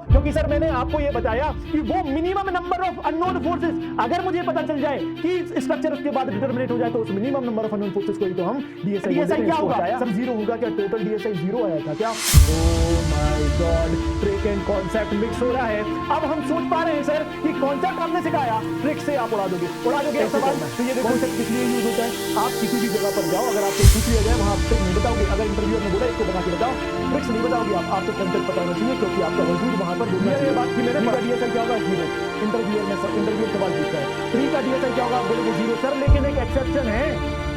क्योंकि सर मैंने आपको ये बताया कि वो minimum number of unknown forces, अगर मुझे पता चल जाए कि स्ट्रक्चर उसके बाद डिटरमिनेट हो जाए तो उस minimum number of unknown forces को ही तो हम डीएसआई क्या होगा सर, जीरो होगा क्या? टोटल डीएसआई जीरो आया था क्या? Oh my God, trick and concept mix हो रहा है। अब हम सोच पा रहे हैं सर कि कॉन्सेप्ट हमने सिखाया, ट्रिक से आप उड़ा दोगे सवाल। तो ये देखो कॉन्सेप्ट किस लिए यूज होता है, आप किसी भी जगह पर जाओ, अगर आपको पूछ लिया जाए वहां ट्रिक नहीं बताओगे, अगर इंटरव्यूअर ने बोला इसको बना के बताओ, ट्रिक्स नहीं बताओगे आपको कंसेप्ट पता होना चाहिए, क्योंकि आपका वजूद वहां पर बोलना चाहिए। बात की मैंने पढ़ा डीएसआई क्या होगा, जीरो। इंटरव्यूअर सवाल पूछता है 3 का डीएसआई क्या होगा, आप बोलोगे जीरो सर, लेकिन एक एक्सेप्शन है।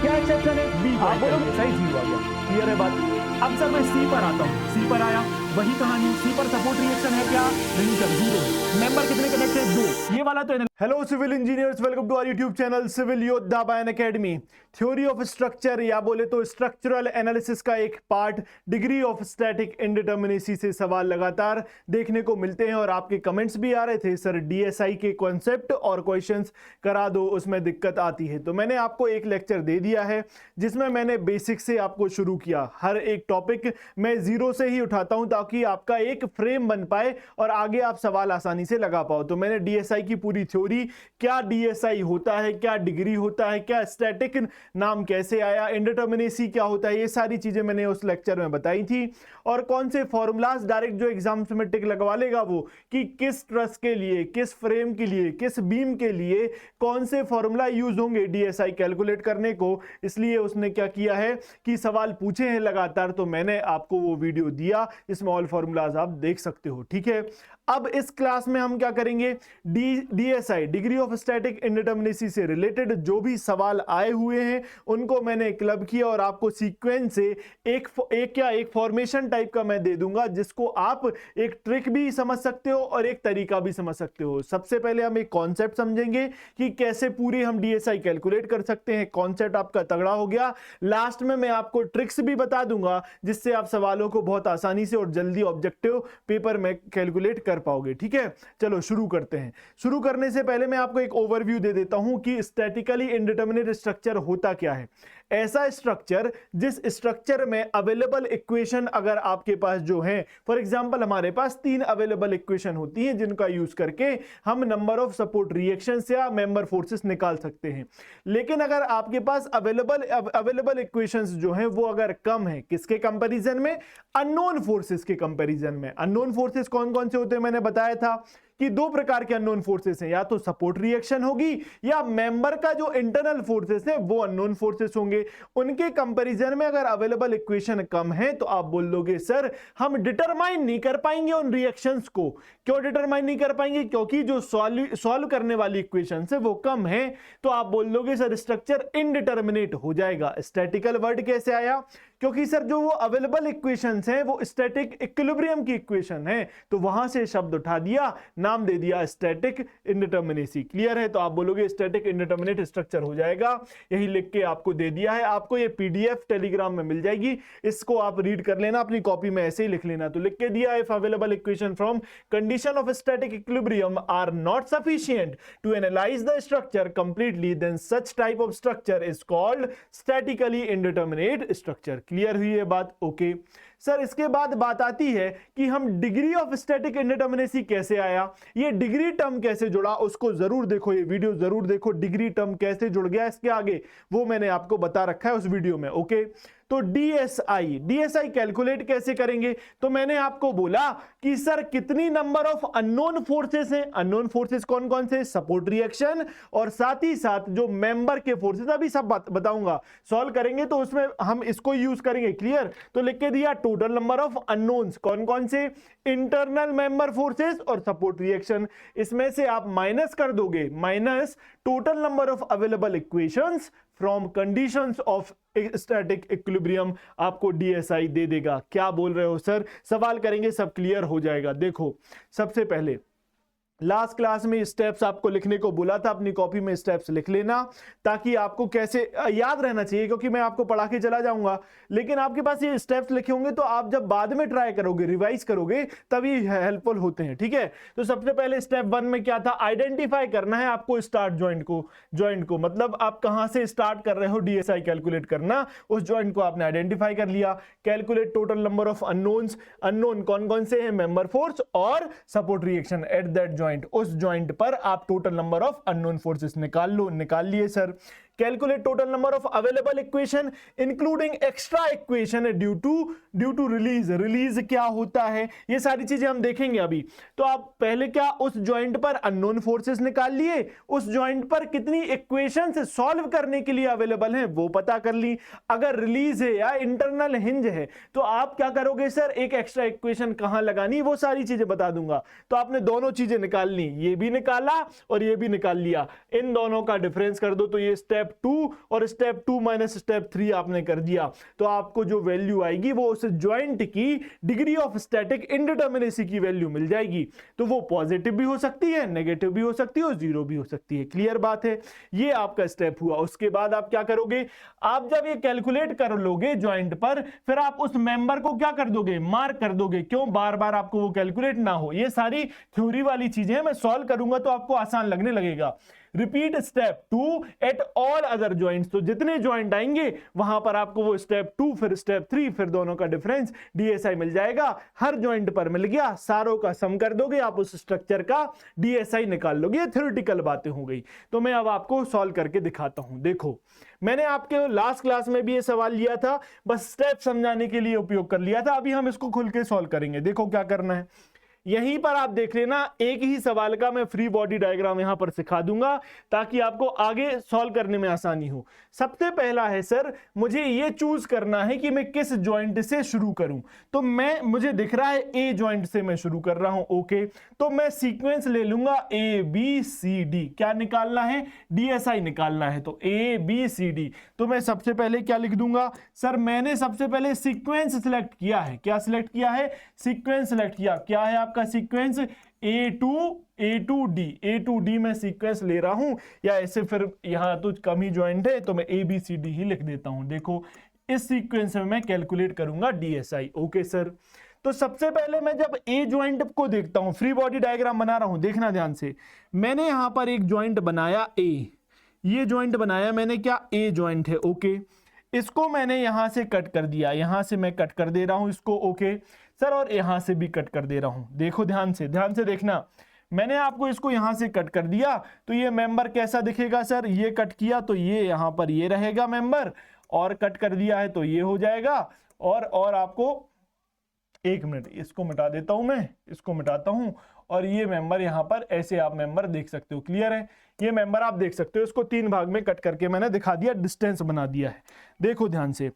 क्या एक्सेप्शन है? बी, आप बोलोगे सही जीरो आ गया। क्लियर है बात? अब सर मैं सी पर आता हूँ, सी पर आया, वही कहानी, सी पर सपोर्ट रिएक्शन है क्या? नहीं सर, जीरो। मेंबर कितने कनेक्टेड? 2। ये वाला तो hello civil engineers, welcome to our YouTube channel civil Yoddha by Unacademy. Theory of structure या बोले तो स्ट्रक्चरल एनालिसिस का एक part, degree of static indeterminacy से सवाल लगातार देखने को मिलते हैं और आपके कमेंट्स भी आ रहे थे सर डीएसआई के कॉन्सेप्ट और क्वेश्चंस करा दो, उसमें दिक्कत आती है। तो मैंने आपको एक लेक्चर दे दिया है जिसमें मैंने बेसिक से आपको शुरू किया। हर एक टॉपिक मैं जीरो से ही उठाता हूं ताकि आपका एक फ्रेम बन पाए और आगे आप सवाल आसानी से लगा पाओ। तो मैंने डीएसआई की पूरी थ्योरी, क्या डीएसआई होता है, क्या डिग्री होता है, क्या स्टैटिक नाम कैसे आया, इंडिटरमिनेसी क्या होता है, ये सारी चीजें मैंने उस लेक्चर में बताई थी। और कौन से फॉर्मूलाज डायरेक्ट जो एग्जाम्स में टिक लगवा लेगा वो, कि किस ट्रस के लिए, किस फ्रेम के लिए, किस बीम के लिए कौन से फॉर्मूला यूज होंगे डीएसआई कैलकुलेट करने को। इसलिए उसने क्या किया है कि सवाल पूछे हैं लगातार, तो मैंने आपको वो वीडियो दिया जिसमें ऑल फॉर्मूलाज आप देख सकते हो। ठीक है, अब इस क्लास में हम क्या करेंगे, DSi degree of static indeterminacy से रिलेटेड जो भी सवाल आए हुए हैं उनको मैंने क्लब किया और आपको सीक्वेंस से एक फॉर्मेशन टाइप का मैं दे दूंगा जिसको आप एक ट्रिक भी समझ सकते हो और एक तरीका भी समझ सकते हो। सबसे पहले हम एक कॉन्सेप्ट समझेंगे कि कैसे पूरी हम डीएसआई कैलकुलेट कर सकते हैं। कॉन्सेप्ट आपका तगड़ा हो गया, लास्ट में मैं आपको ट्रिक्स भी बता दूंगा जिससे आप सवालों को बहुत आसानी से और जल्दी ऑब्जेक्टिव पेपर में कैलकुलेट कर पाओगे। ठीक है, चलो शुरू करते हैं। शुरू करने से पहले मैं आपको एक ओवरव्यू दे देता हूं कि स्टैटिकली इंडिटरमिनेट स्ट्रक्चर होता क्या है। ऐसा स्ट्रक्चर जिस स्ट्रक्चर में अवेलेबल इक्वेशन अगर आपके पास जो है, फॉर एग्जांपल हमारे पास 3 अवेलेबल इक्वेशन होती हैं जिनका यूज करके हम नंबर ऑफ सपोर्ट रिएक्शंस या मेंबर फोर्सेस निकाल सकते हैं। लेकिन अगर आपके पास अवेलेबल इक्वेशंस जो हैं वो अगर कम है, किसके कंपैरिजन में? अननोन फोर्सेस के कंपैरिजन में। अननोन फोर्सेस कौन कौन से होते हैं? मैंने बताया था कि 2 प्रकार के अननोन फोर्सेस हैं, या तो सपोर्ट रिएक्शन होगी या मेंबर का जो इंटरनल फोर्सेस है वो अननोन फोर्सेस होंगे। उनके कंपैरिजन में अगर अवेलेबल इक्वेशन कम है तो आप बोल दोगे सर हम डिटरमाइन नहीं कर पाएंगे उन रिएक्शंस को। क्यों डिटरमाइन नहीं कर पाएंगे? क्योंकि जो सॉल्व करने वाली इक्वेशंस है वो कम है, तो आप बोल दोगे सर स्ट्रक्चर इनडिटरमिनेट हो जाएगा। स्टैटिकल वर्ड कैसे आया? क्योंकि सर जो वो अवेलेबल इक्वेशंस हैं वो स्टैटिक इक्विलिब्रियम की इक्वेशन है, तो वहां से शब्द उठा दिया, नाम दे दिया स्टैटिक इंडिटरमिनेसी। क्लियर है? तो आप बोलोगे स्टैटिक इंडिटरमिनेट स्ट्रक्चर हो जाएगा। यही लिख के आपको दे दिया है, आपको ये पीडीएफ टेलीग्राम में मिल जाएगी, इसको आप रीड कर लेना, अपनी कॉपी में ऐसे ही लिख लेना। तो लिख के दिया, if available equation from condition of static equilibrium are not sufficient to analyse the structure completely then such type of structure is called statically indeterminate structure. Clear हुई ये बात? ओके सर, इसके बाद बात आती है कि हम डिग्री ऑफ स्टैटिक इंडिटरमिनेसी कैसे आया, ये डिग्री टर्म कैसे जुड़ा, उसको जरूर देखो, ये वीडियो जरूर देखो, डिग्री टर्म कैसे जुड़ गया इसके आगे वो मैंने आपको बता रखा है उस वीडियो में। ओके, तो डीएसआई कैलकुलेट कैसे करेंगे? तो मैंने आपको बोला कि सर कितनी नंबर ऑफ अननोन फोर्सेस हैं। अननोन फोर्सेस कौन कौन से? सपोर्ट रिएक्शन और साथ ही साथ जो मेंबर के फोर्सेस, अभी सब बताऊंगा, सॉल्व करेंगे तो उसमें हम इसको यूज करेंगे। क्लियर? तो लिख के दिया टोटल नंबर ऑफ अननोन्स कौन कौन से? इंटरनल मेंबर फोर्सेस और सपोर्ट रिएक्शन। इसमें से आप माइनस कर दोगे, minus total number of available equations from conditions of static equilibrium, आपको डीएसआई दे देगा। क्या बोल रहे हो सर? सवाल करेंगे सब क्लियर हो जाएगा। देखो सबसे पहले लास्ट क्लास में स्टेप्स आपको लिखने को बोला था, अपनी कॉपी में स्टेप्स लिख लेना ताकि आपको कैसे याद रहना चाहिए, क्योंकि मैं आपको पढ़ा के चला जाऊंगा लेकिन आपके पास ये स्टेप्स लिखे होंगे तो आप जब बाद में ट्राई करोगे, रिवाइज करोगे, तभी हेल्पफुल होते हैं। ठीक है, तो सबसे पहले स्टेप 1 में क्या था, आइडेंटिफाई करना है आपको स्टार्ट जॉइंट को मतलब आप कहां से स्टार्ट कर रहे हो डीएसआई कैलकुलेट करना, उस जॉइंट को आपने आइडेंटिफाई कर लिया। Calculate total number of unknowns, unknown कौन कौन से हैं, मेंबर फोर्स और support reaction at that joint, उस जॉइंट पर आप total number of unknown forces निकाल लो। निकाल लिए sir. Calculate total number of available equation including extra equation due to release. Release क्या होता है, ये सारी चीजें हम देखेंगे अभी। तो आप पहले क्या, उस जॉइंट पर अननोन फोर्सेस निकाल लिए, उस जॉइंट पर कितनी इक्वेशंस सॉल्व करने के लिए अवेलेबल हैं वो पता कर ली। अगर रिलीज है या इंटरनल हिंज है तो आप क्या करोगे सर, एक एक्स्ट्रा इक्वेशन कहां लगानी, वो सारी चीजें बता दूंगा। तो आपने दोनों चीजें निकाल ली, ये भी निकाला और ये भी निकाल लिया, इन दोनों का डिफरेंस कर दो तो ये स्टेप 2 और स्टेप 2 माइनस स्टेप 3 आपने कर दिया। तो आपको जो वैल्यू आएगी वो उस जॉइंट की डिग्री ऑफ स्टैटिक इंडिटरमिनेसी की वैल्यू मिल जाएगी। तो वो पॉजिटिव भी हो सकती है, नेगेटिव भी हो सकती है और जीरो भी हो सकती है। क्लियर बात है, ये आपका स्टेप हुआ। उसके बाद आप क्या करोगे, आप जब ये कैलकुलेट कर लोगे जॉइंट पर, फिर आप उस मेंबर को क्या कर दोगे, मार्क कर दोगे। क्यों, बार बार आपको वो कैलकुलेट ना हो। ये सारी थ्योरी वाली चीजें मैं सॉल्व करूंगा तो आपको आसान लगने लगेगा। Repeat step 2 at all other joints, तो जितने जॉइंट आएंगे वहां पर आपको वो स्टेप 2 फिर स्टेप 3 फिर दोनों का डिफरेंस डीएसआई मिल जाएगा। हर जॉइंट पर मिल गया, सारों का सम कर दोगे, आप उस स्ट्रक्चर का डीएसआई निकाल लोगे। थ्योरेटिकल बातें हो गई। तो मैं अब आपको सॉल्व करके दिखाता हूं। देखो, मैंने आपके लास्ट क्लास में भी ये सवाल लिया था, बस स्टेप समझाने के लिए उपयोग कर लिया था। अभी हम इसको खुल के सॉल्व करेंगे। देखो क्या करना है, यहीं पर आप देख लेना, एक ही सवाल का मैं फ्री बॉडी डायग्राम यहां पर सिखा दूंगा ताकि आपको आगे सॉल्व करने में आसानी हो। सबसे पहला है सर, मुझे ये चूज करना है कि मैं किस जॉइंट से शुरू करूं। तो मुझे दिख रहा है ए जॉइंट से मैं शुरू कर रहा हूं। ओके, तो मैं सीक्वेंस ले लूंगा ए बी सी डी। क्या निकालना है, डीएसआई निकालना है। तो ए बी सी डी, तो मैं सबसे पहले क्या लिख दूंगा सर, मैंने सबसे पहले सीक्वेंस सिलेक्ट किया है। क्या सिलेक्ट किया है, सीक्वेंस सिलेक्ट किया। क्या है आपका सीक्वेंस, ए टू डी मैं सीक्वेंस ले रहा हूं, या ऐसे फिर यहां तो कम ही जॉइंट है तो मैं ए बी सी डी ही लिख देता हूं। देखो, इस सीक्वेंस में मैं कैलकुलेट करूंगा डीएसआई। ओके सर, तो सबसे पहले मैं जब ए जॉइंट को देखता हूं, फ्री बॉडी डायग्राम बना रहा हूं, देखना ध्यान से। मैंने यहां पर एक जॉइंट बनाया ए, ये जॉइंट बनाया मैंने, क्या ए जॉइंट है। ओके, इसको मैंने यहां से कट कर दिया, यहां से मैं कट कर दे रहा हूं इसको। ओके सर, और यहां से भी कट कर दे रहा हूं। देखो ध्यान से देखना, मैंने आपको इसको यहां से कट कर दिया तो ये मेंबर कैसा दिखेगा सर, ये कट किया तो ये यहां पर ये रहेगा मेंबर, और कट कर दिया है तो ये हो जाएगा। और आपको एक मिनट, इसको मिटा देता हूं मैं, इसको मिटाता हूं, और ये मेंबर यहां पर ऐसे आप मेंबर देख सकते हो। क्लियर है, ये मेंबर आप देख सकते हो। इसको 3 भाग में कट करके मैंने दिखा दिया, डिस्टेंस बना दिया है। देखो ध्यान से,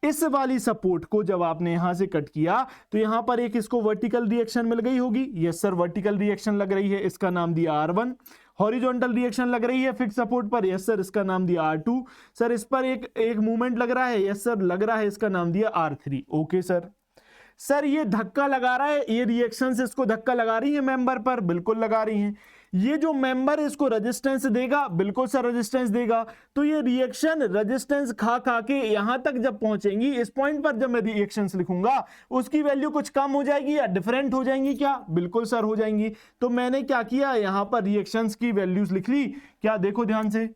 इस वाली सपोर्ट को जब आपने यहां से कट किया तो यहां पर एक इसको वर्टिकल रिएक्शन मिल गई होगी। यस सर, वर्टिकल रिएक्शन लग रही है, इसका नाम दिया R1। हॉरिजॉन्टल रिएक्शन लग रही है फिक्स सपोर्ट पर, यस सर, इसका नाम दिया R2। सर, इस पर एक मूवमेंट लग रहा है, यस सर लग रहा है, इसका नाम दिया R3। ओके सर, ये धक्का लगा रहा है, ये रिएक्शन से इसको धक्का लगा रही है मेंबर पर, बिल्कुल लगा रही हैं। ये जो मेंबर है इसको रेजिस्टेंस देगा, बिल्कुल सर रेजिस्टेंस देगा। तो ये रिएक्शन रेजिस्टेंस खा के यहां तक जब पहुंचेंगी, इस पॉइंट पर जब मैं रिएक्शंस लिखूंगा उसकी वैल्यू कुछ कम हो जाएगी या डिफरेंट हो जाएंगी। क्या, बिल्कुल सर हो जाएंगी। तो मैंने क्या किया, यहां पर रिएक्शंस की वैल्यूज लिख ली। क्या, देखो ध्यान से,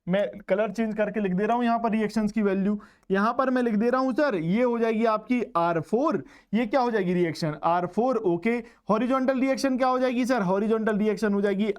मैं कलर चेंज करके लिख दे रहा हूं यहां पर रिएक्शंस की वैल्यू। यहां पर मैं लिख दे रहा हूं सर, ये हो जाएगी आपकी R4। ये क्या हो जाएगी reaction, R4। Okay, horizontal reaction क्या हो जाएगी सर, हॉरिजॉन्टल रिएक्शन हो जाएगी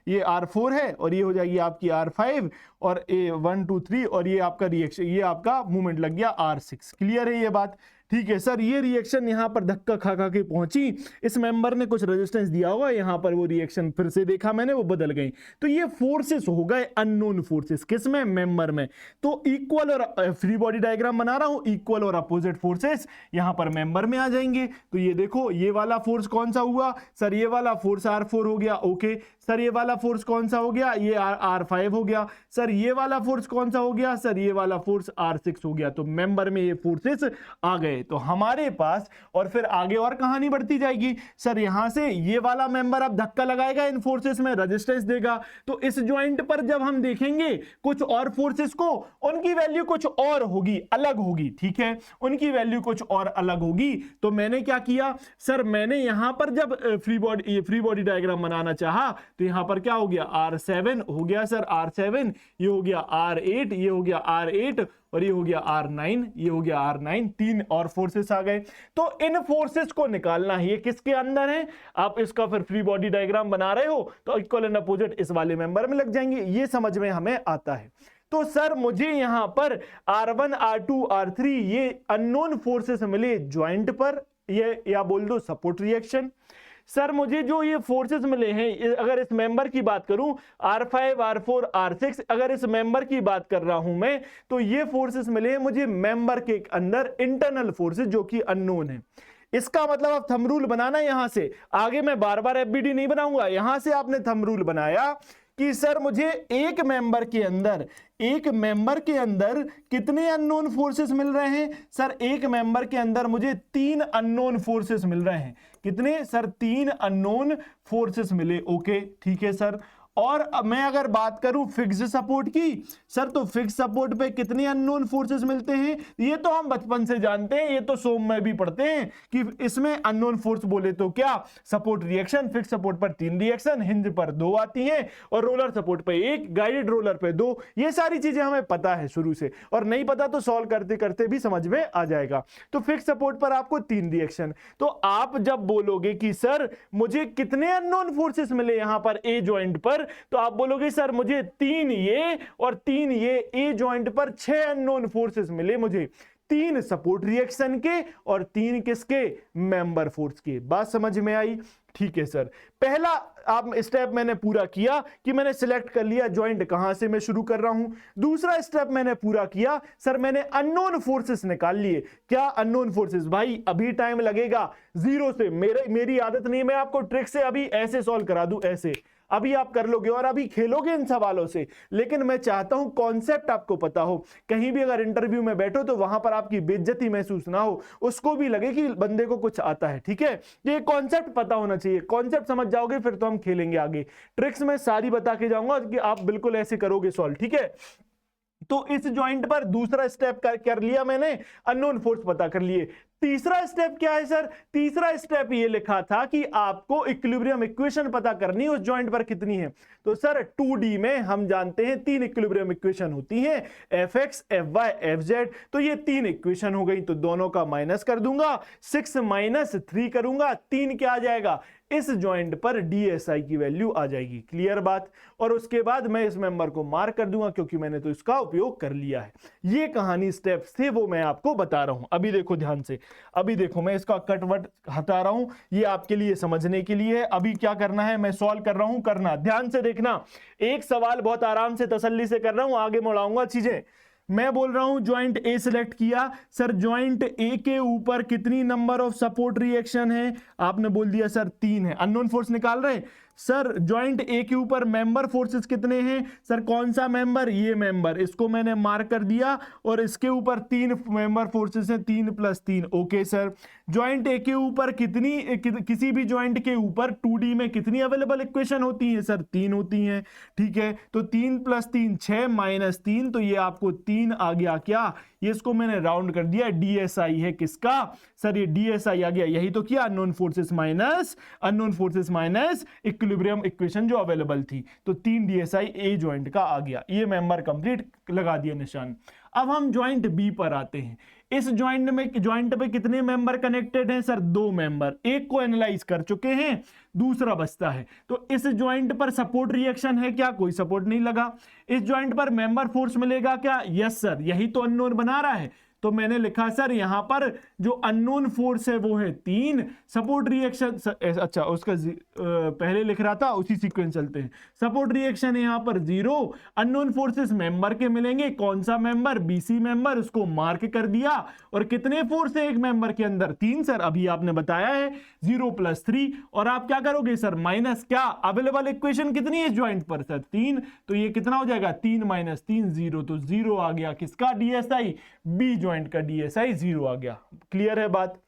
ये R4 है, और ये हो जाएगी आपकी R5, और ए 1 2 3, और ये आपका रिएक्शन, ये आपका मूवमेंट लग गया R6। क्लियर है ये बात, ठीक है सर। ये रिएक्शन यहां पर धक्का खा के पहुंची, इस मेंबर ने कुछ रेजिस्टेंस दिया होगा, यहां पर वो रिएक्शन फिर से देखा मैंने, वो बदल गई। तो ये फोर्सेस हो गए अननोन फोर्सेस, किसमें, मेंबर में। तो इक्वल, और फ्री बॉडी डायग्राम बना रहा हूं, इक्वल और अपोजिट फोर्सेस यहां पर मेंबर में आ जाएंगे। तो ये देखो, ये वाला फोर्स कौन सा हुआ सर, ये वाला फोर्स R4 हो गया। ओके सर, ये वाला फोर्स कौन सा हो गया, ये R5 हो गया। सर, ये वाला फोर्स कौन सा हो गया सर, ये वाला फोर्स R6 हो गया। तो मेंबर में ये फोर्सेस आ गए। तो हमारे पास, और फिर आगे और कहानी बढ़ती जाएगी सर। यहां से ये वाला मेंबर अब धक्का लगाएगा इन फोर्सेस में, रेजिस्टेंस देगा, तो इस जॉइंट पर जब हम देखेंगे कुछ और फोर्सेस को, उनकी वैल्यू कुछ और होगी, अलग होगी, ठीक है, उनकी वैल्यू कुछ और अलग होगी। तो मैंने क्या किया सर, मैंने यहां पर जब फ्री बॉडी डायग्राम बनाना चाहा तो यहां पर क्या हो गया, R7 हो गया सर, R7, ये हो गया R8, ये हो गया R8, और ये हो गया R9, ये हो गया R9, 3 और फोर्सेस आ गए। तो इन फोर्सेस को निकालना है, ये किसके अंदर है, आप इसका फिर फ्री बॉडी डायग्राम बना रहे हो तो इक्वल एंड अपोजिट इस वाले मेंबर में लग जाएंगे, ये समझ में हमें आता है। तो सर मुझे यहां पर R1, R2, R3 ये अननोन फोर्सेस मिले ज्वाइंट पर, ये या बोल दो सपोर्ट रिएक्शन। सर मुझे जो ये फोर्सेस मिले हैं, अगर इस मेंबर की बात करूं R5, R4, R6, अगर इस मेंबर की बात कर रहा हूं मैं, तो ये फोर्सेस मिले हैं मुझे मेंबर के अंदर, इंटरनल फोर्सेस जो कि अननोन है। इसका मतलब आप थंब रूल बनाना यहां से, आगे मैं बार बार एफबीडी नहीं बनाऊंगा, यहां से आपने थंब रूल बनाया कि सर मुझे एक मेंबर के अंदर कितने अननोन फोर्सेस मिल रहे हैं। सर एक मेंबर के अंदर मुझे 3 अननोन फोर्सेस मिल रहे हैं। कितने सर, 3 अननोन फोर्सेस मिले। ओके ठीक है सर। और अब मैं अगर बात करूं फिक्स सपोर्ट की, सर तो फिक्स सपोर्ट पे कितने अननोन फोर्सेस मिलते हैं, ये तो हम बचपन से जानते हैं, ये तो सोम में भी पढ़ते हैं कि इसमें अननोन फोर्स बोले तो क्या, सपोर्ट रिएक्शन, फिक्स सपोर्ट पर 3 रिएक्शन, हिंज पर 2 आती हैं, और रोलर सपोर्ट पे 1, गाइडेड रोलर पे 2, ये सारी चीजें हमें पता है शुरू से, और नहीं पता तो सॉल्व करते करते भी समझ में आ जाएगा। तो फिक्स सपोर्ट पर आपको 3 रिएक्शन, तो आप जब बोलोगे कि सर मुझे कितने अननोन फोर्सेस मिले यहां पर ए ज्वाइंट पर, तो आप बोलोगे सर मुझे 3 ये और 3 ये, ए जॉइंट पर 6 अननोन फोर्सेस मिले मुझे, 3 सपोर्ट रिएक्शन के और 3 किसके, मेंबर फोर्स के। बात समझ में आई? ठीक है सर। पहला आप स्टेप मैंने पूरा किया कि मैंने सिलेक्ट कर लिया जॉइंट कहां से मैं शुरू कर रहा हूं। दूसरा स्टेप मैंने पूरा किया सर, मैंने अननोन फोर्सेस निकाल लिए। क्या अननोन फोर्सेस? भाई अभी टाइम लगेगा, जीरो से, मेरी आदत नहीं, मैं आपको ट्रिक से अभी ऐसे सॉल्व करा दूं, ऐसे अभी आप कर लोगे और अभी खेलोगे इन सवालों से, लेकिन मैं चाहता हूं कॉन्सेप्ट आपको पता हो, कहीं भी अगर इंटरव्यू में बैठो तो वहां पर आपकी बेइज्जती महसूस ना हो, उसको भी लगे कि बंदे को कुछ आता है। ठीक है, ये कॉन्सेप्ट पता होना चाहिए, कॉन्सेप्ट समझ जाओगे फिर तो हम खेलेंगे आगे। ट्रिक्स मैं सारी बता के जाऊंगा कि आप बिल्कुल ऐसे करोगे सॉल्व। ठीक है, तो इस जॉइंट पर दूसरा स्टेप कर लिया मैंने, अननोन फोर्स पता कर लिए। तीसरा स्टेप क्या है सर? तीसरा स्टेप ये लिखा था कि आपको इक्विलिब्रियम इक्वेशन पता करनी है उस जॉइंट पर कितनी है। तो सर 2D में हम जानते हैं 3 इक्विलिब्रियम इक्वेशन होती हैं, fx, fy, fz। तो ये 3 इक्वेशन हो गई, तो दोनों का माइनस कर दूंगा, 6 - 3 करूंगा, 3 क्या आ जाएगा, इस जॉइंट पर DSI की वैल्यू आ जाएगी। क्लियर बात? और उसके बाद मैं इस मेंबर को मार्क कर दूंगा क्योंकि मैंने तो इसका उपयोग कर लिया है। ये कहानी स्टेप्स थे, वो मैं आपको बता रहा हूं। अभी देखो ध्यान से, अभी देखो मैं इसका कटवट हटा रहा हूं, ये आपके लिए समझने के लिए है। अभी क्या करना है, मैं सॉल्व कर रहा हूं, करना ध्यान से देखना। एक सवाल बहुत आराम से तसल्ली से कर रहा हूं, आगे मुड़ाऊंगा चीजें। मैं बोल रहा हूं ज्वाइंट ए सिलेक्ट किया, सर ज्वाइंट ए के ऊपर कितनी नंबर ऑफ सपोर्ट रिएक्शन है? आपने बोल दिया सर 3 है। अननोन फोर्स निकाल रहे हैं सर, ज्वाइंट ए के ऊपर मेंबर फोर्सेस कितने हैं? सर कौन सा मेंबर? ये मेंबर, इसको मैंने मार्क कर दिया, और इसके ऊपर 3 मेंबर फोर्सेस हैं, 3 + 3। Okay sir. ज्वाइंट ए के ऊपर किसी भी ज्वाइंट के ऊपर 2D में कितनी अवेलेबल इक्वेशन होती है? सर 3 होती हैं। ठीक है, तो 3 + 3 6 - 3, तो ये आपको 3 आ गया। क्या ये, इसको मैंने राउंड कर दिया, DSI है किसका? सर ये DSI आ गया। यही तो किया, unknown forces minus equilibrium equation जो अवेलेबल थी, तो 3 DSI ए ज्वाइंट का आ गया। ये मेंबर कंप्लीट, लगा दिया निशान। अब हम ज्वाइंट बी पर आते हैं। इस ज्वाइंट पे कितने मेंबर कनेक्टेड हैं? सर 2 मेंबर, एक को एनालाइज कर चुके हैं, दूसरा बचता है। तो इस ज्वाइंट पर सपोर्ट रिएक्शन है क्या? कोई सपोर्ट नहीं लगा। इस ज्वाइंट पर मेंबर फोर्स मिलेगा क्या? यस सर, यही तो अननोन बना रहा है। तो मैंने लिखा सर यहां पर जो अननोन फोर्स है वो है 3, सपोर्ट रिएक्शन, अच्छा उसका पहले लिख रहा था, उसी सीक्वेंस चलते हैं। सपोर्ट रिएक्शन है यहां पर 0, अननोन फोर्सेस मेंबर के मिलेंगे, कौन सा मेंबर? BC मेंबर, उसको मार्क कर दिया। और कितने फोर्स है एक मेंबर के अंदर? 3 सर, अभी आपने बताया है, 0 + 3। और आप क्या करोगे सर, माइनस, क्या अवेलेबल इक्वेशन कितनी है ज्वाइंट पर? सर 3, तो ये कितना हो जाएगा, 3 - 3 0, तो 0 आ गया किसका? DSI, बी ज्वाइंट ज्वाइंट का DSI 0 आ गया। क्लियर है बात।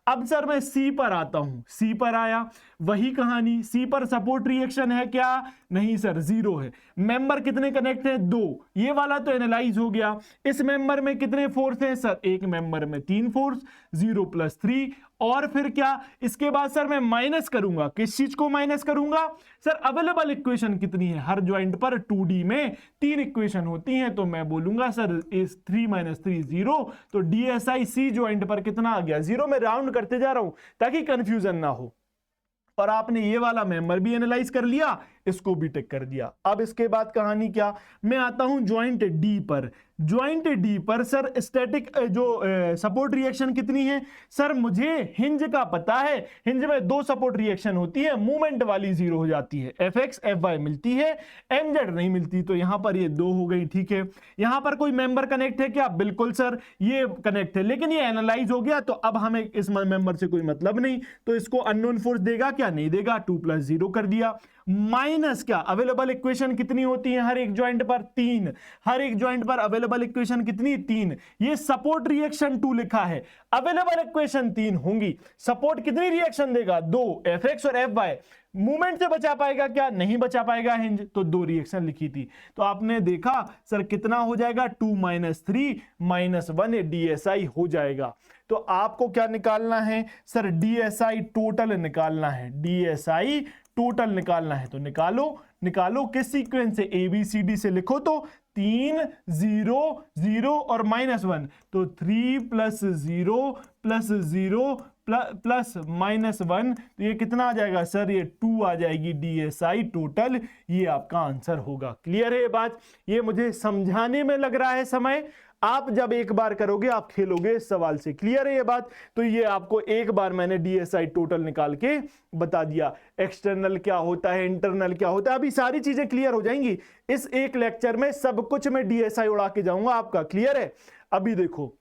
अब सर मैं C पर आता हूं, C पर आया, वही कहानी, C पर सपोर्ट रिएक्शन है क्या? नहीं सर, 0 है। मेंबर कितने कनेक्ट हैं? 2। ये वाला तो एनालाइज हो गया। इस मेंबर में कितने फोर्स हैं सर? एक मेंबर में 3 फोर्स, 0 + 3। और फिर क्या? इसके बाद सर मैं माइनस करूंगा, किस चीज को माइनस करूंगा सर? अवेलेबल इक्वेशन कितनी है? हर ज्वाइंट पर 2D में 3 इक्वेशन होती हैं, तो मैं बोलूंगा सर इस 3 - 3 0, तो DSI C ज्वाइंट पर कितना आ गया? 0। में राउंड करते जा रहा हूं ताकि कंफ्यूजन ना हो। और आपने ये वाला मेंबर भी एनालाइज कर लिया, इसको भी टिक कर दिया। अब इसके बाद कहानी क्या? मैं आता हूं ज्वाइंट डी पर। ज्वाइंट डी पर सर स्टैटिक जो सपोर्ट रिएक्शन कितनी है सर? मुझे हिंज का पता है, हिंज में 2 सपोर्ट रिएक्शन होती है, मूवमेंट वाली 0 हो जाती है, Fx Fy मिलती है, Mz नहीं मिलती, तो यहां पर ये 2 हो गई। ठीक है, यहां पर कोई मेंबर कनेक्ट है क्या? बिल्कुल सर, ये कनेक्ट है, लेकिन ये एनालाइज हो गया, तो अब हमें इस मेंबर से कोई मतलब नहीं, तो इसको अननोन फोर्स देगा क्या? नहीं देगा। 2 + 0 कर दिया। माइनस क्या? अवेलेबल इक्वेशन कितनी होती है हर एक ज्वाइंट पर? 3। हर एक ज्वाइंट पर अवेलेबल इक्वेशन कितनी? 3। ये सपोर्ट रिएक्शन 2 लिखा है, अवेलेबल इक्वेशन 3 होंगी। सपोर्ट कितनी रिएक्शन देगा? 2। Fx और Fy मूवमेंट से बचा पाएगा क्या? नहीं बचा पाएगा हिंज, तो 2 रिएक्शन लिखी थी। तो आपने देखा सर कितना हो जाएगा? 2 - 3 - 1 DSI हो जाएगा। तो आपको क्या निकालना है सर? DSI टोटल निकालना है, DSI टोटल निकालना है। तो निकालो किस सीक्वेंस से? ABCD से लिखो तो 3 0 0 और -1, तो 3 + 0 + 0 प्लस -1, तो ये कितना आ जाएगा सर? ये 2 आ जाएगी DSI टोटल। ये आपका आंसर होगा। क्लियर है ये बात? ये मुझे समझाने में लग रहा है समय, आप जब एक बार करोगे आप खेलोगे इस सवाल से। क्लियर है ये बात? तो ये आपको एक बार मैंने DSI टोटल निकाल के बता दिया। एक्सटर्नल क्या होता है, इंटरनल क्या होता है, अभी सारी चीजें क्लियर हो जाएंगी इस एक लेक्चर में। सब कुछ मैं DSI उड़ा के जाऊंगा आपका। क्लियर है? अभी देखो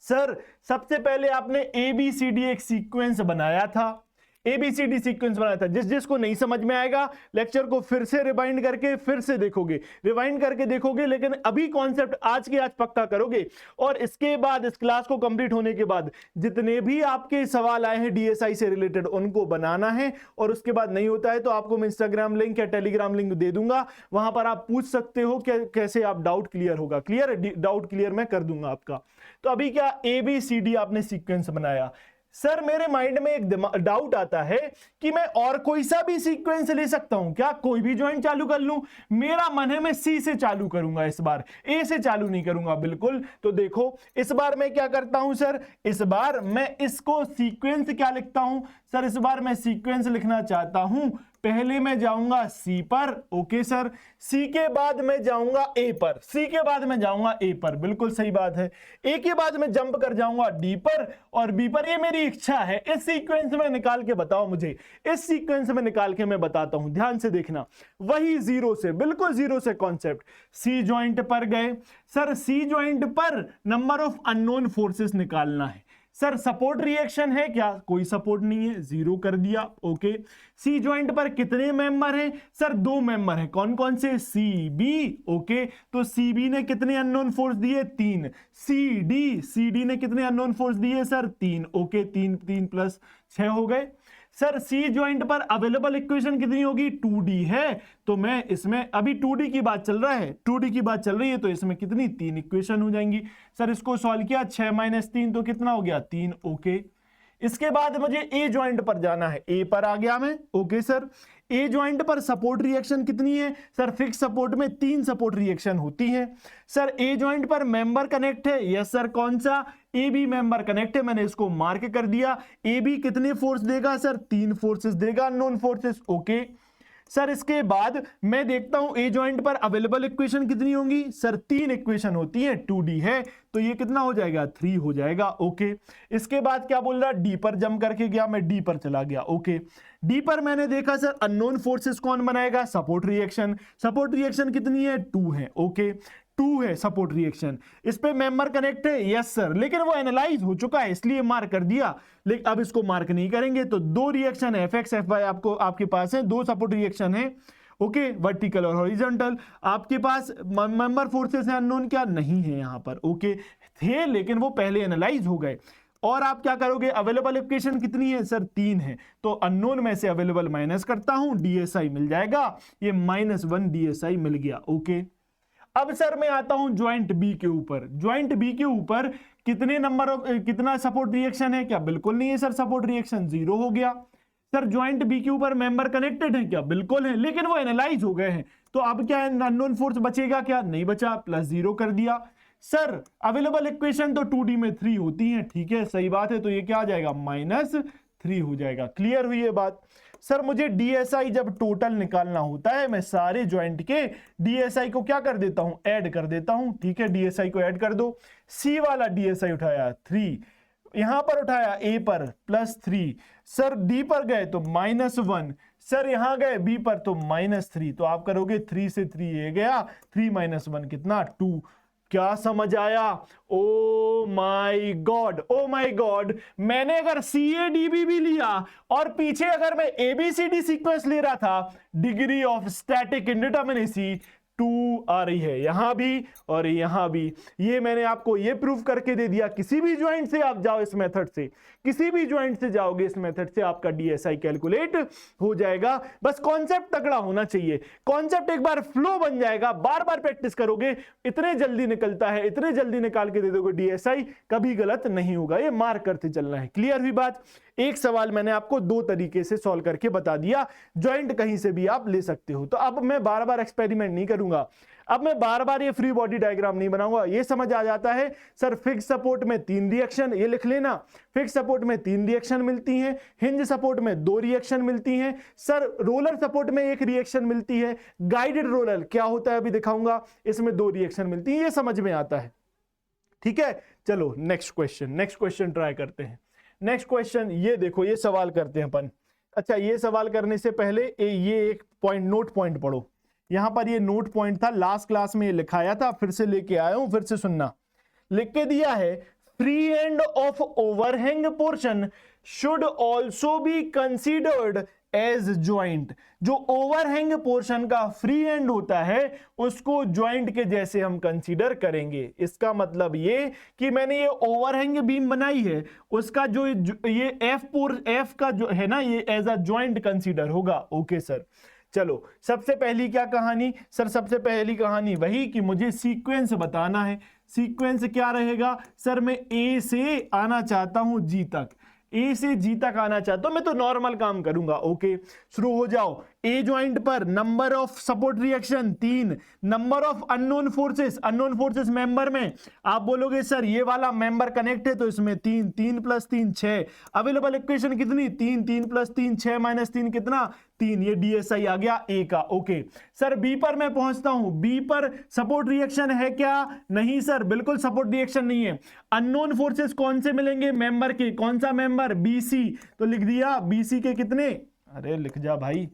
सर, सबसे पहले आपने ABCD एक सीक्वेंस बनाया था, ABCD सीक्वेंस बनाया था। जिसको नहीं समझ में आएगा लेक्चर को फिर से रिवाइंड करके फिर से देखोगे, रिवाइंड करके देखोगे, लेकिन अभी कॉन्सेप्ट आज के आज पक्का करोगे। और इसके बाद इस क्लास को कंप्लीट होने के बाद जितने भी आपके सवाल आए हैं DSI से रिलेटेड उनको बनाना है। और उसके बाद नहीं होता है तो आपको मैं इंस्टाग्राम लिंक या टेलीग्राम लिंक दे दूंगा, वहां पर आप पूछ सकते हो कैसे आप डाउट क्लियर होगा। क्लियर है? डाउट क्लियर मैं कर दूंगा आपका। तो अभी क्या ABCD आपने सीक्वेंस बनाया। सर मेरे माइंड में एक डाउट आता है कि मैं और कोई सा भी सीक्वेंस ले सकता हूं क्या? कोई भी ज्वाइंट चालू कर लूं? मेरा मन है मैं C से चालू करूंगा, इस बार A से चालू नहीं करूंगा बिल्कुल। तो देखो इस बार मैं क्या करता हूं सर, इस बार मैं इसको सीक्वेंस क्या लिखता हूं सर? इस बार मैं सीक्वेंस लिखना चाहता हूं, पहले मैं जाऊंगा C पर, ओके सर, C के बाद मैं जाऊंगा A पर, C के बाद मैं जाऊंगा A पर, बिल्कुल सही बात है। A के बाद मैं जंप कर जाऊंगा D पर और B पर। ये मेरी इच्छा है, इस सीक्वेंस में निकाल के बताओ मुझे, इस सीक्वेंस में निकाल के मैं बताता हूं, ध्यान से देखना। वही 0 से, बिल्कुल 0 से कॉन्सेप्ट। C ज्वाइंट पर गए सर, C ज्वाइंट पर नंबर ऑफ अननोन फोर्सेस निकालना है। सर सपोर्ट रिएक्शन है क्या? कोई सपोर्ट नहीं है, 0 कर दिया, ओके। सी ज्वाइंट पर कितने मेंबर हैं सर? 2 मेंबर हैं, कौन कौन से? CB, okay. तो CB ने कितने अननोन फोर्स दिए? 3। CD ने कितने अननोन फोर्स दिए सर? 3, ओके। 3 + 6 हो गए। सर C ज्वाइंट पर अवेलेबल इक्वेशन कितनी होगी? 2D है, तो मैं इसमें अभी 2D की बात चल रहा है, 2D की बात चल रही है, तो इसमें कितनी? 3 इक्वेशन हो जाएंगी। सर इसको सॉल्व किया, 6 - 3 तो कितना हो गया? 3, ओके। इसके बाद मुझे A ज्वाइंट पर जाना है, A पर आ गया मैं, ओके सर। A ज्वाइंट पर सपोर्ट रिएक्शन कितनी है सर? फिक्स सपोर्ट में 3 सपोर्ट रिएक्शन होती है। सर A ज्वाइंट पर मेंबर कनेक्ट है, यस सर। कौन सा? AB मेंबर कनेक्ट है, मैंने इसको मार्क कर दिया। AB कितने फोर्स देगा सर? 3 फोर्सेस देगा, नॉन फोर्सेस, ओके। सर इसके बाद मैं देखता हूं A ज्वाइंट पर अवेलेबल इक्वेशन कितनी होंगी सर? 3 इक्वेशन होती है, 2D है, तो ये कितना हो जाएगा? 3 हो जाएगा, ओके। इसके बाद क्या बोल रहा? D पर जंप करके गया, मैं D पर चला गया, ओके। D पर मैंने देखा सर अननोन फोर्सेस कौन बनाएगा? Support reaction. सपोर्ट रिएक्शन कितनी है? 2 है, ओके। 2 है सपोर्ट रिएक्शन। इस पे मेंबर कनेक्ट है, यस सर, लेकिन वो एनालाइज हो चुका है इसलिए मार्क कर दिया, लेकिन अब इसको मार्क नहीं करेंगे। तो 2 रिएक्शन है, Fx Fy आपको आपके पास है, 2 सपोर्ट रिएक्शन है। ओके, वर्टिकल और हॉरिजॉन्टल। आपके पास मेंबर फोर्सेस हैं अननोन, क्या नहीं है यहाँ पर, ओके थे लेकिन वो पहले एनालाइज हो गए। और आप क्या करोगे, अवेलेबल इक्वेशन कितनी है सर, 3 है, तो अननोन में से अवेलेबल माइनस करता हूं, डीएसआई मिल जाएगा, ये -1 डीएसआई मिल गया, ओके। अब सर मैं आता हूं ज्वाइंट बी के ऊपर। ज्वाइंट बी के ऊपर कितने नंबर ऑफ कितना सपोर्ट रिएक्शन है, क्या बिल्कुल नहीं है सर, सपोर्ट रिएक्शन 0 हो गया। सर ज्वाइंट बी के ऊपर मेंबर कनेक्टेड है, क्या बिल्कुल है, लेकिन वो एनालाइज हो गए हैं, तो अब क्या अननोन फोर्स बचेगा, क्या नहीं बचा, +0 कर दिया। सर अवेलेबल इक्वेशन तो 2D में 3 होती हैं, ठीक है सही बात है, तो ये क्या आ जाएगा, -3 हो जाएगा। क्लियर हुई ये बात। सर मुझे डीएसआई जब टोटल निकालना होता है, मैं सारे ज्वाइंट के डीएसआई को क्या कर देता हूं, ऐड कर देता हूं, ठीक है, डीएसआई को ऐड कर दो। सी वाला डीएसआई उठाया 3, यहां पर उठाया ए पर +3, सर डी पर गए तो -1, सर यहां गए बी पर तो -3, तो आप करोगे 3 से 3 ये गया, 3 - 1 कितना, 2। क्या समझ आया, ओ माई गॉड, ओ माई गॉड। मैंने अगर CADB भी लिया और पीछे अगर मैं ABCD सीक्वेंस ले रहा था, डिग्री ऑफ स्टैटिक इंडिटरमिनेसी 2 आ रही है, यहां भी और यहां भी। ये मैंने आपको ये प्रूव करके दे दिया। किसी भी ज्वाइंट से आप जाओ इस मेथड से, किसी भी ज्वाइंट से जाओगे इस मेथड से, आपका डीएसआई कैलकुलेट हो जाएगा। बस कॉन्सेप्ट तगड़ा होना चाहिए, कॉन्सेप्ट एक बार फ्लो बन जाएगा, बार बार प्रैक्टिस करोगे, इतने जल्दी निकलता है, इतने जल्दी निकाल के दे दोगे डीएसआई, कभी गलत नहीं होगा, ये मार्क करते चलना है। क्लियर हुई बात। एक सवाल मैंने आपको 2 तरीके से सॉल्व करके बता दिया, ज्वाइंट कहीं से भी आप ले सकते हो। तो अब मैं बार बार एक्सपेरिमेंट नहीं करूंगा, अब मैं बार बार ये फ्री बॉडी डायग्राम नहीं बनाऊंगा। ये समझ आ जाता है सर, फिक्स सपोर्ट में 3 रिएक्शन, ये लिख लेना, फिक्स सपोर्ट में 3 रिएक्शन मिलती हैं, हिंज सपोर्ट में 2 रिएक्शन मिलती हैं, सर रोलर सपोर्ट में 1 रिएक्शन मिलती है, गाइडेड रोलर क्या होता है अभी दिखाऊंगा, इसमें 2 रिएक्शन मिलती है, ये समझ में आता है, ठीक है। चलो नेक्स्ट क्वेश्चन ट्राई करते हैं। नेक्स्ट क्वेश्चन ये देखो, ये सवाल करते हैं अपन। अच्छा, ये सवाल करने से पहले ये एक पॉइंट, नोट पॉइंट पढ़ो। यहां पर ये नोट पॉइंट था, लास्ट क्लास में ये लिखाया था, फिर से लेके आया हूं, फिर से सुनना। लिख के दिया है, free end of overhang portion should also be considered as joint. जो ओवरहैंग पोर्शन का फ्री एंड होता है उसको ज्वाइंट के जैसे हम कंसीडर करेंगे। इसका मतलब ये कि मैंने ये ओवरहैंग बीम बनाई है, उसका जो ये एफ का जो है ना, ये एज अ ज्वाइंट कंसीडर होगा। ओके सर, चलो सबसे पहली क्या कहानी सर, सबसे पहली कहानी वही कि मुझे सीक्वेंस बताना है। सीक्वेंस क्या रहेगा सर, मैं ए से आना चाहता हूं जी तक, ए से जी तक आना चाहता हूं, मैं तो नॉर्मल काम करूंगा। ओके, शुरू हो जाओ। ए ज्वाइंट पर number of support reaction 3, number of unknown forces member में आप बोलोगे सर ये वाला मेंबर कनेक्ट है तो इसमें 3, 3 + 3 6। अवेलेबल इक्वेशन कितनी, 3, 3 + 3 6 - 3 कितना, 3। ये डीएसआई आ गया ए का। ओके सर, बी पर मैं पहुंचता हूं, बी पर सपोर्ट रिएक्शन है क्या, नहीं सर बिल्कुल सपोर्ट रिएक्शन नहीं है। अननोन फोर्सेस कौन से मिलेंगे, मेंबर के, कौन सा मेंबर, बीसी, तो लिख दिया बीसी के कितने, अरे लिख जा भाई,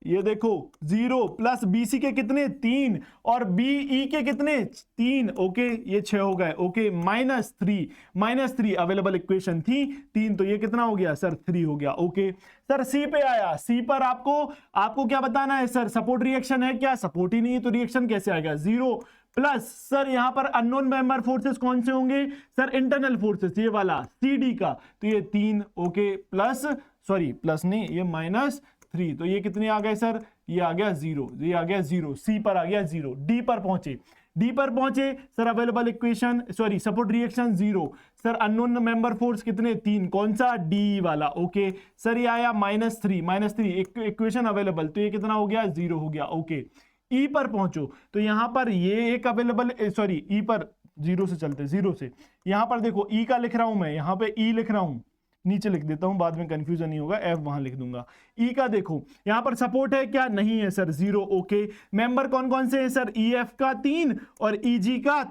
ये देखो 0 प्लस बीसी के कितने 3 और बीई के कितने 3। ओके ये 6 हो गए। ओके -3 अवेलेबल इक्वेशन थी 3, तो ये कितना हो गया सर 3 हो गया। ओके सर सी पे आया, सी पर आपको क्या बताना है सर, सपोर्ट रिएक्शन है क्या, सपोर्ट ही नहीं है तो रिएक्शन कैसे आएगा 0 प्लस सर यहां पर अननोन मेंबर फोर्सेस कौन से होंगे सर, इंटरनल फोर्सेस, ये वाला CD का, तो ये 3। ओके प्लस नहीं, ये -3, तो ये कितने आ गए सर, ये आ गया 0, ये आ गया 0, सी पर आ गया 0। डी पर पहुंचे sir, available equation support reaction 0, sir unknown member force कितने 3, कौन सा डी वाला। ओके सर ये आया -3 इक्वेशन अवेलेबल, तो ये कितना हो गया 0 हो गया। ओके ई पर पहुंचो, तो यहां पर ये एक अवेलेबल, ई पर 0 से चलते, 0 से यहां पर देखो ई का लिख रहा हूं मैं, यहां पे ई लिख रहा हूं, नीचे लिख देता हूं, बाद में कंफ्यूजन नहीं होगा, एफ वहां लिख दूंगा। ई का देखो यहां पर सपोर्ट है क्या, नहीं है सर 0। ओके मेंबर कौन कौन से हैं सर, ईएफ का 3 और ईजी का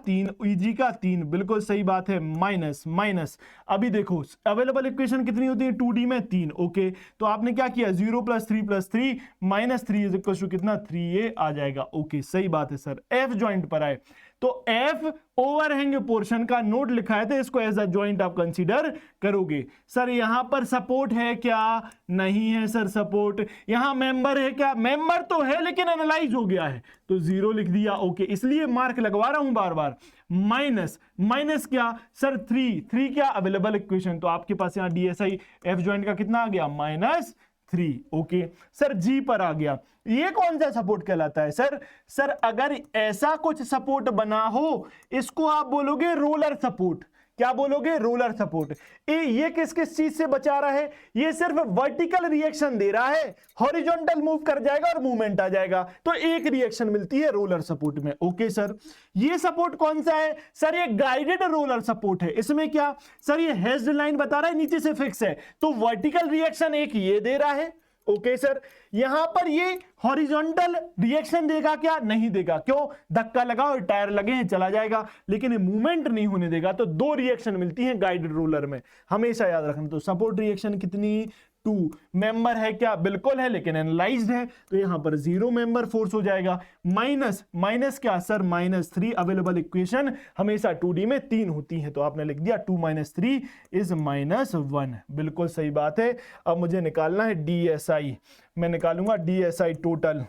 3, बिल्कुल सही बात है, माइनस। अभी देखो अवेलेबल इक्वेशन कितनी होती है 2D में 3। ओके तो आपने क्या किया 0 + 3 + 3 -3 कितना 3, ये आ जाएगा। ओके सही बात है सर, एफ ज्वाइंट पर आए तो एफ ओवरहैंग पोर्शन का नोट लिखा है, तो इसको एज अ ज्वाइंट आप कंसीडर करोगे। सर यहां पर सपोर्ट है क्या? नहीं है सर सपोर्ट। यहां मेंबर है क्या? मेंबर तो है लेकिन एनालाइज हो गया है, तो 0 लिख दिया। ओके, इसलिए मार्क लगवा रहा हूं बार बार। माइनस क्या सर? 3 क्या? अवेलेबल इक्वेशन, तो आपके पास यहां डीएसआई एफ ज्वाइंट का कितना आ गया? -3। ओके सर, जी पर आ गया। ये कौन सा सपोर्ट कहलाता है सर? सर अगर ऐसा कुछ सपोर्ट बना हो, इसको आप बोलोगे रोलर सपोर्ट। क्या बोलोगे? Roller support. ये किस किस चीज से बचा रहा है? ये सिर्फ वर्टिकल रिएक्शन दे रहा है, हॉरिजॉन्टल मूव कर जाएगा और मूवमेंट आ जाएगा, तो एक रिएक्शन मिलती है रोलर सपोर्ट में। ओके सर, ये सपोर्ट कौन सा है? सर ये गाइडेड रोलर सपोर्ट है। इसमें क्या सर? ये हेज्ड लाइन बता रहा है नीचे से फिक्स है, तो वर्टिकल रिएक्शन एक ये दे रहा है। ओके सर, यहां पर ये हॉरिजॉन्टल रिएक्शन देगा क्या? नहीं देगा। क्यों? धक्का लगा और टायर लगे हैं, चला जाएगा, लेकिन ये मूवमेंट नहीं होने देगा। तो 2 रिएक्शन मिलती हैं गाइडेड रोलर में, हमेशा याद रखना। तो सपोर्ट रिएक्शन कितनी? 2। मेंबर है क्या? बिल्कुल है, लेकिन एनालाइज्ड है, तो यहां पर 0 मेंबर फोर्स हो जाएगा। माइनस क्या सर? -3। अवेलेबल इक्वेशन हमेशा 2D में 3 होती है, तो आपने लिख दिया 2 - 3 इज -1। बिल्कुल सही बात है। अब मुझे निकालना है डीएसआई। मैं निकालूंगा डीएसआई टोटल।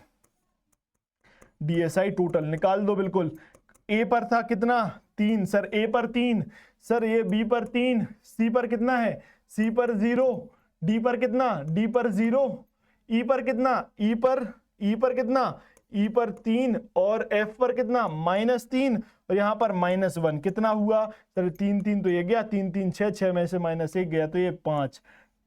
डीएसआई टोटल निकाल दो बिल्कुल। ए पर था कितना? 3 सर, ए पर 3 सर, ये बी पर 3, सी पर कितना है? सी पर 0, डी पर कितना? डी पर 0, ई पर कितना? ई पर कितना? ई पर 3 और एफ पर कितना? -3 और यहां पर -1। कितना हुआ सर? 3 तो ये गया, 3 3 6 में से -1 गया, तो ये 5।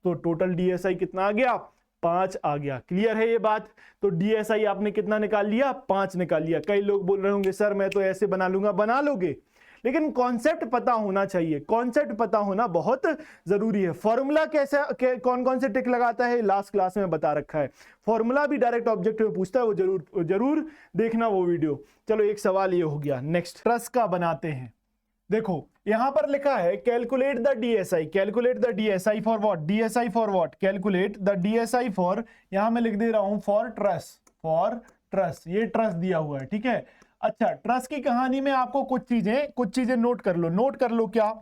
तो टोटल डीएसआई कितना आ गया? 5 आ गया। क्लियर है ये बात? तो डीएसआई आपने कितना निकाल लिया? 5 निकाल लिया। कई लोग बोल रहे होंगे सर मैं तो ऐसे बना लूंगा। बना लोगे, लेकिन कॉन्सेप्ट पता होना चाहिए। कॉन्सेप्ट पता होना बहुत जरूरी है। फॉर्मूला कैसा कौन कौन से ट्रिक लगाता है लास्ट क्लास में बता रखा है। फॉर्मूला भी डायरेक्ट ऑब्जेक्टिव में पूछता है, वो जरूर देखना वो वीडियो। चलो एक सवाल ये हो गया। नेक्स्ट ट्रस का बनाते हैं। देखो यहां पर लिखा है calculate the DSi. Calculate the DSi for what? DSi for what? Calculate the DSi for, यहां मैं लिख दे रहा हूं फॉर ट्रस। फॉर ट्रस, ये ट्रस दिया हुआ है, ठीक है। अच्छा, ट्रस की कहानी में आपको कुछ चीजें नोट कर लो। नोट कर लो क्या?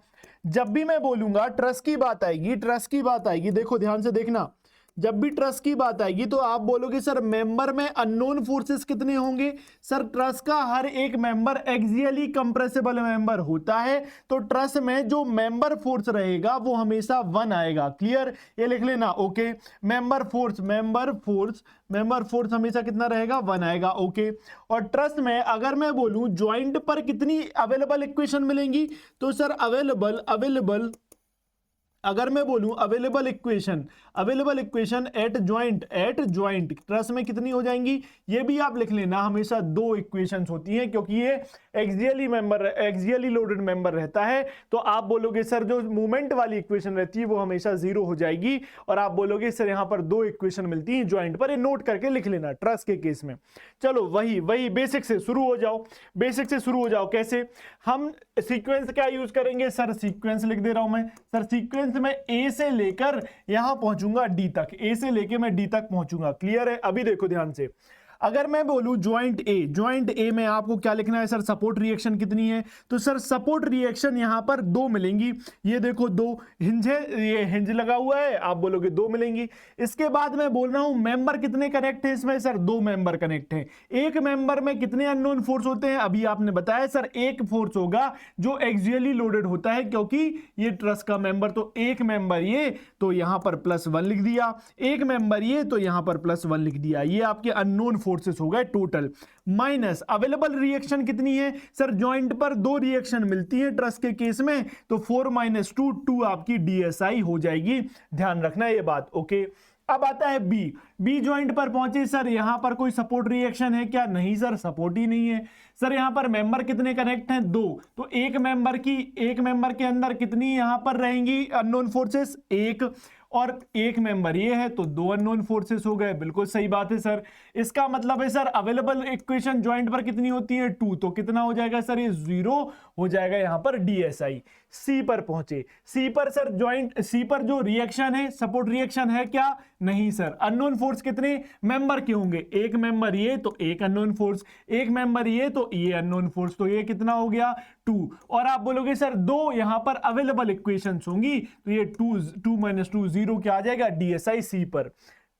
जब भी मैं बोलूंगा ट्रस की बात आएगी, देखो ध्यान से देखना। जब भी ट्रस की बात आएगी तो आप बोलोगे सर मेंबर में अननोन फोर्सेस कितने होंगे? सर ट्रस का हर एक मेंबर एक्सियली कंप्रेसिबल मेंबर होता है, तो ट्रस में जो मेंबर फोर्स रहेगा वो हमेशा 1 आएगा। क्लियर? ये लिख लेना। ओके, मेंबर फोर्स हमेशा कितना रहेगा? 1 आएगा। ओके, और ट्रस में अगर मैं बोलूं ज्वाइंट पर कितनी अवेलेबल इक्वेशन मिलेंगी, तो सर अवेलेबल अगर मैं बोलूं available equation at joint truss में कितनी हो जाएंगी? ये भी आप लिख लेना। हमेशा 2 इक्वेशंस होती हैं, क्योंकि ये एक्सियली लोडेड मेंबर रहता है। तो आप बोलोगे सर जो मूवमेंट वाली इक्वेशन रहती है वो हमेशा 0 हो जाएगी, और आप बोलोगे सर यहां पर 2 इक्वेशन मिलती हैं ज्वाइंट पर। ये नोट करके लिख लेना ट्रस के केस में। चलो वही बेसिक से शुरू हो जाओ। कैसे? हम सीक्वेंस क्या यूज करेंगे? सर सीक्वेंस लिख दे रहा हूं मैं। सर सीक्वेंस में ए से लेकर यहां पहुंचूंगा डी तक, ए से लेकर मैं डी तक पहुंचूंगा। क्लियर है? अभी देखो ध्यान से, अगर मैं बोलूं ज्वाइंट ए में आपको क्या लिखना है? सर सपोर्ट रिएक्शन कितनी है? तो सर सपोर्ट रिएक्शन यहां पर 2 मिलेंगी। ये देखो 2 हिंज है, ये हिंज लगा हुआ है, आप बोलोगे 2 मिलेंगी। इसके बाद मैं बोल रहा हूं मेंबर कितने कनेक्ट है इसमें? सर 2 मेंबर कनेक्ट है। एक मेंबर में कितने अननोन फोर्स होते हैं? अभी आपने बताया सर एक फोर्स होगा जो एक्सियली लोडेड होता है, क्योंकि ये ट्रस का मेंबर, तो एक मेंबर ये, तो यहां पर +1 लिख दिया। एक मेंबर ये, तो यहां पर +1 लिख दिया। ये आपके अननोन फोर्सेस हो गए टोटल। माइनस अवेलेबल रिएक्शन कितनी है? सर जॉइंट पर 2 रिएक्शन मिलती है ट्रस के केस में, तो 4 - 2 आपकी डीएसआई हो जाएगी। ध्यान रखना ये बात। ओके, अब आता है बी जॉइंट पर पहुंचे। सर यहां पर कोई सपोर्ट रिएक्शन है क्या? नहीं सर, सपोर्ट ही नहीं है। सर यहां पर मेंबर कितने कनेक्ट हैं? 2, तो एक मेंबर के अंदर कितनी यहां पर रहेंगी अननोन फोर्सेस? 1, और एक मेंबर ये है, तो 2 अननोन फोर्सेस हो गए। बिल्कुल सही बात है सर। इसका मतलब है सर अवेलेबल इक्वेशन ज्वाइंट पर कितनी होती है? 2, तो कितना हो जाएगा सर? ये 0 हो जाएगा यहां पर डीएसआई। सी पर पहुंचे। सी पर सर ज्वाइंट, सी पर जो रिएक्शन है सपोर्ट रिएक्शन है क्या? नहीं सर। अननोन फोर्स कितने मेंबर के होंगे? एक मेंबर ये तो एक अननोन फोर्स, एक मेंबर ये तो ये अननोन फोर्स, तो ये कितना हो गया 2। और आप बोलोगे सर दो यहां पर अवेलेबल इक्वेशंस होंगी, तो ये 2 माइनस 2 0 क्या आ जाएगा? डीएसआई सी पर।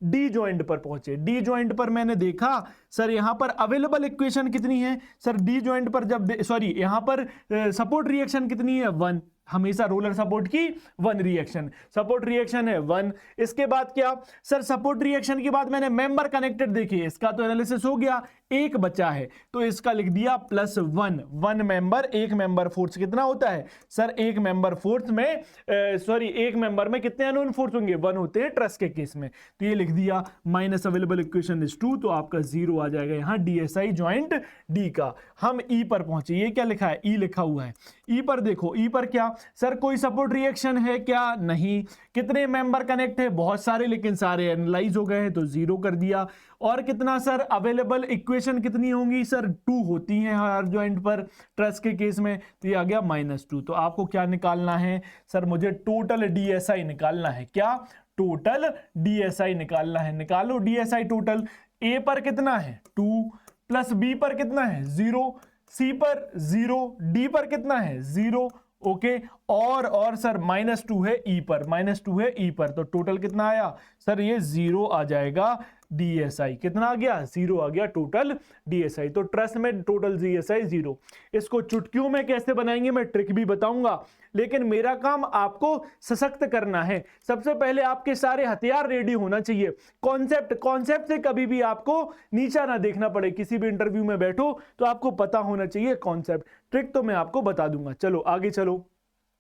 डी ज्वाइंट पर पहुंचे। डी ज्वाइंट पर मैंने देखा सर यहां पर अवेलेबल इक्वेशन कितनी है सर? डी ज्वाइंट पर जब सॉरी यहां पर सपोर्ट रिएक्शन कितनी है? 1। हमेशा रोलर सपोर्ट की 1 रिएक्शन, सपोर्ट रिएक्शन है 1। इसके बाद क्या सर? सपोर्ट रिएक्शन के बाद मैंने मेंबर कनेक्टेड देखिए, इसका तो एनालिसिस हो गया, एक बचा है तो इसका लिख दिया +1। 1 मेंबर, एक मेंबर फोर्स कितना होता है सर? एक मेंबर फोर्स में सॉरी एक मेंबर में कितने अननोन फोर्स होंगे? 1 होते हैं ट्रस के केस में, तो ये लिख दिया माइनस अवेलेबल इक्वेशन इज 2, तो आपका 0 आ जाएगा यहां डीएसआई ज्वाइंट डी का। हम ई पर पहुंचे, ये क्या लिखा है? ई लिखा हुआ है। ई पर देखो, ई पर क्या सर? कोई सपोर्ट रिएक्शन है क्या? नहीं। कितने मेंबर कनेक्ट है? बहुत सारे, लेकिन सारे एनालाइज हो गए हैं तो 0 कर दिया। और कितना सर अवेलेबल इक्वेशन कितनी होंगी सर? 2 होती हैं हर ज्वाइंट पर ट्रस के केस में, तो ये आ गया -2। तो आपको क्या निकालना है सर? मुझे टोटल डीएसआई निकालना है। क्या? टोटल डीएसआई निकालना है। निकालो डीएसआई टोटल। ए पर कितना है? 2 प्लस बी पर कितना है? 0, सी पर 0, डी पर कितना है? 0। ओके और सर -2 है ई पर, -2 है ई पर, तो टोटल कितना आया सर? ये 0 आ जाएगा डीएसआई। कितना आ गया? 0 आ गया टोटल डीएसआई। तो ट्रस्ट में टोटल डीएसआई 0। इसको चुटकियों में कैसे बनाएंगे मैं ट्रिक भी बताऊंगा, लेकिन मेरा काम आपको सशक्त करना है। सबसे पहले आपके सारे हथियार रेडी होना चाहिए। कॉन्सेप्ट से कभी भी आपको नीचा ना देखना पड़े। किसी भी इंटरव्यू में बैठो तो आपको पता होना चाहिए कॉन्सेप्ट। ट्रिक तो मैं आपको बता दूंगा। चलो आगे चलो,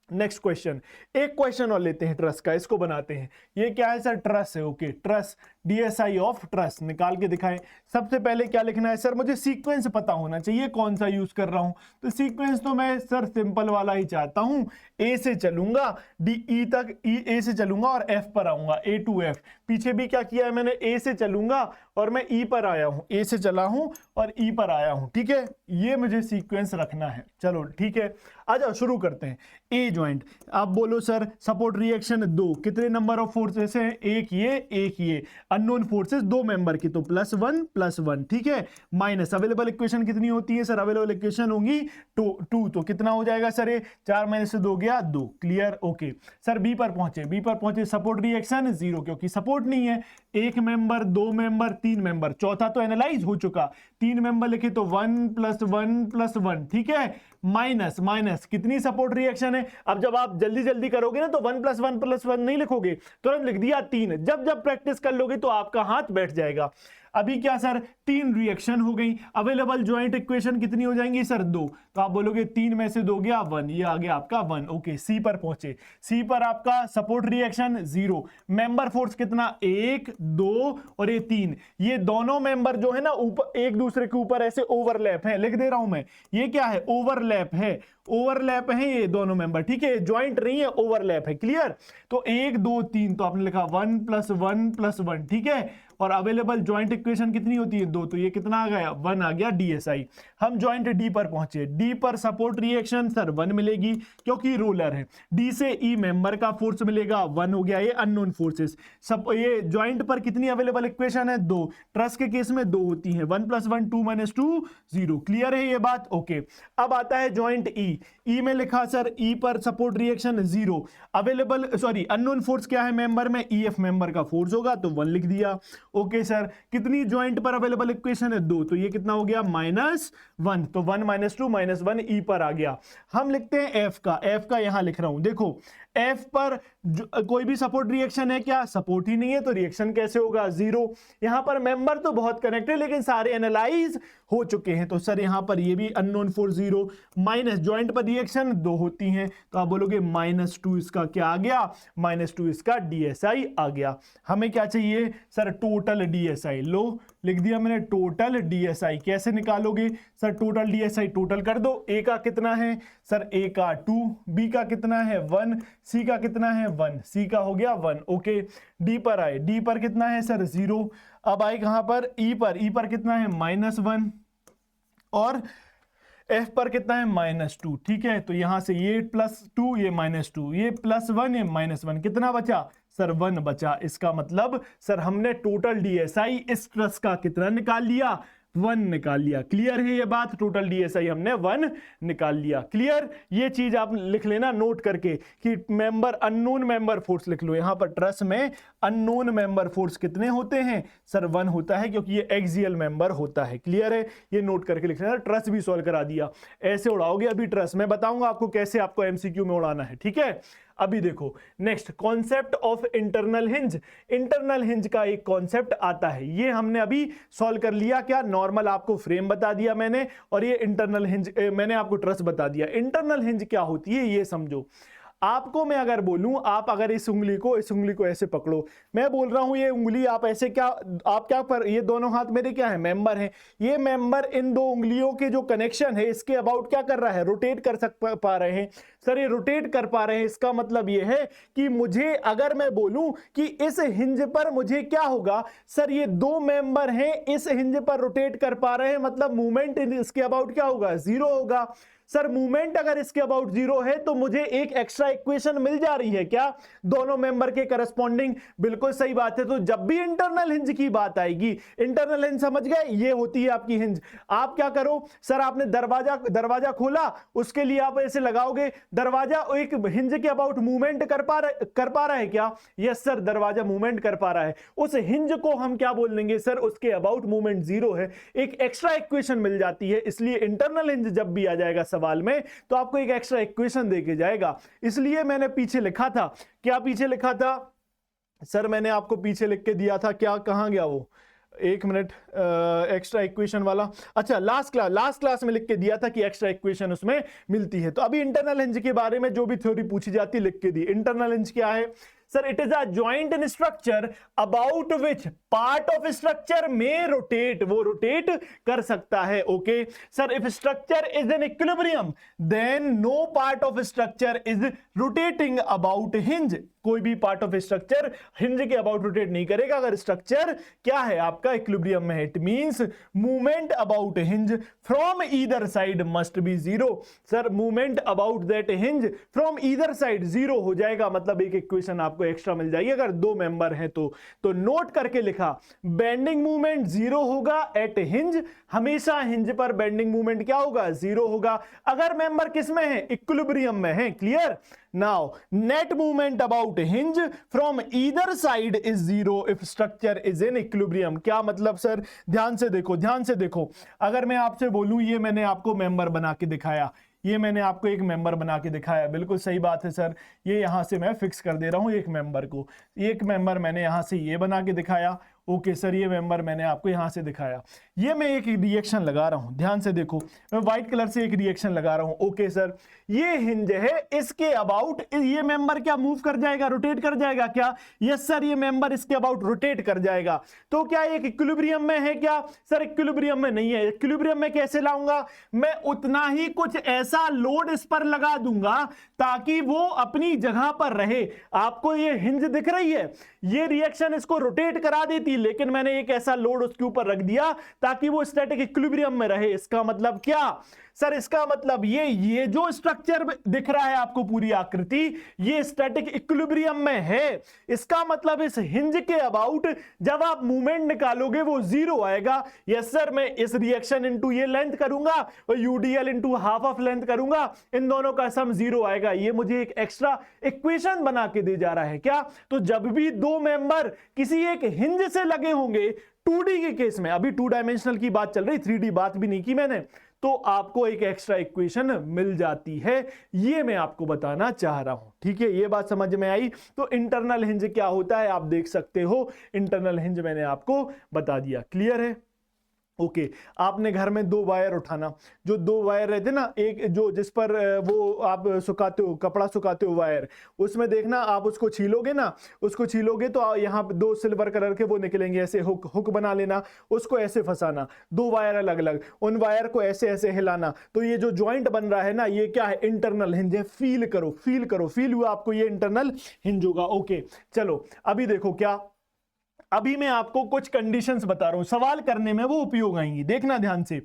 नेक्स्ट क्वेश्चन। एक क्वेश्चन और लेते हैं ट्रस का, इसको बनाते हैं। ये क्या है सर? ट्रस है। Okay, truss, DSi of truss निकाल के दिखाएं। सबसे पहले क्या लिखना है सर? मुझे सीक्वेंस पता होना चाहिए कौन सा यूज कर रहा हूं। तो सीक्वेंस तो मैं सर सिंपल वाला ही चाहता हूं। ए से चलूंगा डी ई तक, ए से चलूंगा और एफ पर आऊंगा, ए टू एफ। पीछे भी क्या किया है मैंने? ए से चलूंगा और मैं ई पर आया हूं, ए से चला हूं और ई पर आया हूं। ठीक है, ये मुझे सीक्वेंस रखना है। चलो ठीक है, आ जाओ शुरू करते हैं। ए ज्वाइंट, आप बोलो सर सपोर्ट रिएक्शन 2, कितने नंबर ऑफ फोर्सेस हैं? एक ये अननोन फोर्सेस 2 मेंबर की, तो +1 ठीक है। माइनस अवेलेबल इक्वेशन कितनी होती है सर? अवेलेबल इक्वेशन होंगी 2, तो कितना हो जाएगा सर? ये 4 माइनस से 2 गया 2। क्लियर? ओके सर बी पर पहुंचे। सपोर्ट रिएक्शन 0, क्योंकि सपोर्ट नहीं है। एक मेंबर, 2 मेंबर, 3 मेंबर, चौथा तो एनालाइज हो चुका। 3 मेंबर लिखे तो 1 + 1 ठीक है। माइनस कितनी सपोर्ट रिएक्शन है? अब जब आप जल्दी करोगे ना तो 1 + 1 नहीं लिखोगे, तुरंत लिख दिया 3। जब प्रैक्टिस कर लोगे तो आपका हाथ बैठ जाएगा। अभी क्या सर? 3 रिएक्शन हो गई। अवेलेबल ज्वाइंट इक्वेशन कितनी हो जाएंगी सर? 2, तो आप बोलोगे 3 में से 2 गया 1, ये आ गया आपका 1। ओके, सी पर पहुंचे। सी पर आपका सपोर्ट रिएक्शन 0, मेंबर फोर्स कितना? 1 2 और ये 3। ये दोनों मेंबर जो है ना ऊपर एक दूसरे के ऊपर ऐसे ओवरलैप है, लिख दे रहा हूं मैं। ये क्या है? ओवरलैप है ये दोनों मेंबर। ठीक है, ज्वाइंट नहीं है, ओवरलैप है। क्लियर? तो 1 2 3, तो आपने लिखा 1 + 1 ठीक है। और अवेलेबल ज्वाइंट इक्वेशन कितनी होती है? 2, तो ये कितना आ गया? 1 आ गया डीएसआई। हम ज्वाइंट डी पर पहुंचे। डी पर सपोर्ट रिएक्शन सर 1 मिलेगी, क्योंकि रोलर है। डी से ई मेंबर का फोर्स मिलेगा 1 हो गया। ये अननोन फोर्सेस सब। ये ज्वाइंट पर कितनी अवेलेबल इक्वेशन है? 2। ट्रस के केस में 2 होती है। 1 + 1 2 - 2 0। क्लियर है ये बात? ओके, अब आता है ज्वाइंट ई में लिखा सर ई पर support reaction 0, available sorry unknown force क्या है मेंबर में? ईएफ मेंबर का फोर्स होगा, तो 1 लिख दिया। ओके सर, कितनी ज्वाइंट पर अवेलेबल इक्वेशन है? 2, तो ये कितना हो गया? -1, तो 1 - 2 - 1 ई पर आ गया। हम लिखते हैं एफ का यहां लिख रहा हूं। देखो एफ पर कोई भी सपोर्ट रिएक्शन है क्या? सपोर्ट ही नहीं है, तो रिएक्शन कैसे होगा? 0। यहां पर मेंबर तो बहुत कनेक्ट है, लेकिन सारे एनालाइज हो चुके हैं, तो सर यहां पर ये भी अननोन फोर्स 0। माइनस ज्वाइंट पर रिएक्शन 2 होती हैं, तो आप बोलोगे -2 इसका क्या आ गया? -2 इसका डीएसआई आ गया। हमें क्या चाहिए सर? Total DSi. लो लिख दिया मैंने टोटल डीएसआई। कैसे निकालोगे सर? टोटल डीएसआई टोटल कर दो। ए का कितना है सर? ए का 2, बी का कितना है? 1, सी का कितना है? 1, सी का हो गया 1। ओके, डी पर आए। डी पर कितना है सर? 0। अब आए कहां पर? ई पर। ई पर कितना है? -1। और एफ पर कितना है -2, ठीक है। तो यहां से ये +2 ये -2 ये +1 ये -1 कितना बचा सर 1 बचा। इसका मतलब सर हमने टोटल DSI इस ट्रस का कितना निकाल लिया 1 निकाल लिया। क्लियर है ये बात, टोटल DSI हमने 1 निकाल लिया। क्लियर, ये चीज आप लिख लेना नोट करके कि मेंबर अननोन मेंबर फोर्स लिख लो। यहां पर ट्रस में अननोन मेंबर फोर्स कितने होते हैं सर 1 होता है, क्योंकि ये एक्सियल मेंबर होता है। क्लियर है, ये नोट करके लिख लेना। ट्रस भी सॉल्व करा दिया, ऐसे उड़ाओगे अभी ट्रस। मैं बताऊंगा आपको कैसे आपको MCQ में उड़ाना है, ठीक है। अभी देखो next concept of internal hinge. Internal hinge का एक कॉन्सेप्ट आता है, ये हमने अभी सॉल्व कर लिया। क्या नॉर्मल आपको फ्रेम बता दिया मैंने, और ये इंटरनल हिंज मैंने आपको ट्रस बता दिया। इंटरनल हिंज क्या होती है ये समझो। आपको मैं अगर बोलूं, आप अगर इस उंगली को ऐसे पकड़ो, मैं बोल रहा हूं ये उंगली आप ऐसे क्या, आप क्या पर, ये दोनों हाथ मेरे क्या है मेंबर हैं। ये मेंबर इन दो उंगलियों के जो कनेक्शन है इसके अबाउट क्या कर रहा है, रोटेट कर पा रहे हैं सर, ये रोटेट कर पा रहे हैं। इसका मतलब ये है कि मुझे अगर मैं बोलूं कि इस हिंज पर मुझे क्या होगा सर, ये दो मेंबर हैं इस हिंज पर रोटेट कर पा रहे हैं, मतलब मूवमेंट इसके अबाउट क्या होगा 0 होगा। सर मूवमेंट अगर इसके अबाउट 0 है तो मुझे एक एक्स्ट्रा इक्वेशन मिल जा रही है क्या, दोनों मेंबर के करस्पॉन्डिंग। बिल्कुल सही बात है। तो जब भी इंटरनल हिंज की बात आएगी, इंटरनल हिंज समझ गए, ये होती है आपकी हिंज। आप क्या करो सर, आपने दरवाजा खोला, उसके लिए आप ऐसे लगाओगे, दरवाजा एक हिंज के अबाउट मूवमेंट कर पा रहा है क्या, यस सर दरवाजा मूवमेंट कर पा रहा है। उस हिंज को हम क्या बोल देंगे सर, उसके अबाउट मूवमेंट 0 है, एक एक्स्ट्रा इक्वेशन मिल जाती है। इसलिए इंटरनल हिंज जब भी आ जाएगा सवाल में तो आपको एक एक्स्ट्रा इक्वेशन देके जाएगा। इसलिए मैंने पीछे लिखा था, क्या पीछे लिखा था सर, मैंने आपको पीछे लिख के दिया था, क्या कहां गया वो, एक मिनट, एक्स्ट्रा इक्वेशन वाला, अच्छा लास्ट क्लास में लिख के दिया था कि एक्स्ट्रा इक्वेशन उसमें मिलती है। तो अभी इंटरनल हिंज के बारे में जो भी थ्योरी पूछी जाती है लिख के दी। इंटरनल हिंज क्या है sir, it is a joint in structure about which part of structure में रोटेट, वो रोटेट कर सकता है। Okay sir, if structure is in equilibrium then no part of structure is rotating about hinge. कोई भी part of structure hinge के about rotate नहीं करेगा अगर स्ट्रक्चर क्या है आपका इक्विलिब्रियम में है। It means movement about hinge from either side must be 0। Sir movement about that hinge from either side 0 हो जाएगा, मतलब एक इक्वेशन आपको एक्स्ट्रा मिल जाएगी अगर दो मेंबर हैं तो नोट करके लिखा, बेंडिंग मूवमेंट 0 होगा एट हिंज, हमेशा हिंज पर बेंडिंग मूवमेंट क्या होगा 0 होगा अगर मेंबर किस में है, इक्विलिब्रियम में है। Clear, now net movement about hinge from either side is 0 if structure is in equilibrium. क्या मतलब सर, ध्यान से देखो, अगर मैं आपसे बोलूं ये मैंने आपको मेंबर बना के दिखाया, ये मैंने आपको एक मेंबर बना के दिखाया, बिल्कुल सही बात है सर, ये यहां से मैं फिक्स कर दे रहा हूं एक मेंबर को, एक मेंबर मैंने यहां से ये बना के दिखाया। ओके सर, ये मेंबर मैंने आपको यहां से दिखाया, ये मैं एक रिएक्शन लगा रहा हूं, ध्यान से देखो, मैं व्हाइट कलर से एक रिएक्शन लगा रहा हूं। ओके सर, ये हिंज है, इसके अबाउट ये मेंबर क्या मूव कर जाएगा, रोटेट कर जाएगा क्या, यस सर ये मेंबर इसके अबाउट रोटेट कर जाएगा। तो क्या एक इक्विलिब्रियम में है क्या सर, इक्विलिब्रियम में नहीं है। इक्विलिब्रियम में कैसे लाऊंगा, मैं उतना ही कुछ ऐसा लोड इस पर लगा दूंगा ताकि वो अपनी जगह पर रहे। आपको ये हिंज दिख रही है, ये रिएक्शन इसको रोटेट करा देती, लेकिन मैंने एक ऐसा लोड उसके ऊपर रख दिया ताकि वो स्टैटिक इक्विलिब्रियम में रहे। इसका मतलब क्या सर, इसका मतलब ये जो स्ट्रक्चर दिख रहा है आपको पूरी आकृति, ये स्टैटिक इक्विलिब्रियम में है। इसका मतलब इस हिंज के अबाउट जब आप मूवमेंट निकालोगे वो 0 आएगा। यस सर, मैं इस रिएक्शन इनटू ये लेंथ करूंगा और UDL into half of length करूंगा, इन दोनों का सम 0 आएगा। ये मुझे एक एक्स्ट्रा इक्वेशन बना के दे जा रहा है क्या। तो जब भी दो मेंबर किसी एक हिंज से लगे होंगे 2D के केस में, अभी 2 डायमेंशनल की बात चल रही, 3D बात भी नहीं की मैंने, तो आपको एक एक्स्ट्रा इक्वेशन मिल जाती है। ये मैं आपको बताना चाह रहा हूं, ठीक है, ये बात समझ में आई। तो इंटरनल हिंज क्या होता है आप देख सकते हो, इंटरनल हिंज मैंने आपको बता दिया। क्लियर है, ओके आपने घर में 2 वायर उठाना, जो 2 वायर रहते ना, एक जो जिस पर वो आप सुखाते हो, कपड़ा सुखाते हो वायर, उसमें देखना आप उसको छीलोगे ना, उसको छीलोगे तो यहाँ 2 सिल्वर कलर के वो निकलेंगे, ऐसे हुक बना लेना, उसको ऐसे फंसाना, 2 वायर अलग अलग, उन वायर को ऐसे ऐसे हिलाना, तो ये जो जॉइंट बन रहा है ना, ये क्या है, इंटरनल हिंज है। फील करो, फील हुआ आपको, ये इंटरनल हिंज होगा। ओके चलो अभी देखो, क्या अभी मैं आपको कुछ कंडीशंस बता रहा हूं, सवाल करने में वो उपयोग आएंगी, देखना ध्यान से।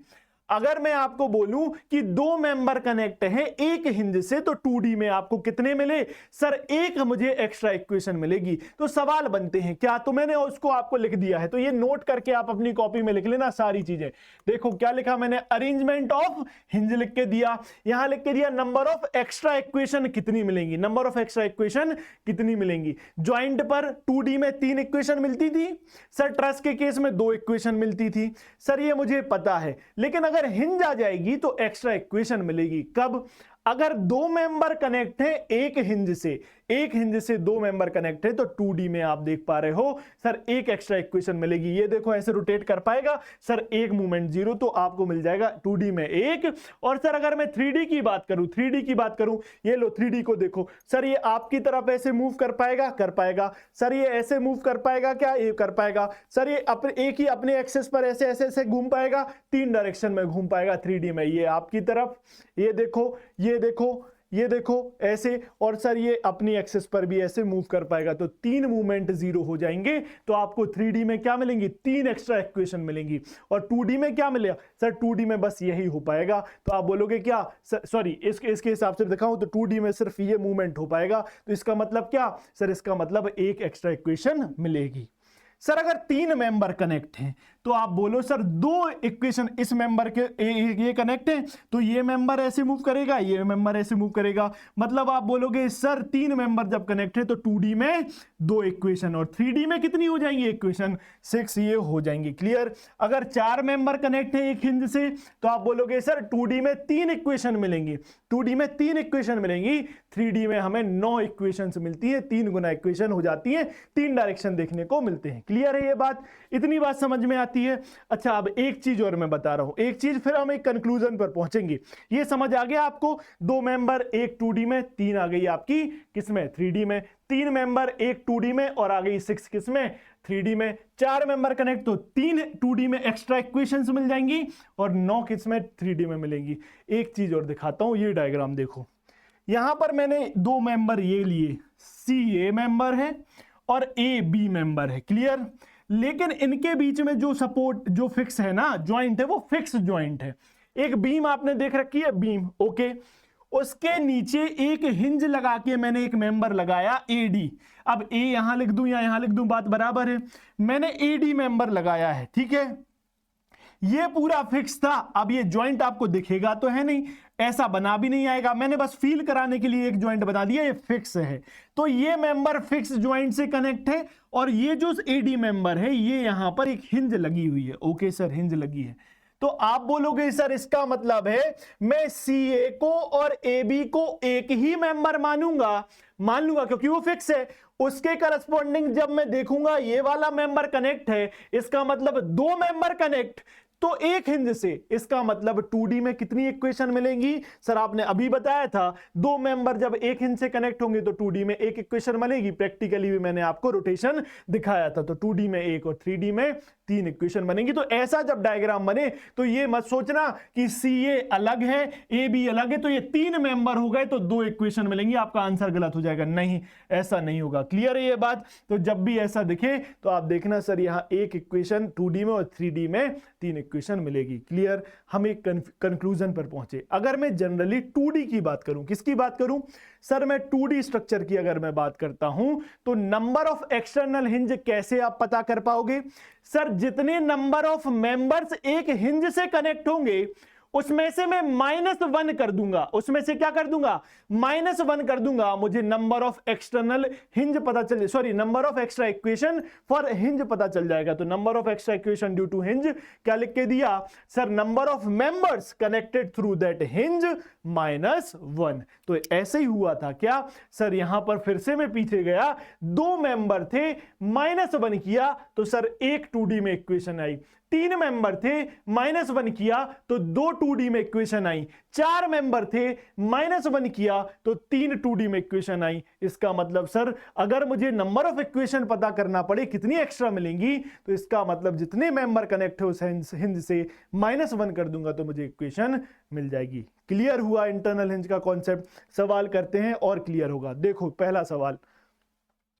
अगर मैं आपको बोलूं कि दो मेंबर कनेक्ट है एक हिंज से, तो 2D में आपको कितने मिले? सर एक मुझे एक्स्ट्रा इक्वेशन मिलेगी। तो सवाल बनते हैं क्या? तो मैंने उसको आपको लिख दिया है, तो ये नोट करके आप अपनी कॉपी में लिख लेना सारी चीजें। देखो क्या लिखा मैंने, अरेंजमेंट ऑफ हिंज लिख के दिया, यहां लिख के दिया नंबर ऑफ एक्स्ट्रा इक्वेशन कितनी मिलेंगी, नंबर ऑफ एक्स्ट्रा इक्वेशन कितनी मिलेंगी। ज्वाइंट पर 2D में 3 इक्वेशन मिलती थी सर, ट्रस के केस में 2 इक्वेशन मिलती थी सर, ये मुझे पता है। लेकिन अगर हिंज आ जाएगी तो एक्स्ट्रा इक्वेशन मिलेगी। कब? अगर दो मेंबर कनेक्ट है एक हिंज से दो मेंबर कनेक्ट है, तो 2D में आप देख पा रहे हो सर एक एक्स्ट्रा इक्वेशन मिलेगी। ये देखो ऐसे रोटेट कर पाएगा सर, एक मूवमेंट 0, तो आपको मिल जाएगा 2D में एक। और सर अगर मैं 3D की बात करूं, ये लो 3D को देखो सर, ये आपकी तरफ ऐसे मूव कर पाएगा सर, ये ऐसे मूव कर पाएगा क्या? ये कर पाएगा सर, ये एक ही अपने एक्सेस पर ऐसे ऐसे ऐसे घूम पाएगा, 3 डायरेक्शन में घूम पाएगा 3D में। ये आपकी तरफ, ये देखो ऐसे, और सर ये अपनी एक्सेस पर भी ऐसे मूव कर पाएगा, तो 3 मूवमेंट 0 हो जाएंगे। तो आपको 3D में क्या मिलेंगी? 3 एक्स्ट्रा इक्वेशन मिलेंगी। और 2D में क्या मिलेगा? सर 2D में बस यही हो पाएगा। तो आप बोलोगे क्या? सॉरी, इसके हिसाब से दिखाऊं तो 2D में सिर्फ ये मूवमेंट हो पाएगा। तो इसका मतलब क्या? सर इसका मतलब एक एक्स्ट्रा इक्वेशन मिलेगी। सर अगर 3 मेंबर कनेक्ट हैं, तो आप बोलो सर 2 इक्वेशन इस मेंबर के ये कनेक्ट है, तो ये मेंबर ऐसे मूव करेगा, ये मेंबर ऐसे मूव करेगा। मतलब आप बोलोगे सर 3 मेंबर जब कनेक्ट है तो 2D में 2 इक्वेशन, और 3D में कितनी हो जाएंगी इक्वेशन? 6 ये हो जाएंगी। क्लियर? अगर 4 मेंबर कनेक्ट है एक हिंज से, तो आप बोलोगे सर 2D में 3 इक्वेशन मिलेंगी, 2D में 3 इक्वेशन मिलेंगी, 3D में हमें 9 इक्वेशन मिलती है, 3 गुना इक्वेशन हो जाती है, 3 डायरेक्शन देखने को मिलते हैं। क्लियर है ये बात? इतनी बात समझ में आती है? अच्छा अब एक चीज और मैं बता रहा हूं, एक चीज, फिर हम एक कंक्लूजन पर पहुंचेंगे। ये समझ आ गया आपको? 2 मेंबर एक 2D में, 3 आ गई आपकी किसमें? 3D में। 3 मेंबर एक 2D में और आ गई 6 किसमें? 3D में। 4 मेंबर कनेक्ट तो 3 2D में एक्स्ट्रा इक्वेशंस मिल जाएंगी, और 9 किसमें? 3D में मिलेंगी। एक चीज और दिखाता हूं, ये डायग्राम देखो, यहां पर मैंने 2 मेंबर ये लिए, CA मेंबर है और AB मेंबर है। क्लियर? लेकिन इनके बीच में जो सपोर्ट, जो फिक्स है ना, ज्वाइंट है, वो फिक्स ज्वाइंट है। एक बीम आपने देख रखी है, बीम, ओके, उसके नीचे एक हिंज लगा के मैंने एक मेंबर लगाया AD। अब A यहां लिख दूं या यहां लिख दूं, बात बराबर है। मैंने AD मेंबर लगाया है, ठीक है, ये पूरा फिक्स था। अब ये ज्वाइंट आपको दिखेगा तो है नहीं, ऐसा बना भी नहीं आएगा, मैंने बस फील कराने के लिए एक ज्वाइंट बना दिया, ये फिक्स है। तो ये मेंबर फिक्स ज्वाइंट से कनेक्ट है, और ये जो AD मेंबर है, ये यहां पर एक हिंज लगी हुई है। ओके सर, हिंज लगी है। तो आप बोलोगे सर इसका मतलब है मैं CA को और AB को एक ही मेंबर मान लूंगा क्योंकि वो फिक्स है। उसके करस्पॉन्डिंग जब मैं देखूंगा ये वाला मेंबर कनेक्ट है, इसका मतलब 2 मेंबर कनेक्ट तो एक हिंज से, इसका मतलब 2D में कितनी इक्वेशन मिलेंगी? सर आपने अभी बताया था 2 मेंबर जब एक हिंज से कनेक्ट होंगे तो 2D में एक इक्वेशन मिलेगी। प्रैक्टिकली भी मैंने आपको रोटेशन दिखाया था, तो 2D में 1 और 3D में 3 इक्वेशन बनेंगी। तो ऐसा जब डायग्राम बने तो ये मत सोचना कि CA अलग है, AB अलग है, तो ये 3 मेंबर हो गए तो 2 इक्वेशन मिलेंगी, आपका आंसर गलत हो जाएगा। नहीं, ऐसा नहीं होगा। क्लियर है ये बात? तो जब भी ऐसा दिखे तो आप देखना सर यहां एक इक्वेशन 2D में और 3D में 3 इक्वेशन मिलेगी। क्लियर? हम एक कंक्लूजन पर पहुंचे। अगर मैं जनरली 2D की बात करूं, किसकी बात करूं? सर मैं 2D स्ट्रक्चर की अगर मैं बात करता हूं, तो नंबर ऑफ एक्सटर्नल हिंज कैसे आप पता कर पाओगे? सर जितने नंबर ऑफ मेंबर्स एक हिंज से कनेक्ट होंगे, उसमें से मैं -1 कर दूंगा, उसमें से क्या कर दूंगा? -1 कर दूंगा। मुझे नंबर ऑफ एक्सटर्नल हिंज पता चले, sorry, number of extra equation for hinge पता चल जाएगा। तो number of extra equation due to hinge क्या लिख के दिया? Sir number of members connected through that hinge -1। तो ऐसे ही हुआ था क्या? सर यहां पर फिर से मैं पीछे गया, 2 मेंबर थे, -1 किया तो सर एक 2D में इक्वेशन आई। 3 मेंबर थे, -1 किया तो 2 2D में इक्वेशन आई। 4 मेंबर थे, -1 किया तो 3 2D में इक्वेशन आई। इसका मतलब सर अगर मुझे नंबर ऑफ इक्वेशन पता करना पड़े कितनी एक्स्ट्रा मिलेंगी, तो इसका मतलब जितने मेंबर कनेक्ट है उस हिंज से -1 कर दूंगा तो मुझे इक्वेशन मिल जाएगी। क्लियर हुआ इंटरनल हिंज का कॉन्सेप्ट? सवाल करते हैं और क्लियर होगा। देखो पहला सवाल,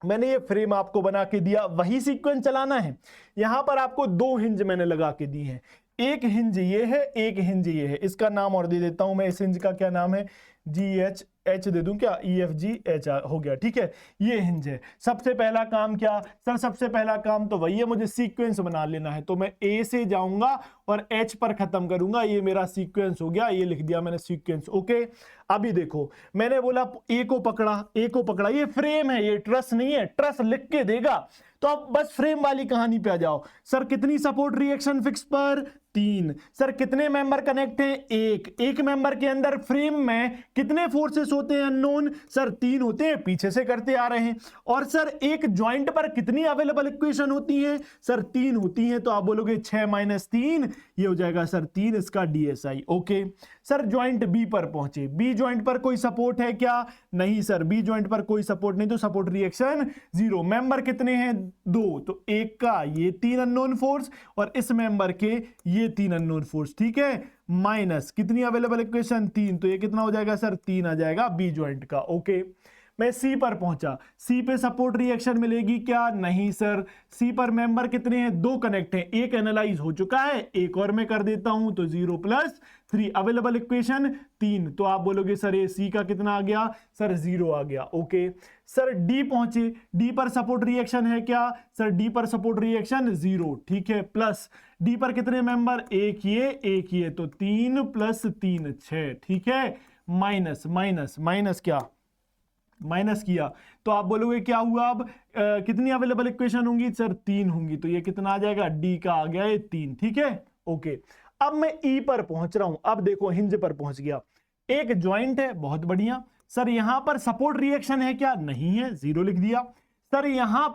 मैंने ये फ्रेम आपको बना के दिया, वही सीक्वेंस चलाना है। यहां पर आपको 2 हिंज मैंने लगा के दी हैं, एक हिंज ये है, एक हिंज ये है, इसका नाम और दे देता हूं मैं। इस हिंज का क्या नाम है? GH, H दे दूं क्या? EFGH हो गया, ठीक है। ये हिंज है। सबसे पहला काम क्या सर? सबसे पहला काम तो वही है, मुझे सीक्वेंस बना लेना है। तो मैं A से जाऊंगा और H पर खत्म करूंगा। ये मेरा सीक्वेंस हो गया, ये लिख दिया मैंने सीक्वेंस। ओके, अभी देखो मैंने बोला A को पकड़ा, A को पकड़ा, ये फ्रेम है, ये ट्रस नहीं है। ट्रस लिख के देगा तो अब बस फ्रेम वाली कहानी पे आ जाओ। सर कितनी सपोर्ट रिएक्शन फिक्स पर? 3। सर कितने मेंबर कनेक्ट हैं? एक मेंबर के अंदर फ्रेम में कितने फोर्सेस होते हैं अननोन? सर 3 होते हैं, पीछे से करते आ रहे हैं। और सर एक जॉइंट पर कितनी अवेलेबल इक्वेशन होती है? सर 3 होती हैं। तो आप बोलोगे 6 - 3, ये हो जाएगा सर 3 इसका DSI। Okay sir joint B पर पहुंचे, बी जॉइंट पर कोई सपोर्ट है क्या? नहीं सर, बी जॉइंट पर कोई सपोर्ट नहीं, तो सपोर्ट रिएक्शन 0। मेंबर कितने हैं? 2। तो एक का ये 3 अननोन फोर्स और इस मेंबर के ये 3 अननोन फोर्स, ठीक है। माइनस कितनी अवेलेबल इक्वेशन? 3। तो ये कितना हो जाएगा सर? 3 आ जाएगा बी जॉइंट का। ओके, मैं सी पर पहुंचा, सी पे सपोर्ट रिएक्शन मिलेगी क्या? नहीं सर। सी पर मेंबर कितने हैं? 2 कनेक्ट हैं, एक एनालाइज हो चुका है, एक और मैं कर देता हूं। तो 0 + 3 अवेलेबल इक्वेशन 3। तो आप बोलोगे सर ये सी का कितना आ गया? सर 0 आ गया। ओके सर डी पहुंचे, डी पर सपोर्ट रिएक्शन है क्या? सर डी पर सपोर्ट रिएक्शन 0, ठीक है। प्लस डी पर कितने मेंबर? एक ये, तो 3 + 3 6, ठीक है। माइनस क्या? माइनस किया तो आप बोलोगे क्या हुआ? अब कितनी अवेलेबल इक्वेशन होंगी? सर 3 होंगी। तो ये कितना आ जाएगा? डी का आ गया ये 3, ठीक है। ओके, अब मैं ई पर पहुंच रहा हूं। अब देखो हिंज पर पहुंच गया, एक ज्वाइंट है, बहुत बढ़िया। सर यहां पर सपोर्ट रिएक्शन है क्या? नहीं है, 0 लिख दिया। सर यहां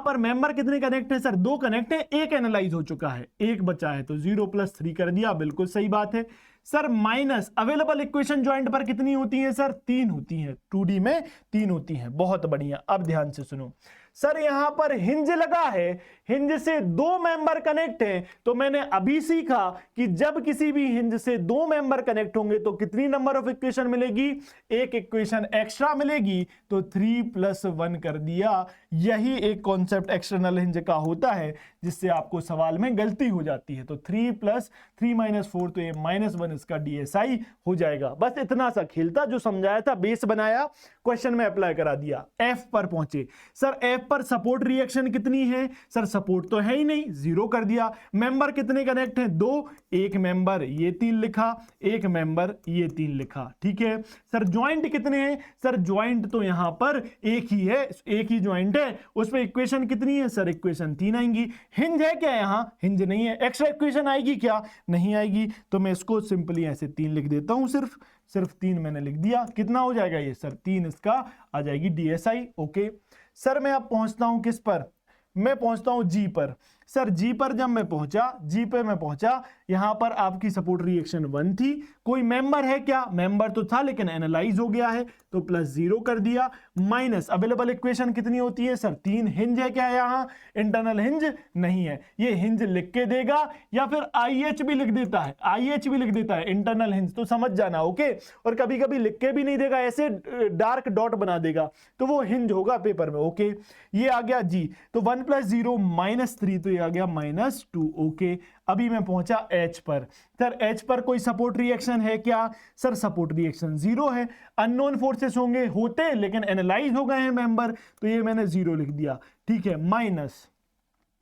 पर मेंबर कितने कनेक्ट है? सर 2 कनेक्ट है, एक एनालाइज हो चुका है, एक बचा है, तो 0 + 3 कर दिया, बिल्कुल सही बात है। Sir minus available equation joint पर कितनी होती है? सर 3 होती हैं, 2D में 3 होती हैं। बहुत बढ़िया, अब ध्यान से सुनो। सर यहां पर हिंज लगा है, हिंज से 2 मेंबर कनेक्ट हैं। तो मैंने अभी सीखा कि जब किसी भी हिंज से 2 मेंबर कनेक्ट होंगे तो कितनी नंबर ऑफ इक्वेशन मिलेगी? एक इक्वेशन एक्स्ट्रा मिलेगी। तो 3 + 1 कर दिया। यही एक कॉन्सेप्ट एक्सटर्नल हिंज का होता है जिससे आपको सवाल में गलती हो जाती है। तो 3 + 3 - 4, तो ये -1 इसका DSI हो जाएगा। बस इतना सा खेल था, जो समझाया था बेस बनाया, क्वेश्चन में अप्लाई करा दिया। एफ पर पहुंचे, सर एफ पर सपोर्ट रिएक्शन कितनी है? सर सपोर्ट तो है ही नहीं, 0 कर दिया। मेंबर कितने कनेक्ट हैं? 2। एक मेंबर ये 3 लिखा, एक मेंबर ये 3 लिखा, ठीक है। सर ज्वाइंट कितने हैं? सर ज्वाइंट तो यहां पर एक ही है, एक ही ज्वाइंट है, उस पर इक्वेशन कितनी है? सर इक्वेशन 3 आएंगी। हिंज है क्या? यहां हिंज नहीं है। एक्स्ट्रा इक्वेशन आएगी क्या? नहीं आएगी। तो मैं इसको सिंपली ऐसे 3 लिख देता हूं, सिर्फ 3 मैंने लिख दिया। कितना हो जाएगा ये? सर 3 इसका आ जाएगी DSI। ओके सर मैं अब पहुंचता हूं किस पर? मैं पहुंचता हूं जी पर। सर जी पर जब मैं पहुंचा, जी पे मैं पहुंचा, यहां पर आपकी सपोर्ट रिएक्शन 1 थी। कोई मेंबर है क्या? मेंबर तो था लेकिन एनालाइज हो गया है, तो +0 कर दिया। माइनस अवेलेबल इक्वेशन कितनी होती है? सर 3। हिंज है क्या यहां? इंटरनल हिंज नहीं है। ये हिंज लिख के देगा या फिर IH भी लिख देता है, IH भी लिख देता है, इंटरनल हिंज, तो समझ जाना। ओके, और कभी कभी लिख के भी नहीं देगा, ऐसे डार्क डॉट बना देगा, तो वो हिंज होगा पेपर में। ओके, ये आ गया जी। तो 1 + 0 -3, तो ये आ गया -2। ओके, अभी मैं पहुंचा H पर। सर H पर कोई सपोर्ट रिएक्शन है क्या? सर सपोर्ट रिएक्शन 0 है। अननोन फोर्सेस होंगे, होते लेकिन एनालाइज हो गए हैं मेंबर, तो ये मैंने 0 लिख दिया, ठीक है।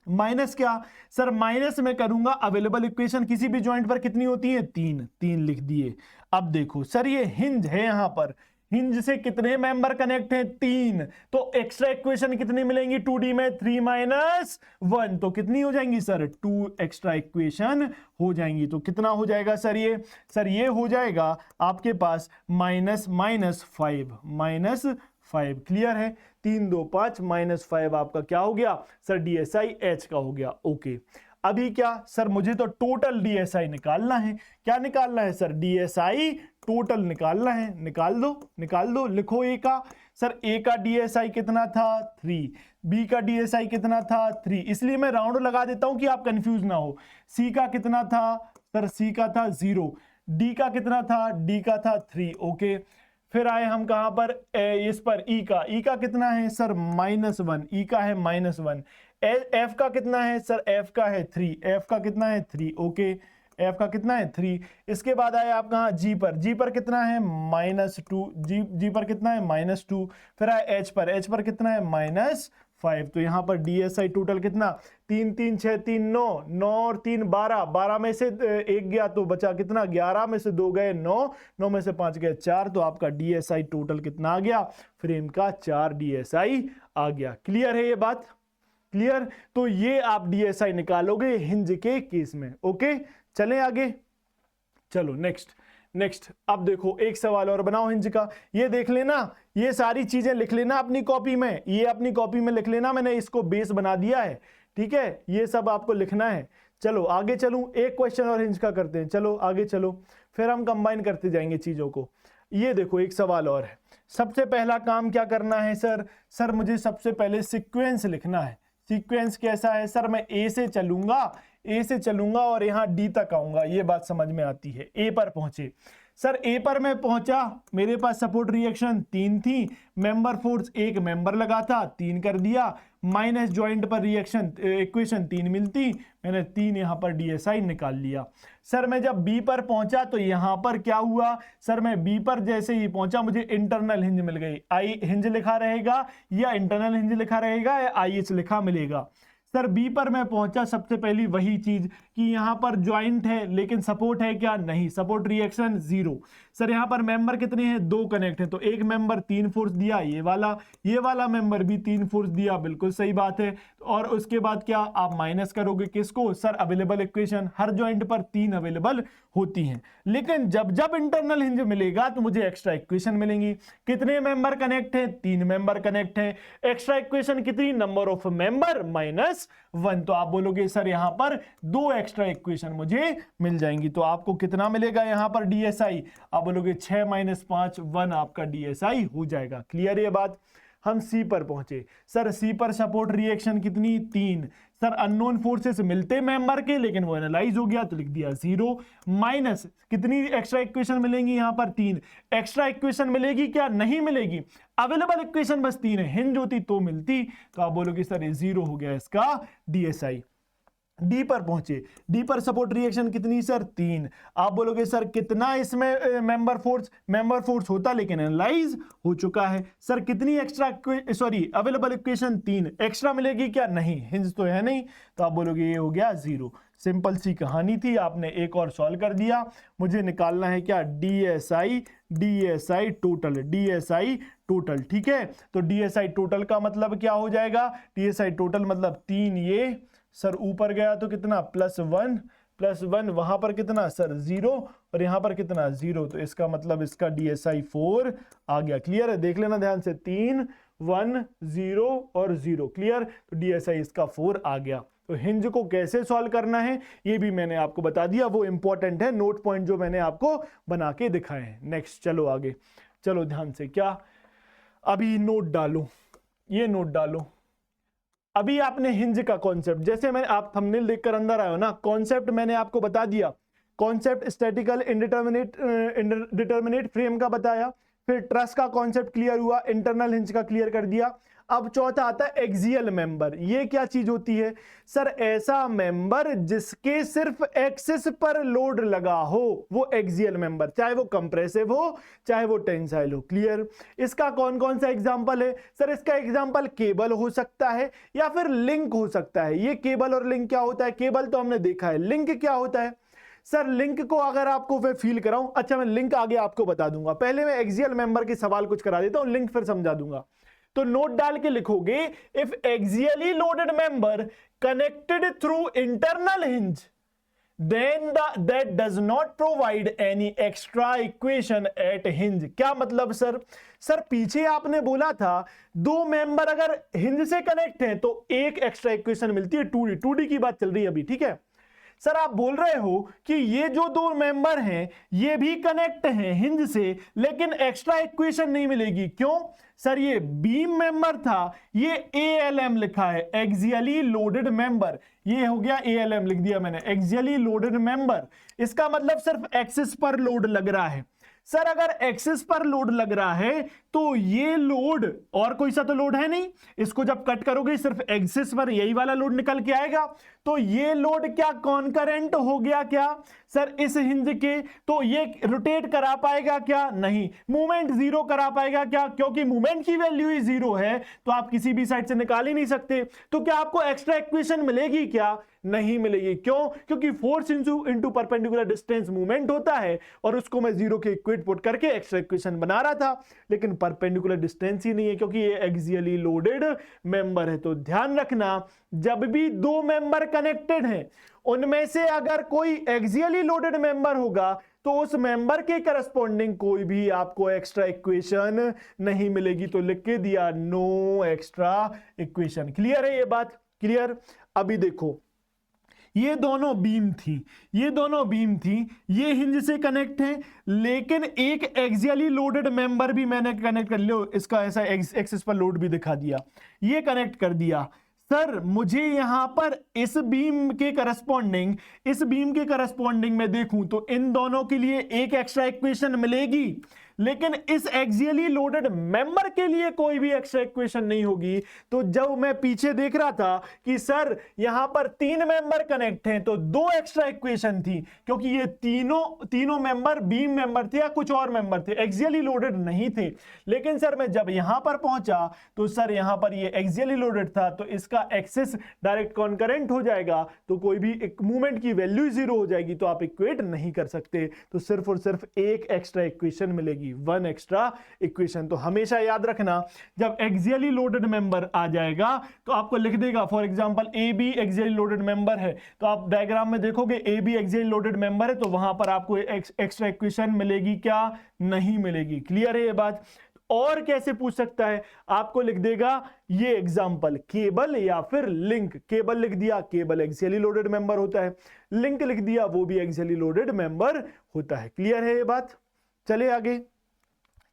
माइनस क्या? सर माइनस में करूंगा अवेलेबल इक्वेशन किसी भी जॉइंट पर कितनी होती है? 3 लिख दिए। अब देखो सर ये हिंज है, यहां पर हिंज से कितने मेंबर कनेक्ट हैं? 3। तो एक्स्ट्रा इक्वेशन कितनी मिलेंगी 2D में? 3 - 1, तो कितनी हो जाएंगी? सर 2 एक्स्ट्रा इक्वेशन हो जाएंगी। तो कितना हो जाएगा सर ये? सर ये हो जाएगा आपके पास -5 क्लियर है? 3 2 5 -5 आपका क्या हो गया? सर DSI H का हो गया। ओके, अभी क्या? सर मुझे तो टोटल DSI निकालना है। क्या निकालना है सर? DSI टोटल निकालना है। निकाल दो, लिखो A का। सर A का DSI कितना था? 3। B का DSI कितना था? 3। इसलिए मैं राउंड लगा देता हूं कि आप कंफ्यूज ना हो। C का कितना था? सर C का था 0। D का कितना था? D का था 3। ओके, फिर आए हम कहां पर? इस पर E का कितना है? सर -1। E का है -1। एफ का कितना है सर, एफ का है 3, एफ का कितना है 3, ओके एफ का कितना है 3। इसके बाद आया आप कहाँ जी पर, जी पर कितना है -2, जी पर कितना है -2। फिर आया एच पर कितना है -5। तो यहाँ पर डीएसआई टोटल कितना 3 3 6 3 9, 9 और 3 12, 12 में से एक गया तो बचा कितना 11 में से 2 गए 9, 9 में से 5 गए 4। तो आपका डीएसआई टोटल कितना आ गया, फ्रेम का 4 डीएसआई आ गया। क्लियर है ये बात, क्लियर। तो ये आप डीएसआई निकालोगे हिंज के केस में। ओके चलें आगे, चलो नेक्स्ट अब देखो एक सवाल और बनाओ हिंज का। ये देख लेना, ये सारी चीजें लिख लेना अपनी कॉपी में, ये अपनी कॉपी में लिख लेना, मैंने इसको बेस बना दिया है, ठीक है। ये सब आपको लिखना है। चलो आगे चलूं, एक क्वेश्चन और हिंज का करते हैं। चलो आगे चलो, फिर हम कंबाइन करते जाएंगे चीजों को। ये देखो एक सवाल और है। सबसे पहला काम क्या करना है सर मुझे सबसे पहले सीक्वेंस लिखना है। सीक्वेंस कैसा है सर, मैं ए से चलूंगा और यहां डी तक आऊंगा, ये बात समझ में आती है। ए पर पहुंचे सर, ए पर मैं पहुंचा, मेरे पास सपोर्ट रिएक्शन 3 थी, मेंबर फोर्स एक मेंबर लगा था 3 कर दिया, माइनस ज्वाइंट पर रिएक्शन इक्वेशन 3 मिलती, मैंने 3 यहां पर डीएसआई निकाल लिया। सर मैं जब बी पर पहुंचा तो यहां पर क्या हुआ सर, मैं बी पर जैसे ही पहुंचा मुझे इंटरनल हिंज मिल गई। आई हिंज लिखा रहेगा या इंटरनल हिंज लिखा रहेगा या आईएच लिखा मिलेगा। सर बी पर मैं पहुंचा, सबसे पहली वही चीज कि यहां पर ज्वाइंट है लेकिन सपोर्ट है क्या, नहीं, सपोर्ट रिएक्शन 0। सर यहां पर मेंबर कितने हैं, 2 कनेक्ट हैं, तो एक मेंबर 3 फोर्स दिया, ये वाला मेंबर भी 3 फोर्स दिया, बिल्कुल सही बात है। और उसके बाद क्या आप माइनस करोगे किसको सर, अवेलेबल इक्वेशन, हर ज्वाइंट पर 3 अवेलेबल होती हैं। लेकिन जब इंटरनल हिंज मिलेगा तो मुझे एक्स्ट्रा इक्वेशन मिलेंगी। कितने मेंबर कनेक्ट हैं, 3 मेंबर कनेक्ट हैं। एक्स्ट्रा इक्वेशन कितनी, नंबर ऑफ मेंबर -1। तो आप बोलोगे सर यहां पर 2 एक्स्ट्रा इक्वेशन मुझे मिल जाएंगी। तो आपको कितना मिलेगा यहां पर डीएसआई, आप बोलोगे 6 - 5 1 आपका डीएसआई हो जाएगा। क्लियर ये बात। हम सी पर पहुंचे, सर सी पर सपोर्ट रिएक्शन कितनी 3। सर अननोन फोर्सेस मिलते मेंबर के लेकिन वो एनालाइज हो गया तो लिख दिया 0, माइनस कितनी एक्स्ट्रा इक्वेशन मिलेंगी यहां पर 3। एक्स्ट्रा इक्वेशन मिलेगी क्या, नहीं मिलेगी, अवेलेबल इक्वेशन बस 3 है, हिंज होती तो मिलती। तो आप बोलोगे सर ये 0 हो गया इसका डीएसआई। डी पर पहुंचे, डी पर सपोर्ट रिएक्शन कितनी सर 3। आप बोलोगे सर कितना इसमें मेंबर फोर्स होता लेकिन एनालाइज हो चुका है। सर कितनी एक्स्ट्रा अवेलेबल इक्वेशन 3, एक्स्ट्रा मिलेगी क्या, नहीं, हिंज तो है नहीं। तो आप बोलोगे ये हो गया 0। सिंपल सी कहानी थी, आपने एक और सॉल्व कर दिया। मुझे निकालना है क्या, डीएसआई टोटल, ठीक है। तो डीएसआई टोटल का मतलब क्या हो जाएगा, डीएसआई टोटल मतलब 3, ये सर ऊपर गया तो कितना +1 वहां पर कितना सर 0 और यहां पर कितना 0। तो इसका मतलब इसका डीएसआई 4 आ गया। क्लियर है, देख लेना ध्यान से, 3 1 0 और 0। क्लियर, तो डीएसआई इसका 4 आ गया। तो हिंज को कैसे सॉल्व करना है ये भी मैंने आपको बता दिया, वो इंपॉर्टेंट है, नोट पॉइंट जो मैंने आपको बना के दिखाए हैं। नेक्स्ट चलो आगे, चलो ध्यान से, क्या अभी नोट डालो, ये नोट डालो। अभी आपने हिंज का कॉन्सेप्ट, जैसे मैं आप थंबनेल देखकर अंदर आए हो ना, कॉन्सेप्ट मैंने आपको बता दिया। कॉन्सेप्ट स्टैटिकल इंडिटरमिनेट फ्रेम का बताया, फिर ट्रस का कॉन्सेप्ट क्लियर हुआ, इंटरनल हिंज का क्लियर कर दिया। अब चौथा आता है एक्सियल मेंबर। ये क्या चीज होती है सर, ऐसा मेंबर जिसके सिर्फ एक्सिस पर लोड लगा हो, वो एक्सियल मेंबर, चाहे वो कंप्रेसिव हो चाहे वो टेंसाइल हो। क्लियर, इसका कौन कौन सा एग्जांपल है सर, इसका एग्जांपल केबल हो सकता है या फिर लिंक हो सकता है। ये केबल और लिंक क्या होता है, केबल तो हमने देखा है, लिंक क्या होता है सर, लिंक को अगर आपको फिर फील कराऊं, अच्छा मैं लिंक आगे आपको बता दूंगा, पहले मैं एक्सियल मेंबर के सवाल कुछ करा देता हूं, लिंक फिर समझा दूंगा। तो नोट डाल के लिखोगे, if axially loaded member connected through internal hinge then that does not provide any extra equation at hinge। क्या मतलब सर पीछे आपने बोला था 2 मेंबर अगर हिंज से कनेक्ट हैं तो एक एक्स्ट्रा इक्वेशन मिलती है 2D की बात चल रही है अभी, ठीक है। सर आप बोल रहे हो कि ये जो 2 मेंबर हैं ये भी कनेक्ट हैं हिंज से लेकिन एक्स्ट्रा इक्वेशन नहीं मिलेगी, क्यों सर, ये बीम मेंबर था, ये ALM लिखा है, एक्सियली लोडेड मेंबर, ये हो गया ALM लिख दिया मैंने, एक्सियली लोडेड मेंबर। इसका मतलब सिर्फ एक्सिस पर लोड लग रहा है। सर अगर एक्सिस पर लोड लग रहा है तो ये लोड और कोई सा तो लोड है नहीं, इसको जब कट करोगे सिर्फ एक्सिस पर यही वाला लोड निकल के आएगा। तो ये लोड क्या कॉन्करेंट हो गया क्या सर इस हिंज के? तो ये रोटेट करा पाएगा क्या? नहीं। मूवमेंट जीरो करा पाएगा क्या? क्योंकि मूवमेंट की वैल्यू ही जीरो है तो आप किसी भी साइड से निकाल ही नहीं सकते। तो क्या आपको एक्स्ट्रा इक्वेशन मिलेगी क्या? नहीं मिलेगी। क्यों? क्योंकि force into perpendicular distance movement होता है और उसको मैं जीरो के इक्वेट पुट करके एक्स्ट्रा इक्वेशन बना रहा था, लेकिन परपेंडिकुलर डिस्टेंस ही नहीं है क्योंकि ये एक्सियली लोडेड मेंबर है। तो ध्यान रखना, जब भी दो मेंबर कनेक्टेड हैं उनमें से अगर कोई एक्सियली लोडेड मेंबर होगा तो उस मेंबर के करस्पॉन्डिंग कोई भी आपको एक्स्ट्रा इक्वेशन नहीं मिलेगी। तो लिख के दिया नो एक्स्ट्रा इक्वेशन। क्लियर है ये बात? क्लियर। अभी देखो, ये दोनों बीम थी, ये हिंज से कनेक्ट है, लेकिन एक एक्सियली लोडेड मेंबर भी मैंने कनेक्ट कर लिया, इसका ऐसा एक्सिस पर लोड भी दिखा दिया, ये कनेक्ट कर दिया। सर मुझे यहां पर इस बीम के करस्पॉन्डिंग में देखूं तो इन दोनों के लिए एक एक्स्ट्रा इक्वेशन मिलेगी, लेकिन इस एक्सियली लोडेड मेंबर के लिए कोई भी एक्स्ट्रा इक्वेशन नहीं होगी। तो जब मैं पीछे देख रहा था कि सर यहां पर तीन मेंबर कनेक्ट हैं तो दो एक्स्ट्रा इक्वेशन थी, क्योंकि ये तीनों मेंबर बीम मेंबर थे या कुछ और मेंबर थे, एक्सियली लोडेड नहीं थे। लेकिन सर मैं जब यहां पर पहुंचा तो सर यहां पर ये एक्सियली लोडेड था तो इसका एक्सिस डायरेक्ट कॉन्करेंट हो जाएगा, तो कोई भी एक मूवमेंट की वैल्यू जीरो हो जाएगी, तो आप इक्वेट नहीं कर सकते। तो सिर्फ और सिर्फ एक एक्स्ट्रा इक्वेशन मिलेगी, वन एक्स्ट्रा इक्वेशन। तो हमेशा याद रखना, जब एक्सियली लोडेड मेंबर आ जाएगा तो आपको लिख देगा, for example A B axially loaded member है तो आप डायग्राम में देखोगे A B axially loaded member है तो वहां पर आपको एक्स्ट्रा इक्वेशन मिलेगी क्या? नहीं मिलेगी। क्लियर है ये बात? और कैसे पूछ सकता है? आपको लिख देगा ये एग्जांपल केबल या फिर लिंक। केबल लिख दिया, केबल एक्सियली लोडेड मेंबर होता है, लिंक लिख दिया, वो भी एक्सियली लोडेड मेंबर होता है। क्लियर है ये बात? चले आगे।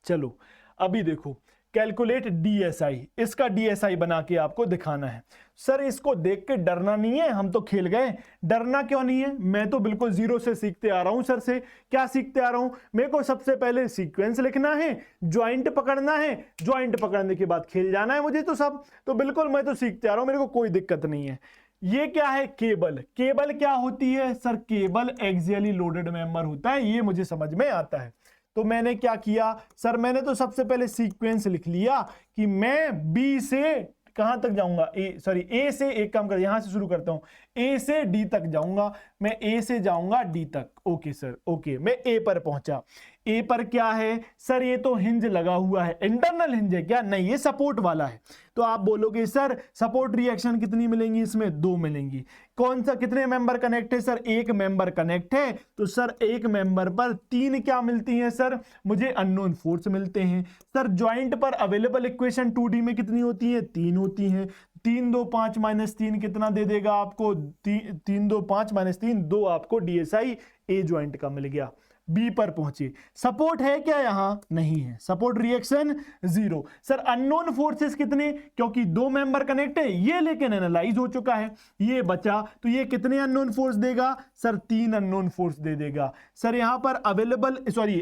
चलो अभी देखो, कैलकुलेट डीएसआई, इसका डीएसआई बना के आपको दिखाना है। सर इसको देख के डरना नहीं है, हम तो खेल गए। डरना क्यों नहीं है? मैं तो बिल्कुल जीरो से सीखते आ रहा हूं। सर से क्या सीखते आ रहा हूं? मेरे को सबसे पहले सीक्वेंस लिखना है, ज्वाइंट पकड़ना है, ज्वाइंट पकड़ने के बाद खेल जाना है मुझे तो सब। तो बिल्कुल मैं तो सीखते आ रहा हूं, मेरे को कोई दिक्कत नहीं है। ये क्या है? केबल। केबल क्या होती है? Sir cable axially loaded member होता है, ये मुझे समझ में आता है। तो मैंने क्या किया सर? मैंने तो सबसे पहले सीक्वेंस लिख लिया कि मैं बी से कहां तक जाऊंगा, ए से, एक काम कर यहां से शुरू करता हूं, ए से डी तक जाऊंगा, मैं ए से जाऊंगा डी तक। ओके सर, ओके, मैं ए पर पहुंचा। ए पर क्या है सर? ये तो हिंज लगा हुआ है, इंटरनल हिंज है क्या? नहीं, ये सपोर्ट वाला है। तो आप बोलोगे सर सपोर्ट रिएक्शन कितनी मिलेंगी? इसमें दो मिलेंगी। कौन सा, कितने मेंबर कनेक्ट है? सर एक मेंबर कनेक्ट है, तो सर एक मेंबर पर तीन क्या मिलती हैं? सर मुझे अननोन फोर्स मिलते हैं। सर ज्वाइंट पर अवेलेबल इक्वेशन 2D में कितनी होती है? तीन होती हैं। 3 2 5 -3 कितना दे देगा आपको? 3 2 5 -3 2 आपको डीएसआई ए ज्वाइंट का मिल गया। बी पर पहुंचे, सपोर्ट है क्या? यहां नहीं है, support reaction zero. Sir unknown forces कितने? क्योंकि दो मेंबर कनेक्ट है, ये लेकिन एनालाइज हो चुका है, ये बचा, तो ये कितने अननोन फोर्स देगा? सर 3 अननोन फोर्स दे देगा। सर यहां पर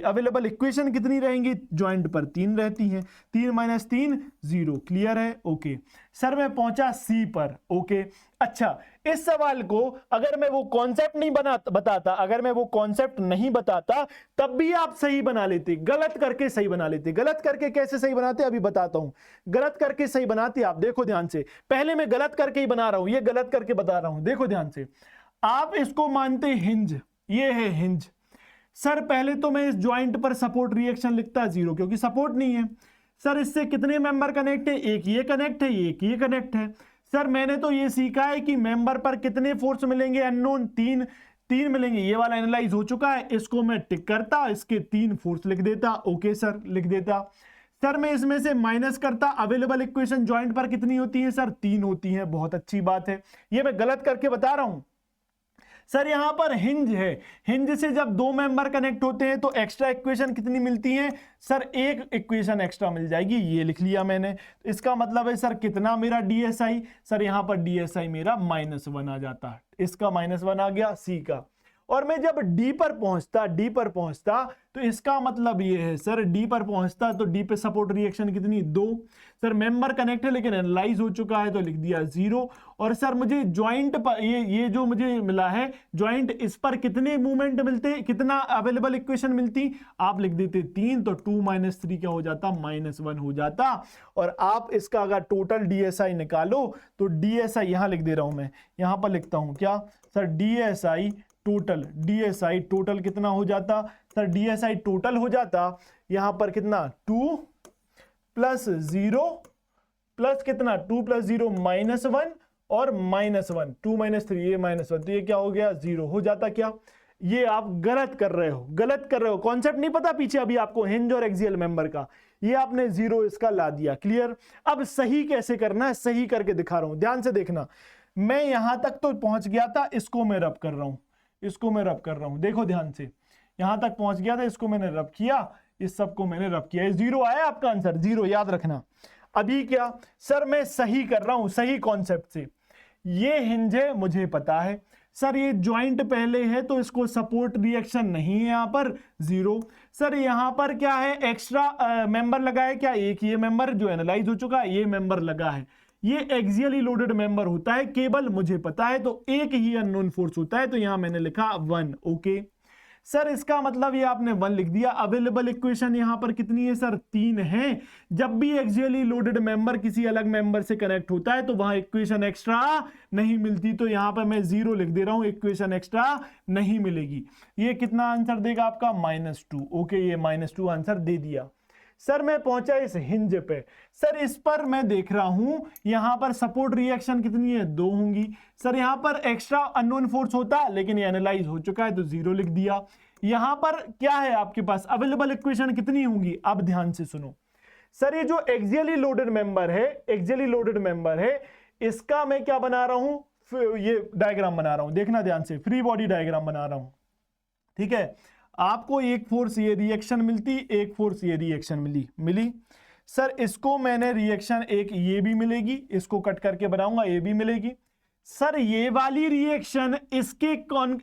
अवेलेबल इक्वेशन कितनी रहेंगी? ज्वाइंट पर 3 रहती हैं, 3 - 3 0। क्लियर है? ओके। सर मैं पहुंचा सी पर। ओके, अच्छा, इस सवाल को अगर मैं वो कॉन्सेप्ट नहीं बताता, अगर मैं वो कॉन्सेप्ट नहीं बताता तब भी आप सही बना लेते, गलत करके सही बना लेते। गलत करके कैसे सही बनाते अभी बताता हूं। गलत करके सही बनाते आप, देखो ध्यान से, पहले मैं गलत करके ही बना रहा हूं, ये गलत करके बता रहा हूं, देखो ध्यान से। आप इसको मानते हिंज, ये है हिंज। सर पहले तो मैं इस ज्वाइंट पर सपोर्ट रिएक्शन लिखता जीरो, क्योंकि सपोर्ट नहीं है। सर इससे कितने मेंबर कनेक्ट है? एक ये कनेक्ट है, एक ये कनेक्ट है। सर मैंने तो ये सीखा है कि मेंबर पर कितने फोर्स मिलेंगे? अननोन 3 मिलेंगे। ये वाला एनालाइज हो चुका है, इसको मैं टिक करता, इसके 3 फोर्स लिख देता। ओके सर, लिख देता। सर मैं इसमें से माइनस करता, अवेलेबल इक्वेशन ज्वाइंट पर कितनी होती है? सर 3 होती है। बहुत अच्छी बात है, ये मैं गलत करके बता रहा हूं। सर यहां पर हिंज है, हिंज से जब दो मेंबर कनेक्ट होते हैं तो एक्स्ट्रा इक्वेशन कितनी मिलती है? सर एक इक्वेशन एक्स्ट्रा मिल जाएगी, ये लिख लिया मैंने। इसका मतलब है सर कितना मेरा डीएसआई? सर यहां पर डीएसआई मेरा -1 आ जाता है, इसका -1 आ गया सी का। और मैं जब डी पर पहुंचता तो इसका मतलब ये है सर, डी पर पहुंचता तो डी पे सपोर्ट रिएक्शन कितनी 2। सर मेंबर कनेक्ट है लेकिन एनालाइज हो चुका है तो लिख दिया 0। और सर मुझे ज्वाइंट पर ये जो मुझे मिला है ज्वाइंट, इस पर कितने मूवमेंट मिलते, कितना अवेलेबल इक्वेशन मिलती, आप लिख देते 3, तो 2 - 3 क्या हो जाता, -1 हो जाता। और आप इसका अगर टोटल डीएसआई निकालो तो डीएसआई यहां लिख दे रहा हूं मैं, यहां पर लिखता हूं क्या सर, डीएसआई टोटल कितना हो जाता सर, डीएसआई टोटल हो जाता यहां पर कितना 2 + 0 प्लस कितना 2 + 0 -1 और -1, 2 - 3 ये -1, तो ये क्या हो गया 0 हो जाता। क्या ये आप गलत कर रहे हो, कॉन्सेप्ट नहीं पता पीछे अभी आपको हिंज और एक्सियल मेंबर का, ये आपने 0 इसका ला दिया। क्लियर। अब सही कैसे करना है, सही करके दिखा रहा हूं, ध्यान से देखना। मैं यहां तक तो पहुंच गया था, इसको मैं रब कर रहा हूं, देखो ध्यान से, यहां तक पहुंच गया था, इसको मैंने रब किया, इस सबको मैंने रब किया, 0 आया आपका आंसर, 0 याद रखना। अभी क्या सर, मैं सही कर रहा हूं, सही कॉन्सेप्ट से, ये हिंज है मुझे पता है सर, ये ज्वाइंट पहले है तो इसको सपोर्ट रिएक्शन नहीं है यहां पर 0। सर यहां पर क्या है, एक्स्ट्रा मेंबर लगा है क्या, एक ये मेंबर जो एनालाइज हो चुका है, ये मेंबर लगा है, ये एक्सियली लोडेड मेंबर होता है केबल, मुझे पता है, तो एक ही अननोन फोर्स होता है, तो यहां मैंने लिखा 1। ओके सर, इसका मतलब ये आपने 1 लिख दिया। अवेलेबल इक्वेशन यहां पर कितनी है सर, 3 है। जब भी एक्सियली लोडेड मेंबर किसी अलग मेंबर से कनेक्ट होता है तो वहां इक्वेशन एक्स्ट्रा नहीं मिलती, तो यहां पर मैं 0 लिख दे रहा हूं, इक्वेशन एक्स्ट्रा नहीं मिलेगी। ये कितना आंसर देगा आपका -2। ओके, ये -2 आंसर दे दिया। सर मैं पहुंचा इस हिंज पे, सर इस पर मैं देख रहा हूं यहां पर सपोर्ट रिएक्शन कितनी है, 2 होंगी। सर यहां पर एक्स्ट्रा अननोन फोर्स होता लेकिन ये एनालाइज हो चुका है तो 0 लिख दिया। यहां पर क्या है आपके पास, अवेलेबल इक्वेशन कितनी होंगी, अब ध्यान से सुनो। सर ये जो एक्सियली लोडेड मेंबर है, इसका मैं क्या बना रहा हूं, ये डायग्राम बना रहा हूं, देखना ध्यान से, फ्री बॉडी डायग्राम बना रहा हूं। ठीक है, आपको एक फोर्स ये रिएक्शन मिलती, एक फोर्स ये रिएक्शन मिली। सर इसको मैंने रिएक्शन एक ये भी मिलेगी, इसको कट करके बनाऊंगा, ये भी मिलेगी। सर ये वाली रिएक्शन इसके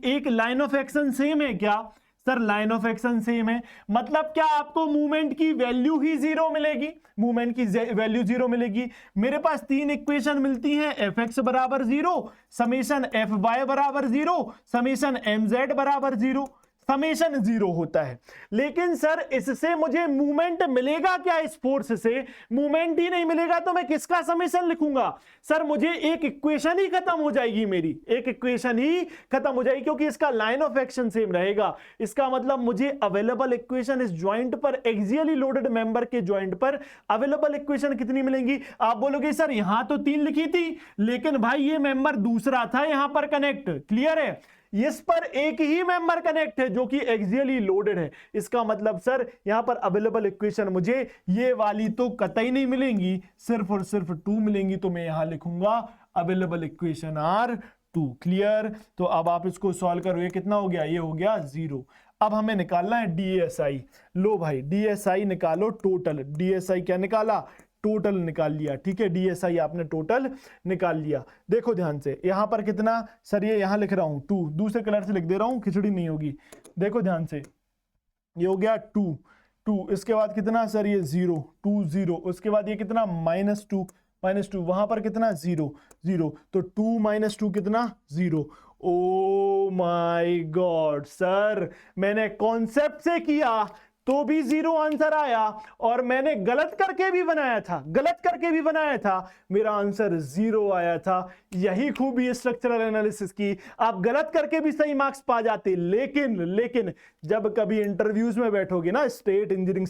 एक लाइन ऑफ एक्शन सेम है क्या, sir line of action same है, मतलब क्या आपको मूवमेंट की वैल्यू ही 0 मिलेगी, मेरे पास 3 इक्वेशन मिलती हैं, fx = 0, summation fy = 0, summation mz = 0, summation 0 होता है। लेकिन सर इससे मुझे मूवमेंट मिलेगा क्या, इस फोर्स से मूवमेंट ही नहीं मिलेगा तो मैं किसका समेशन लिखूंगा, सर मुझे एक इक्वेशन ही खत्म हो जाएगी, मेरी एक इक्वेशन ही खत्म हो जाएगी, क्योंकि इसका लाइन ऑफ एक्शन सेम रहेगा। इसका मतलब मुझे अवेलेबल इक्वेशन इस ज्वाइंट पर, एक्सियली लोडेड मेंबर के ज्वाइंट पर अवेलेबल इक्वेशन कितनी मिलेंगी। आप बोलोगे सर यहां तो 3 लिखी थी, लेकिन भाई ये मेंबर दूसरा था यहां पर कनेक्ट, क्लियर है, इस पर एक ही मेंबर कनेक्ट है जो कि एक्सियली लोडेड है। इसका मतलब सर यहां पर अवेलेबल इक्वेशन मुझे ये वाली तो कतई नहीं मिलेंगी, सिर्फ और सिर्फ 2 मिलेंगी, तो मैं यहां लिखूंगा अवेलेबल इक्वेशन आर 2। क्लियर। तो अब आप इसको सॉल्व करो, ये कितना हो गया, ये हो गया 0। अब हमें निकालना है डीएसआई। लो भाई डीएसआई निकालो, टोटल डीएसआई क्या निकाला, टोटल निकाल लिया। ठीक है, डीएसआई आपने टोटल निकाल लिया। देखो ध्यान से, यहां पर कितना, सर ये यहां लिख रहा हूं 2, दूसरे कलर से लिख दे रहा हूं, खिचड़ी नहीं होगी। देखो ध्यान से, ये हो गया 2, इसके बाद कितना सर, ये 0, 2 0, उसके बाद ये कितना -2, वहां पर कितना 0, तो 2 - 2 कितना 0। ओ माय गॉड सर, मैंने कॉन्सेप्ट से किया तो भी 0 आंसर आया, और मैंने गलत करके भी बनाया था, मेरा आंसर 0 आया था। यही खूबी स्ट्रक्चरल एनालिसिस की, आप गलत करके भी सही मार्क्स पा जाते, लेकिन जब कभी इंटरव्यूज में बैठोगे ना, state engineering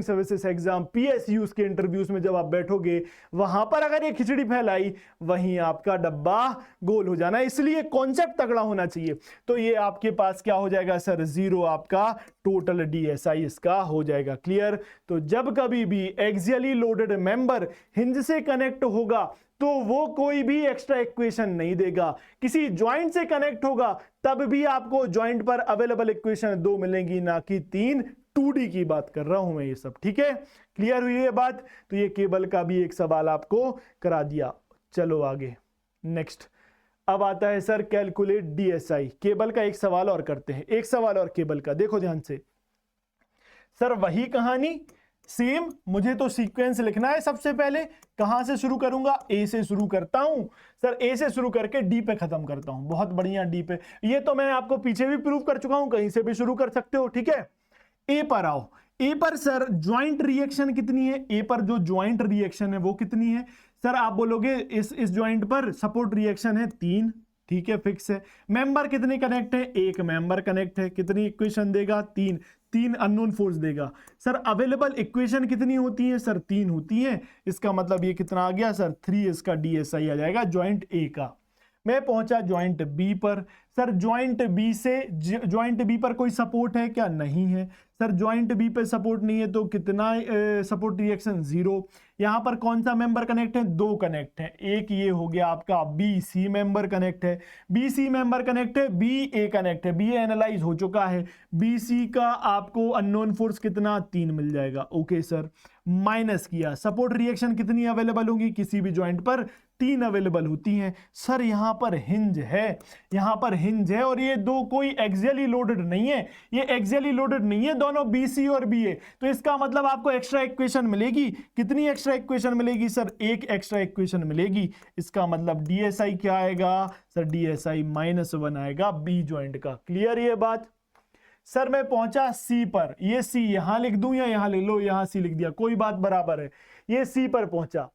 services exam, PSUs के इंटरव्यूज में जब आप बैठोगे, वहां पर अगर ये खिचड़ी फैलाई, वहीं आपका डब्बा गोल हो जाना। इसलिए कॉन्सेप्ट तगड़ा होना चाहिए। तो ये आपके पास क्या हो जाएगा सर, 0 आपका टोटल डीएसआई इसका हो जाएगा। क्लियर। तो जब कभी भी एक्सियली लोडेड मेंबर हिंज से कनेक्ट होगा तो वो कोई भी एक्स्ट्रा इक्वेशन नहीं देगा, किसी ज्वाइंट से कनेक्ट होगा तब भी आपको ज्वाइंट पर अवेलेबल इक्वेशन 2 मिलेंगी, ना कि 3। 2D की बात कर रहा हूं मैं ये सब। ठीक है, क्लियर हुई ये बात। तो ये केबल का भी एक सवाल आपको करा दिया। चलो आगे नेक्स्ट। अब आता है सर कैलकुलेट डीएसआई। केबल का एक सवाल और करते हैं, एक सवाल और केबल का, देखो ध्यान से। सर वही कहानी सेम, मुझे तो सीक्वेंस लिखना है। सबसे पहले कहां से शुरू करूंगा? ए से शुरू करता हूं सर, ए से शुरू करके डी पे खत्म करता हूं। बहुत बढ़िया, डी पे। ये तो मैं आपको पीछे भी प्रूव कर चुका हूं, कहीं से भी शुरू कर सकते हो, ठीक है। ए पर आओ। ए पर सर ज्वाइंट रिएक्शन कितनी है? ए पर जो ज्वाइंट रिएक्शन है वो कितनी है? सर आप बोलोगे इस ज्वाइंट पर सपोर्ट रिएक्शन है 3, ठीक है, फिक्स है। मेंबर कितने कनेक्ट है? एक मेंबर कनेक्ट है। कितनी इक्वेशन देगा? 3 अननोन फोर्स देगा। सर अवेलेबल इक्वेशन कितनी होती है? सर 3 होती है। इसका मतलब ये कितना आ गया सर? 3 इसका डीएसआई आ जाएगा ज्वाइंट ए का। मैं पहुंचा ज्वाइंट बी पर। सर ज्वाइंट बी से ज्वाइंट बी पर कोई सपोर्ट है क्या? नहीं है। सर ज्वाइंट बी पे सपोर्ट नहीं है तो कितना सपोर्ट रिएक्शन? 0। यहां पर कौन सा मेंबर कनेक्ट है? 2 कनेक्ट है। एक ये हो गया आपका बी सी मेंबर कनेक्ट है, बी सी मेंबर कनेक्ट है, बी ए कनेक्ट है। बी ए एनालाइज हो चुका है। बी सी का आपको अननोन फोर्स कितना? 3 मिल जाएगा। ओके सर, माइनस किया। सपोर्ट रिएक्शन कितनी अवेलेबल होगी? किसी भी ज्वाइंट पर 3 अवेलेबल होती हैं। सर यहां पर हिंज है, यहां पर हिंज है, और ये दो कोई एक्सियली लोडेड नहीं है, ये एक्सियली लोडेड नहीं है दोनों BC और BA। तो इसका मतलब आपको एक्स्ट्रा इक्वेशन मिलेगी। कितनी एक्स्ट्रा इक्वेशन मिलेगी? सर एक एक्स्ट्रा इक्वेशन मिलेगी। इसका मतलब DSI क्या आएगा? सर DSI -1 आएगा बी ज्वाइंट का। क्लियर ये बात? सर मैं पहुंचा सी पर। ये सी यहां लिख दूं या यहां ले लो? यहां सी लिख दिया, कोई बात बराबर है। ये सी पर पहुंचा।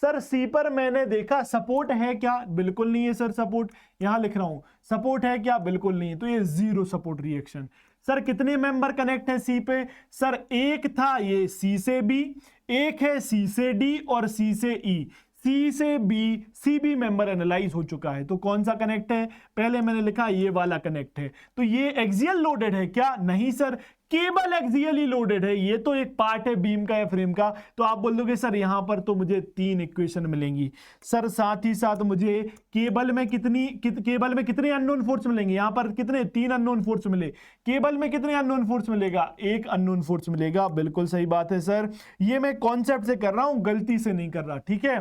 सर सी पर मैंने देखा सपोर्ट है क्या? बिल्कुल नहीं है सर सपोर्ट। यहां लिख रहा हूं सपोर्ट है क्या? बिल्कुल नहीं है। तो ये 0 सपोर्ट रिएक्शन। सर कितने मेंबर कनेक्ट है सी पे? सर एक था ये सी से बी, एक है सी से डी और सी से ई। सी से B, C B member analyse हो चुका है। तो कौन सा कनेक्ट है? पहले मैंने लिखा ये वाला कनेक्ट है। तो ये एक्सियल लोडेड है क्या? नहीं सर, केबल एक्सियली लोडेड है। ये तो एक पार्ट है बीम का या फ्रेम का। तो आप बोल दोगे सर यहां पर तो मुझे 3 इक्वेशन मिलेंगी। सर साथ ही साथ मुझे केबल में कितने अननोन फोर्स मिलेंगे? यहां पर कितने? 3 अननोन फोर्स मिले। केबल में कितने अननोन फोर्स मिलेगा? 1 अननोन फोर्स मिलेगा। बिल्कुल सही बात है सर, ये मैं कॉन्सेप्ट से कर रहा हूं, गलती से नहीं कर रहा, ठीक है।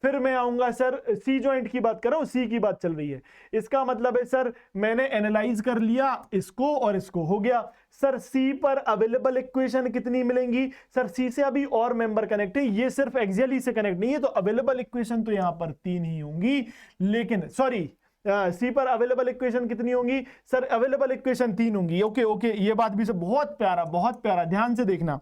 फिर मैं आऊंगा सर सी जॉइंट की बात कर रहा हूं, सी की बात चल रही है। इसका मतलब है सर मैंने एनालाइज कर लिया इसको और इसको, हो गया। सर सी पर अवेलेबल इक्वेशन कितनी मिलेंगी? सर सी से अभी और मेंबर कनेक्ट है, ये सिर्फ एक्सियली से कनेक्ट नहीं है, तो अवेलेबल इक्वेशन तो यहां पर 3 ही होंगी। लेकिन सॉरी, सी पर अवेलेबल इक्वेशन कितनी होंगी? सर अवेलेबल इक्वेशन 3 होंगी। ओके ओके, ये बात भी बहुत प्यारा, बहुत प्यारा, ध्यान से देखना।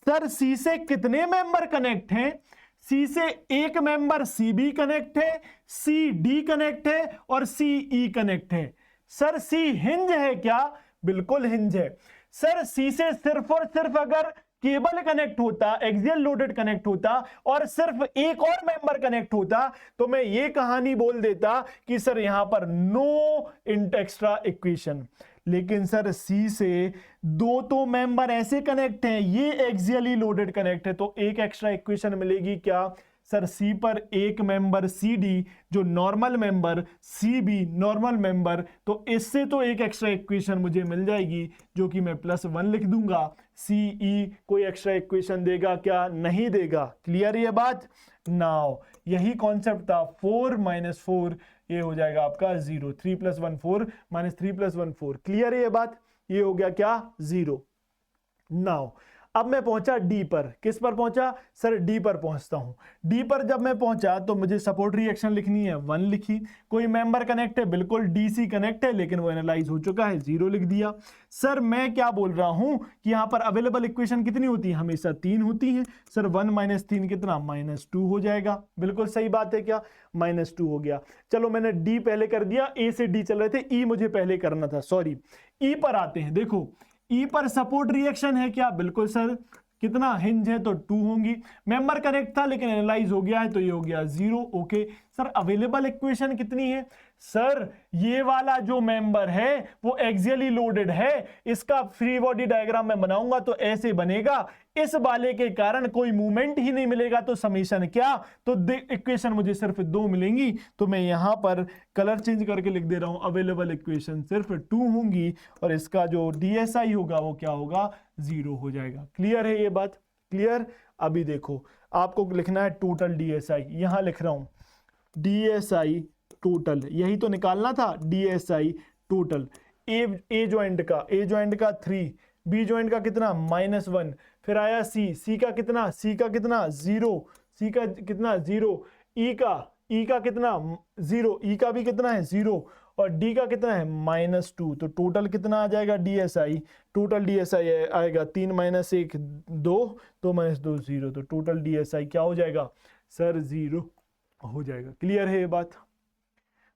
सर सी से कितने मेंबर कनेक्ट हैं? सी से एक मेंबर CB कनेक्ट है, CD कनेक्ट है और CE कनेक्ट है। सर C हिंज है क्या? बिल्कुल हिंज है। सर C से सिर्फ और सिर्फ अगर केबल कनेक्ट होता, एक्सियल लोडेड कनेक्ट होता और सिर्फ एक और मेंबर कनेक्ट होता तो मैं ये कहानी बोल देता कि सर यहां पर नो एक्स्ट्रा इक्वेशन। लेकिन सर सी से 2 तो मेंबर ऐसे कनेक्ट हैं, ये एक्सियली लोडेड कनेक्ट है, तो एक एक्स्ट्रा इक्वेशन मिलेगी क्या? सर सी पर एक मेंबर CD जो normal member, CB normal member, तो इससे तो एक एक्स्ट्रा इक्वेशन मुझे मिल जाएगी जो कि मैं +1 लिख दूंगा। CE कोई एक्स्ट्रा इक्वेशन देगा क्या? नहीं देगा। क्लियर ये बात? नाउ यही कॉन्सेप्ट था। 4 - 4 ये हो जाएगा आपका 0। 3 + 1 4 -3 + 1 4। क्लियर है ये बात? ये हो गया क्या? 0। नाउ अब मैं पहुंचा डी पर। किस पर पहुंचा? सर डी पर पहुंचता हूं। डी पर जब मैं पहुंचा तो मुझे सपोर्ट रिएक्शन लिखनी है, 1 लिखी। कोई मेंबर कनेक्ट है? बिल्कुल DC कनेक्ट है, लेकिन वो एनालाइज हो चुका है, 0 लिख दिया। सर मैं क्या बोल रहा हूं कि यहां पर अवेलेबल इक्वेशन कितनी होती है? हमेशा 3 होती है। सर 1 - 3 कितना? -2 हो जाएगा। बिल्कुल सही बात है क्या? -2 हो गया। चलो मैंने डी पहले कर दिया, ए से डी चल रहे थे, ई मुझे पहले करना था, सॉरी। ई पर आते हैं। देखो ई पर सपोर्ट रिएक्शन है क्या? बिल्कुल सर। कितना? हिंज है तो 2 होंगी। मेंबर कनेक्ट था लेकिन एनालाइज हो गया है तो ये हो गया 0। ओके सर, अवेलेबल इक्वेशन कितनी है? सर ये वाला जो मेंबर है वो एक्सियली लोडेड है, इसका फ्री बॉडी डायग्राम मैं बनाऊंगा तो ऐसे बनेगा। इस वाले के कारण कोई मूवमेंट ही नहीं मिलेगा, तो समीशन क्या? तो इक्वेशन मुझे सिर्फ 2 मिलेंगी। तो मैं यहां पर कलर चेंज करके लिख दे रहा हूं, अवेलेबल इक्वेशन सिर्फ 2 होंगी और इसका जो DSI होगा वो क्या होगा? 0 हो जाएगा। क्लियर है ये बात? क्लियर? अभी देखो आपको लिखना है टोटल DSI। यहां लिख रहा हूं DSI टोटल, यही तो निकालना था DSI टोटल। ए ज्वाइंट का 3, बी ज्वाइंट का कितना -1, फिर आया सी का कितना 0, सी का कितना 0, ई का कितना 0, ई का भी कितना है 0, और डी का कितना है -2। तो टोटल कितना आ जाएगा DSI, टोटल DSI आएगा 3 - 1 2, 2 - 2 0, तो टोटल DSI क्या हो जाएगा सर 0 हो जाएगा। क्लियर है ये बात?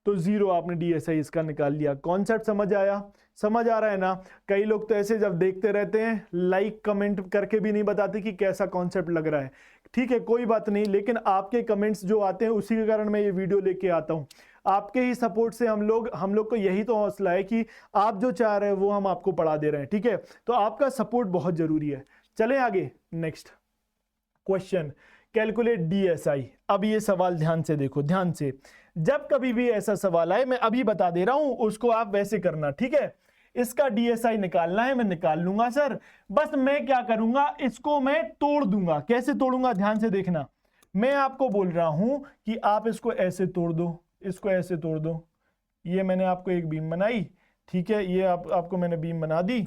तो 0 आपने DSI इसका निकाल लिया। कॉन्सेप्ट समझ आया? समझ आ रहा है ना? कई लोग तो ऐसे जब देखते रहते हैं लाइक कमेंट करके भी नहीं बताते कि कैसा कॉन्सेप्ट लग रहा है। ठीक है, कोई बात नहीं, लेकिन आपके कमेंट्स जो आते हैं उसी के कारण मैं ये वीडियो लेके आता हूं। आपके ही सपोर्ट से हम लोग को यही तो हौसला है कि आप जो चाह रहे हैं वो हम आपको पढ़ा दे रहे हैं। ठीक है, तो आपका सपोर्ट बहुत जरूरी है। चलें आगे, नेक्स्ट क्वेश्चन, कैलकुलेट DSI। अब ये सवाल ध्यान से देखो, ध्यान से। जब कभी भी ऐसा सवाल आए, मैं अभी बता दे रहा हूं, उसको आप वैसे करना। ठीक है, इसका DSI निकालना है, मैं निकाल लूंगा सर। बस मैं क्या करूंगा, इसको मैं तोड़ दूंगा। कैसे तोड़ूंगा ध्यान से देखना। मैं आपको बोल रहा हूं कि आप इसको ऐसे तोड़ दो, इसको ऐसे तोड़ दो। ये मैंने आपको एक बीम बनाई, ठीक है, ये आपको मैंने बीम बना दी।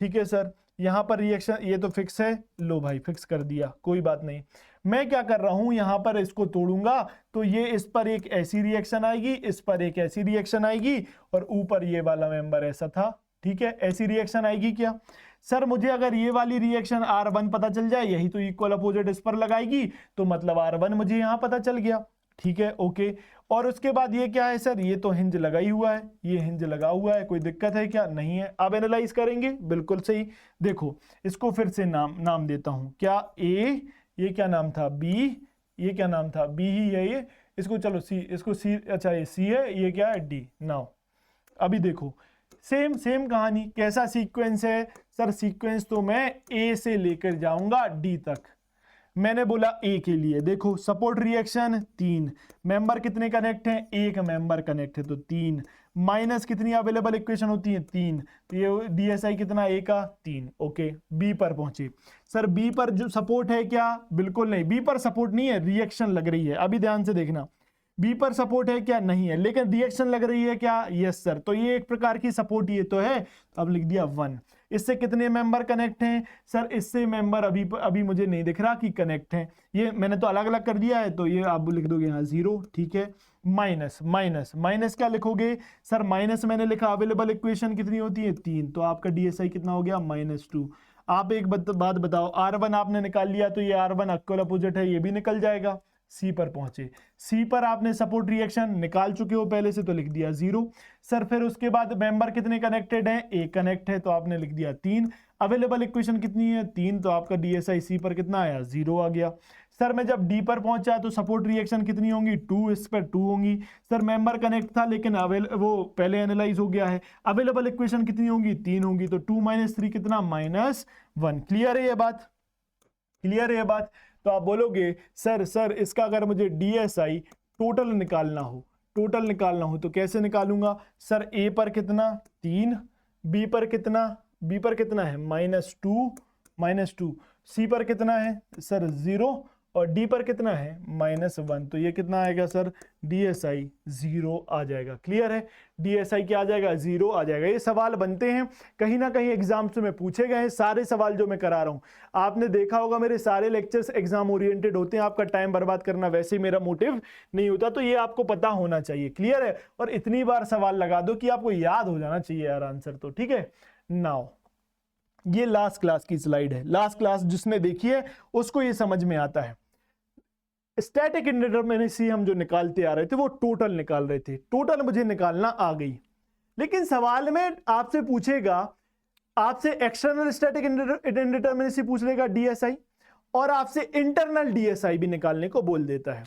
ठीक है सर, यहां पर रिएक्शन ये तो फिक्स है, लो भाई फिक्स कर दिया, कोई बात नहीं। मैं क्या कर रहा हूं, यहां पर इसको तोड़ूंगा तो ये इस पर एक ऐसी रिएक्शन आएगी, इस पर एक ऐसी रिएक्शन आएगी, और ऊपर ये वाला मेंबर ऐसा था। ठीक है, ऐसी रिएक्शन आएगी क्या सर? मुझे अगर ये वाली रिएक्शन R1 पता चल जाए, यही तो इक्वल अपोजिट इस पर लगाएगी, तो मतलब R1 मुझे यहां पता चल गया। ठीक है, ओके। और उसके बाद ये क्या है सर? ये तो हिंज लगा ही हुआ है, ये हिंज लगा हुआ है, कोई दिक्कत है क्या? नहीं है। अब एनालाइज करेंगे, बिल्कुल सही। देखो, इसको फिर से नाम देता हूं, क्या A, ये क्या नाम था B, ये क्या नाम था B ही है ये, इसको चलो C, इसको C, अच्छा ये C है, ये क्या है D। नाउ अभी देखो, सेम कहानी। कैसा सीक्वेंस है सर? सीक्वेंस तो मैं A से लेकर जाऊंगा D तक। मैंने बोला A के लिए, देखो सपोर्ट रिएक्शन 3, मेंबर कितने कनेक्ट हैं? एक मेंबर कनेक्ट है, तो 3 माइनस कितनी अवेलेबल इक्वेशन होती है? 3, तो ये DSI कितना A का 3। ओके, B पर पहुंचे। सर B पर जो सपोर्ट है क्या? बिल्कुल नहीं, B पर सपोर्ट नहीं है, रिएक्शन लग रही है। अभी ध्यान से देखना, B पर सपोर्ट है क्या? नहीं है, लेकिन रिएक्शन लग रही है क्या? Yes sir. तो ये एक प्रकार की सपोर्ट ये तो है। अब लिख दिया 1। इससे कितने मेंबर कनेक्ट हैं सर? इससे मेंबर अभी मुझे नहीं दिख रहा कि कनेक्ट हैं, ये मैंने तो अलग अलग कर दिया है, तो ये आप लिख दोगे यहाँ 0। ठीक है, माइनस क्या लिखोगे सर? माइनस मैंने लिखा, अवेलेबल इक्वेशन कितनी होती है? 3, तो आपका DSI कितना हो गया? -2। आप एक बात बताओ, R1 आपने निकाल लिया, तो ये R1 इक्वल अपोजिट है, ये भी निकल जाएगा। C पर पहुंचे, C पर आपने सपोर्ट रिएक्शन निकाल चुके हो पहले से, तो लिख दिया 0 सर। फिर उसके बाद मेंबर कितने कनेक्टेड हैं? एक कनेक्ट है, तो आपने लिख दिया 3। अवेलेबल इक्वेशन कितनी है? 3, तो आपका DSI C पर कितना आया? 0 आ गया। सर मैं जब D पर पहुंचा तो सपोर्ट रिएक्शन कितनी होंगी? 2, इस पर 2 होंगी। सर मेंबर कनेक्ट था, लेकिन वो पहले एनालाइज हो गया है। अवेलेबल इक्वेशन कितनी होंगी? 3 होंगी, तो 2 - 3 कितना? -1। क्लियर है ये बात? क्लियर है ये बात? तो आप बोलोगे सर इसका अगर मुझे DSI टोटल निकालना हो तो कैसे निकालूंगा सर? A पर कितना? 3, B पर कितना है? -2, C पर कितना है सर? 0, और D पर कितना है? -1। तो ये कितना आएगा सर? DSI 0 आ जाएगा। क्लियर है? DSI क्या आ जाएगा? 0 आ जाएगा। ये सवाल बनते हैं कहीं ना कहीं एग्जाम्स में पूछे गए हैं, सारे सवाल जो मैं करा रहा हूं। आपने देखा होगा मेरे सारे लेक्चर्स एग्जाम ओरिएंटेड होते हैं, आपका टाइम बर्बाद करना वैसे ही मेरा मोटिव नहीं होता, तो ये आपको पता होना चाहिए। क्लियर है? और इतनी बार सवाल लगा दो कि आपको याद हो जाना चाहिए यार आंसर तो। ठीक है, नाउ ये लास्ट क्लास की स्लाइड है। लास्ट क्लास जिसने देखी है उसको ये समझ में आता है। स्टैटिक इंडिटरमिनेसी हम जो निकालते आ रहे थे वो टोटल निकाल रहे थे, टोटल मुझे निकालना आ गई, लेकिन सवाल में आपसे पूछेगा, आपसे एक्सटर्नल स्टैटिक इंडिटरमिनेसी पूछ लेगा DSI, और आपसे इंटरनल DSI भी निकालने को बोल देता है।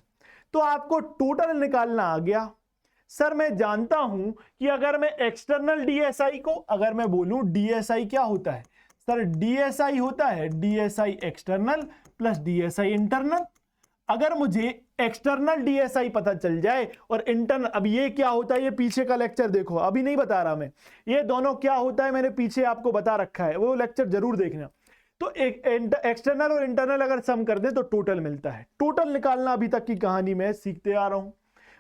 तो आपको टोटल निकालना आ गया। सर मैं जानता हूं कि अगर मैं एक्सटर्नल DSI को अगर मैं बोलूं, DSI क्या होता है सर? DSI होता है DSI external plus DSI internal. अगर मुझे एक्सटर्नल DSI पता चल जाए और इंटरनल, अब ये क्या होता है, ये पीछे का लेक्चर देखो, अभी नहीं बता रहा मैं, ये दोनों क्या होता है मैंने पीछे आपको बता रखा है, वो लेक्चर जरूर देखना। तो एक एक्सटर्नल और इंटरनल अगर सम कर दे तो टोटल मिलता है। टोटल निकालना अभी तक की कहानी में सीखते आ रहा हूं।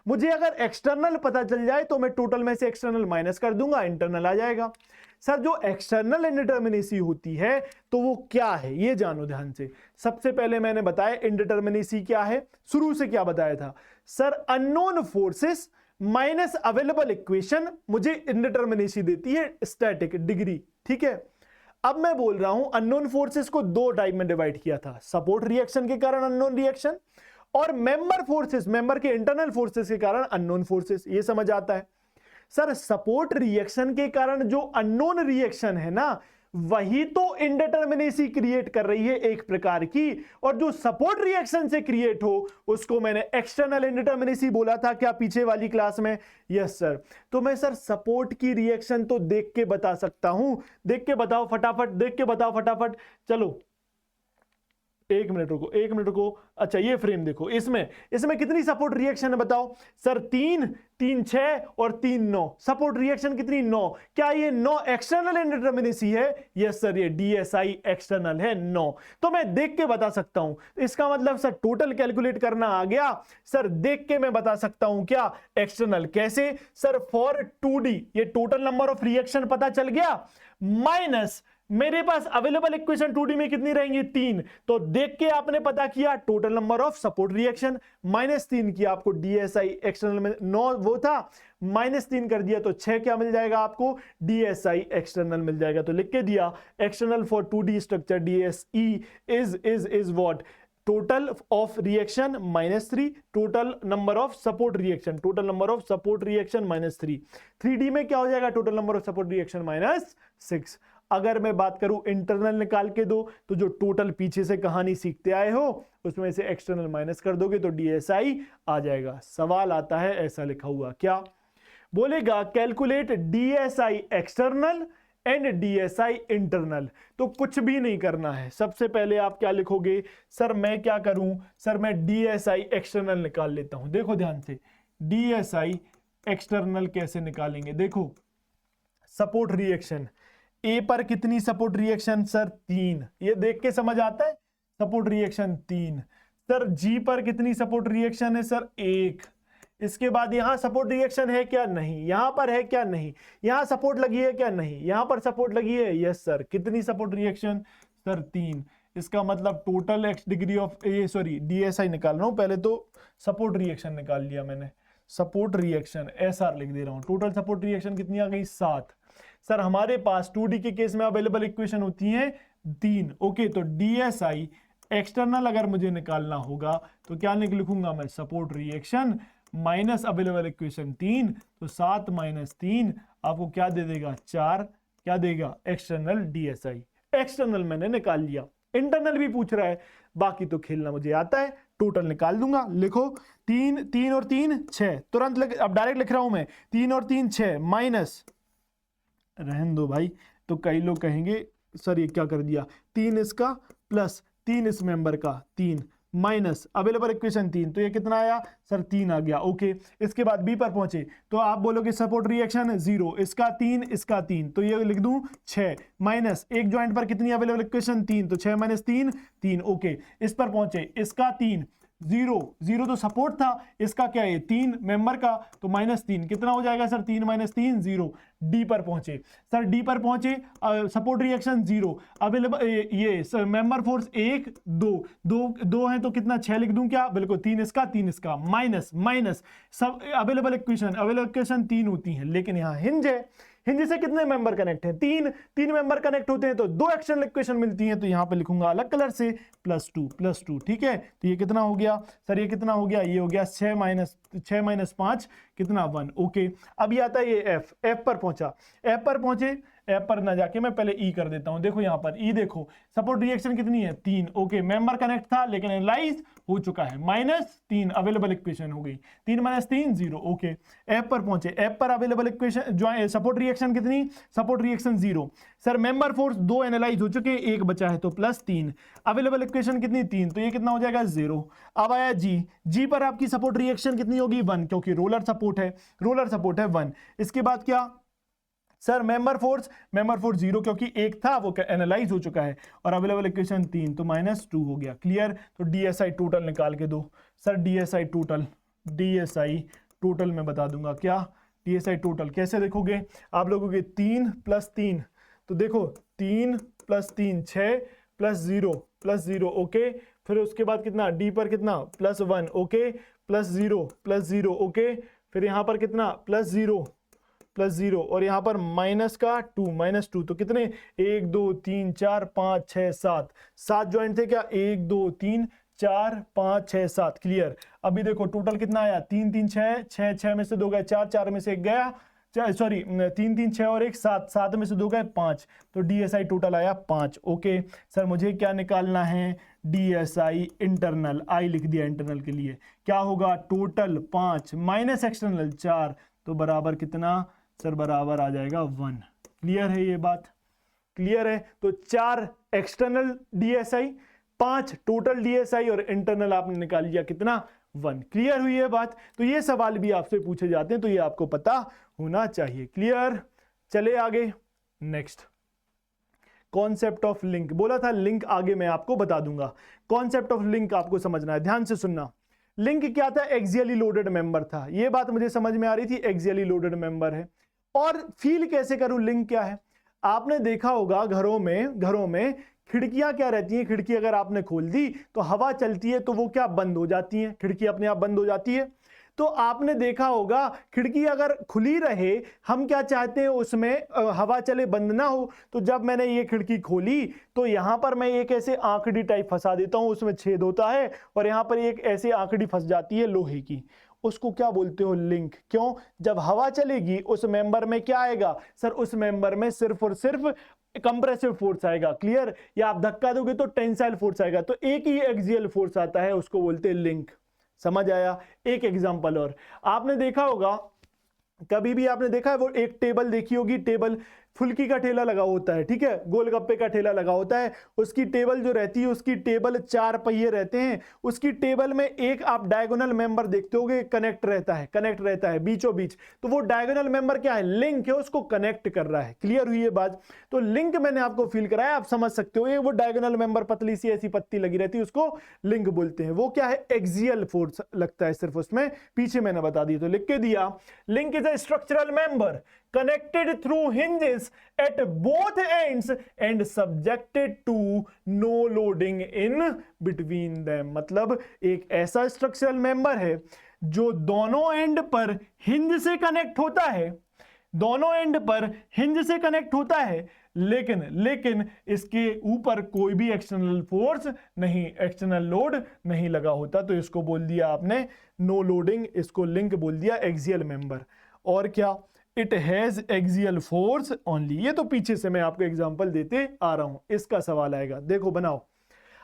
मुझे अगर एक्सटर्नल पता चल जाए तो मैं टोटल में से एक्सटर्नल माइनस कर दूंगा, इंटरनल आ जाएगा। सर जो एक्सटर्नल इंडिटर्मिनेसी होती है तो वो क्या है ये जानो ध्यान से। सबसे पहले मैंने बताया इंडिटर्मिनेसी क्या है, शुरू से क्या बताया था sir, unknown forces minus available equation मुझे इंडिटर्मिनेसी देती है स्टैटिक डिग्री, ठीक है। अब मैं बोल रहा हूं अननोन फोर्सेस को दो टाइप में डिवाइड किया था, सपोर्ट रिएक्शन के कारण अननोन रिएक्शन और मेंबर फोर्सेस, मेंबर के इंटरनल फोर्सेस के कारण अननोन फोर्सेस, ये समझ आता है। सर सपोर्ट रिएक्शन के कारण जो अननोन रिएक्शन है ना, वही तो इंडिटर्मिनेसी क्रिएट कर रही है एक प्रकार की, और जो सपोर्ट रिएक्शन से क्रिएट हो उसको मैंने एक्सटर्नल इंडिटर्मिनेसी बोला था क्या पीछे वाली क्लास में। Yes sir. तो मैं सर सपोर्ट की रिएक्शन तो देख के बता सकता हूं, देख के बताओ फटाफट, देख के बताओ फटाफट। चलो एक मिनट रुको। अच्छा ये फ्रेम देखो, इसमें कितनी सपोर्ट रिएक्शन है बताओ सर, 3 3 6 और 3 9, सपोर्ट रिएक्शन कितनी 9। क्या ये 9 एक्सटर्नल इंडिटर्मिनेसी है? यस सर, ये डीएसआई एक्सटर्नल है 9। तो मैं देख के बता सकता हूं, इसका मतलब सर टोटल कैलकुलेट करना आ गया। सर देख के मैं बता सकता हूं क्या एक्सटर्नल, कैसे सर, फॉर 2D ये टोटल नंबर ऑफ रिएक्शन पता चल गया, माइनस मेरे पास अवेलेबल इक्वेशन 2D में कितनी रहेंगी 3, तो देख के आपने पता किया total number of support reaction, -3 किया आपको डीएसआई एक्सटर्नल में 9 वो था, -3 कर दिया तो 6 क्या मिल जाएगा आपको, डीएसआई एक्सटर्नल मिल जाएगा। तो लिख के दिया external for 2D structure DSE is what, total of reaction -3, total number of support reaction, total number of support reaction -3। 3D में क्या हो जाएगा, total number of support reaction -6। अगर मैं बात करूं इंटरनल निकाल के दो, तो जो टोटल पीछे से कहानी सीखते आए हो उसमें से एक्सटर्नल माइनस कर दोगे तो डीएसआई आ जाएगा। सवाल आता है ऐसा लिखा हुआ, क्या बोलेगा, calculate DSi external and DSi internal. तो कुछ भी नहीं करना है, सबसे पहले आप क्या लिखोगे, सर मैं क्या करूं, सर मैं डीएसआई एक्सटर्नल निकाल लेता हूं। देखो ध्यान से, डीएसआई एक्सटर्नल कैसे निकालेंगे, देखो सपोर्ट रिएक्शन ए पर कितनी सपोर्ट रिएक्शन सर 3, ये देख के समझ आता है, सपोर्ट रिएक्शन 3। सर जी पर कितनी सपोर्ट रिएक्शन है सर 1। इसके बाद यहां सपोर्ट रिएक्शन है क्या, नहीं, यहां पर है क्या, नहीं, यहां सपोर्ट लगी है क्या, नहीं, यहां पर सपोर्ट लगी है, यस सर। कितनी सपोर्ट रिएक्शन सर 3। इसका मतलब total x degree of A, sorry DSi निकाल रहा हूं, पहले तो सपोर्ट रिएक्शन निकाल लिया मैंने, सपोर्ट रिएक्शन एसआर लिख दे रहा हूं। टोटल सपोर्ट रिएक्शन कितनी आ गई 7। सर हमारे पास 2D के केस में अवेलेबल इक्वेशन होती है 3। ओके, तो डीएसआई एक्सटर्नल अगर मुझे निकालना होगा तो क्या लिखूंगा मैं, support reaction minus available equation 3, तो 7 - 3 आपको क्या दे देगा 4, क्या देगा एक्सटर्नल डीएसआई। एक्सटर्नल मैंने निकाल लिया, इंटरनल भी पूछ रहा है, बाकी तो खेलना मुझे आता है, टोटल निकाल दूंगा। लिखो 3 3 और 3 6, तुरंत अब डायरेक्ट लिख रहा हूं मैं, 3 और 3 6 माइनस, रहन दो भाई, तो कई लोग कहेंगे सर ये क्या कर दिया, 3 इसका प्लस 3 इस मेंबर का 3 माइनस अवेलेबल इक्वेशन 3, तो ये कितना आया सर 3 आ गया। ओके, इसके बाद बी पर पहुंचे तो आप बोलोगे सपोर्ट रिएक्शन 0, इसका 3 इसका 3, तो ये लिख दूं 6 माइनस एक जॉइंट पर कितनी अवेलेबल इक्वेशन 3, तो 6 - 3 3। ओके, इस पर पहुंचे, इसका 3 0 तो सपोर्ट था, इसका क्या है 3 मेंबर का, तो -3 कितना हो जाएगा सर 3 - 3 0। डी पर पहुंचे, सर डी पर पहुंचे, सपोर्ट रिएक्शन 0, अवेलेबल ये मेंबर फोर्स 1 2 है तो कितना 6 लिख दूं क्या, बिल्कुल 3 इसका 3 इसका, माइनस सब अवेलेबल इक्वेशन 3 होती हैं, लेकिन यहाँ हिंज है, हिंज से कितने मेंबर कनेक्ट हैं 3 मेंबर कनेक्ट होते हैं तो 2 एक्सटर्नल इक्वेशन मिलती हैं, तो यहां पे लिखूंगा अलग कलर से +2 ठीक है। तो ये कितना हो गया सर, ये कितना हो गया, ये हो गया 6 - 5 कितना 1। ओके, अब ये आता है ये एफ पर पहुंचे, एफ पर ना जाके मैं पहले ई कर देता हूं। देखो यहां पर ई देखो, सपोर्ट रिएक्शन कितनी है 3। ओके, मेंबर कनेक्ट था लेकिन एनालाइज हो चुका है, -3 अवेलेबल इक्वेशन हो गई, 3 - 3 0। ओके, एफ पर पहुंचे, एफ पर अवेलेबल इक्वेशन जो सपोर्ट रिएक्शन कितनी, support reaction 0। Sir member force 2 analyse हो चुके हैं, 1 बचा है तो +3, अवेलेबल इक्वेशन कितनी 3, तो ये कितना हो जाएगा 0। अब आया जी पर आपकी सपोर्ट रिएक्शन कितनी होगी 1, क्योंकि रोलर सपोर्ट है 1। इसके बाद क्या सर मेंबर फोर्स 0 क्योंकि 1 था वो एनालाइज हो चुका है, और अवेलेबल इक्वेशन 3 तो -2 हो गया। क्लियर, तो डीएसआई टोटल निकाल के दो सर, डीएसआई टोटल मैं बता दूंगा। क्या DSI टोटल कैसे देखोगे आप लोगों के 3 + 3, तो देखो 3 + 3 6 + 0 ओके। फिर उसके बाद कितना D पर कितना +1 ओके, +0 ओके। फिर यहाँ पर कितना +0 और यहाँ पर -2 तो कितने 1 2 3 4 5 6 7 ज्वाइंट थे क्या 1 2 3 4 5 6 7 क्लियर। अभी देखो टोटल कितना आया 3 3 6 6 में से 2 गए 4 4 में से 1 गया, सॉरी 3 3 6 और 1 7 7 में से 2 गए 5, तो DSI टोटल आया 5 ओके। सर मुझे क्या निकालना है DSI इंटरनल, आई लिख दिया इंटरनल के लिए। क्या होगा टोटल 5 माइनस एक्सटर्नल 4, तो बराबर कितना सर बराबर आ जाएगा 1। क्लियर है ये बात, क्लियर है। तो 4 एक्सटर्नल DSI 5 टोटल DSI और इंटरनल आपने निकाल लिया कितना 1। क्लियर हुई है बात। तो ये सवाल भी आपसे पूछे जाते हैं तो ये आपको पता होना चाहिए। क्लियर, चले आगे। नेक्स्ट कॉन्सेप्ट ऑफ लिंक, बोला था लिंक आगे मैं आपको बता दूंगा। कॉन्सेप्ट ऑफ लिंक आपको समझना है, ध्यान से सुनना। लिंक क्या था, एक्सियली लोडेड मेंबर था, ये बात मुझे समझ में आ रही थी, एक्सियली लोडेड मेंबर है। और फील कैसे करूं लिंक क्या है, आपने देखा होगा घरों में खिड़कियां क्या रहती हैं, खिड़की अगर आपने खोल दी तो हवा चलती है तो वो क्या बंद हो जाती है, खिड़की अपने आप बंद हो जाती है। तो आपने देखा होगा खिड़की अगर खुली रहे, हम क्या चाहते हैं उसमें हवा चले, बंद ना हो। तो जब मैंने ये खिड़की खोली तो यहां पर मैं एक ऐसे आंकड़ी टाइप फंसा देता हूं, उसमें छेद होता है और यहां पर एक ऐसे आंकड़ी फंस जाती है लोहे की, उसको क्या बोलते हो लिंक। क्यों, जब हवा चलेगी उस मेंबर में क्या आएगा सर, उस मेंबर में सिर्फ और सिर्फ कंप्रेसिव फोर्स आएगा। क्लियर, या आप धक्का दोगे तो टेंसाइल फोर्स आएगा, तो एक ही एक्सियल फोर्स आता है, उसको बोलते हैं लिंक। समझ आया। एक एग्जांपल और, आपने देखा होगा कभी भी आपने देखा है वो एक टेबल देखी होगी, टेबल फुल्की का ठेला लगा होता है, ठीक है, गोलगप्पे का ठेला लगा होता है, उसकी टेबल जो रहती है उसकी टेबल 4 पहिए रहते हैं, उसकी टेबल में एक आप डायगोनल मेंबर देखते होगे कनेक्ट रहता है बीचों बीच, तो वो डायगोनल मेंबर क्या है, लिंक है, उसको कनेक्ट कर रहा है। क्लियर हुई ये बात। तो लिंक मैंने आपको फील कराया, आप समझ सकते हो, ये वो डायगोनल मेंबर पतली सी ऐसी पत्ती लगी रहती है उसको लिंक बोलते हैं। वो क्या है, एक्सियल फोर्स लगता है सिर्फ उसमें, पीछे मैंने बता दिया तो लिख के दिया। Link is a structural member connected through hinges at both ends and subjected to no loading in between them। मतलब एक ऐसा स्ट्रक्चरल मेंबर है जो दोनों एंड पर हिंज से कनेक्ट होता है, दोनों एंड पर हिंज से कनेक्ट होता है, लेकिन इसके ऊपर कोई भी एक्सटर्नल फोर्स नहीं, एक्सटर्नल लोड नहीं लगा होता, तो इसको बोल दिया आपने नो लोडिंग, इसको लिंक बोल दिया एक्सियल मेंबर। और क्या, it has axial force only. ये तो पीछे से मैं आपको एग्जांपल देते आ रहा हूं, इसका सवाल आएगा। देखो बनाओ,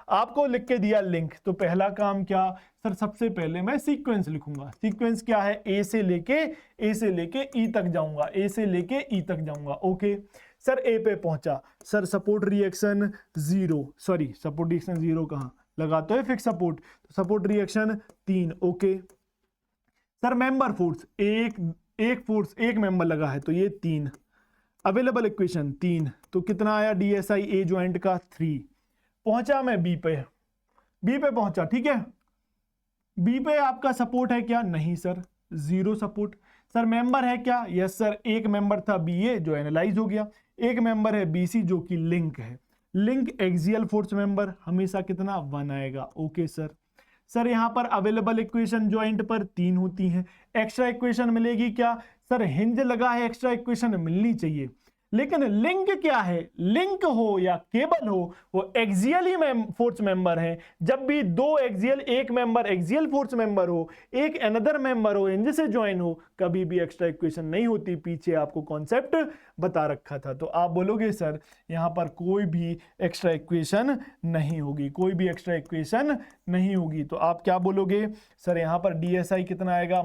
आपको लिख के दिया लिंक, तो पहला काम क्या सर, सबसे पहले मैं सीक्वेंस लिखूंगा। सीक्वेंस क्या है, ए से लेके ई तक जाऊंगा, ए से लेके ई तक जाऊंगा। ओके सर, ए पे पहुंचा, sir support reaction 0, sorry support reaction 0 कहां लगाते हैं, fix support, support reaction 3। Okay sir, member force एक मेंबर लगा है तो ये 3, अवेलेबल इक्वेशन 3, तो कितना आया DSI ए ज्वाइंट का 3। पहुंचा मैं बी पे पहुंचा, ठीक है, बी पे आपका सपोर्ट है क्या, नहीं सर 0 सपोर्ट। सर मेंबर है क्या, यस सर, एक मेंबर था BA जो एनालाइज हो गया, एक मेंबर है BC जो कि लिंक है। लिंक एक्सियल फोर्स मेंबर हमेशा कितना 1 आएगा। ओके सर यहां पर अवेलेबल इक्वेशन ज्वाइंट पर 3 होती हैं, एक्स्ट्रा इक्वेशन मिलेगी क्या, सर हिंज लगा है, एक्स्ट्रा इक्वेशन मिलनी चाहिए। लेकिन लिंक क्या है, लिंक हो या केबल हो, वो एक्सियली फोर्स मेंबर है। जब भी दो एक्सियल, एक मेंबर एक्सियल फोर्स मेंबर हो, एक अनदर मेंबर हो हिंज से ज्वाइन हो, कभी भी एक्स्ट्रा इक्वेशन नहीं होती। पीछे आपको कॉन्सेप्ट बता रखा था। तो आप बोलोगे सर यहां पर कोई भी एक्स्ट्रा इक्वेशन नहीं होगी, कोई भी एक्स्ट्रा इक्वेशन नहीं होगी, तो आप क्या बोलोगे सर यहां पर DSI कितना आएगा,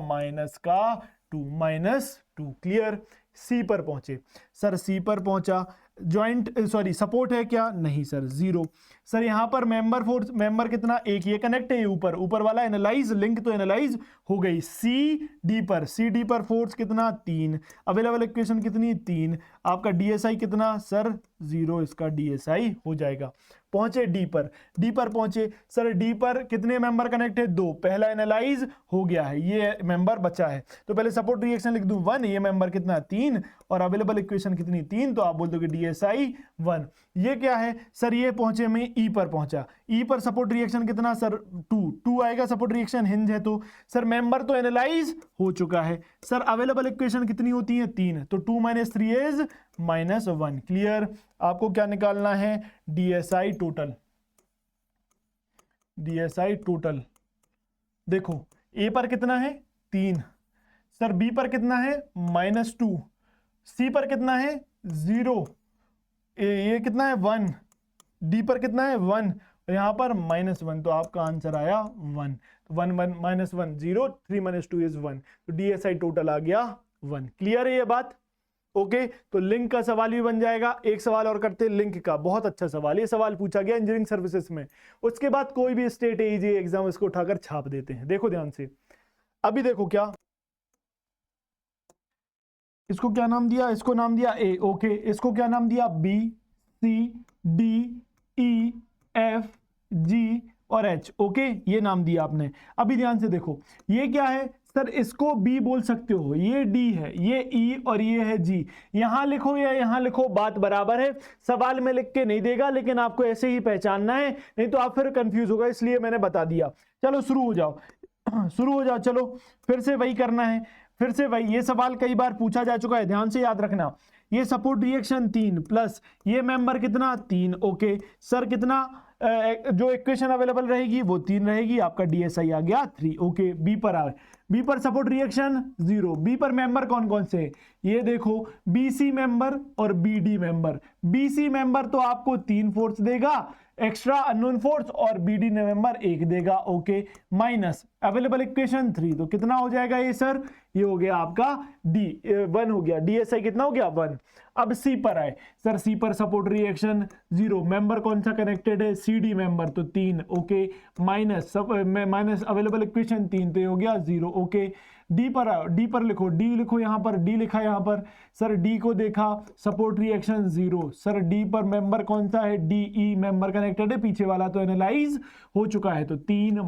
-2। क्लियर। सी पर पहुंचे, सर सी पर पहुंचा, ज्वाइंट सॉरी सपोर्ट है क्या, नहीं सर 0। सर यहां पर मेंबर फोर्स, मेंबर कितना, एक, ये कनेक्ट है, ऊपर वाला एनालाइज, लिंक तो एनालाइज हो गई। सी डी पर फोर्स कितना, 3, अवेलेबल इक्वेशन कितनी, 3, आपका DSI कितना सर 0, इसका DSI हो जाएगा। पहुंचे डी पर पहुंचे। सर डी पर कितने मेंबर कनेक्ट है? 2, पहला एनालाइज हो गया है, ये मेंबर बचा है, तो पहले सपोर्ट रिएक्शन लिख दूं 1, ये मेंबर कितना 3 और अवेलेबल इक्वेशन कितनी 3, तो आप बोल दोगे DSI 1। ये क्या है सर? ये पहुंचे में ई पर पहुंचा, ई पर सपोर्ट रिएक्शन कितना सर 2 आएगा, सपोर्ट रिएक्शन हिंज है तो सर मेंबर तो एनालाइज हो चुका है। सर अवेलेबल इक्वेशन कितनी होती है 3, तो 2 - 3 इज -1। क्लियर? आपको क्या निकालना है? DSI total. DSI टोटल देखो ए पर कितना है 3, सर बी पर कितना है -2, सी पर कितना है 0, ये कितना है 1, डी पर कितना है 1, यहां पर -1, तो आपका आंसर आया 1। 1 -1 0, 3 - 2 इज 1, तो DSI टोटल आ गया 1। क्लियर है ये बात? ओके, तो लिंक का सवाल भी बन जाएगा। एक सवाल और करते हैं लिंक का, बहुत अच्छा सवाल, ये सवाल पूछा गया इंजीनियरिंग सर्विसेज में। उसके बाद कोई भी स्टेट AEJ एग्जाम इसको उठाकर छाप देते हैं। देखो ध्यान से, अभी देखो क्या इसको क्या नाम दिया, इसको नाम दिया A, ओके, इसको क्या नाम दिया B, C, D, E, F, G और H, ओके, ये नाम दिया आपने। अभी ध्यान से देखो, ये क्या है सर? इसको B बोल सकते हो, ये D है, ये E और ये है G। यहां लिखो या यहां लिखो, बात बराबर है। सवाल में लिख के नहीं देगा, लेकिन आपको ऐसे ही पहचानना है, नहीं तो आप फिर कंफ्यूज होगा, इसलिए मैंने बता दिया। चलो शुरू हो जाओ, शुरू हो जाओ। चलो फिर से वही करना है, फिर से वही, ये सवाल कई बार पूछा जा चुका है, ध्यान से याद रखना। ये सपोर्ट रिएक्शन 3 प्लस ये मेंबर कितना 3, ओके सर कितना जो इक्वेशन अवेलेबल रहेगी वो 3 रहेगी, आपका DSI आ गया 3, ओके। बी पर आ, बी पर सपोर्ट रिएक्शन 0, बी पर मेंबर कौन कौन से? ये देखो BC मेंबर और BD मेंबर। BC मेंबर तो आपको 3 फोर्स देगा एक्स्ट्रा अननोन फोर्स, और BD मेंबर 1 देगा, ओके, माइनस अवेलेबल इक्वेशन 3, तो कितना हो जाएगा ये सर? ये हो गया आपका 1 हो गया, DSI कितना हो गया 1। अब C पर आए, सर C पर सपोर्ट रिएक्शन 0, मेंबर कौन सा कनेक्टेड है? CD मेंबर, तो 3, ओके, माइनस अवेलेबल इक्वेशन 3, तो ये हो गया 0, ओके। डी पर आओ, डी पर लिखो, डी लिखो, यहां पर डी लिखा, यहां पर सर डी को देखा, सपोर्ट रिएक्शन 0, सर डी पर मेंबर कौन सा है? DE मेंबर कनेक्टेड है, पीछे वाला तो एनालाइज हो चुका है, तो 3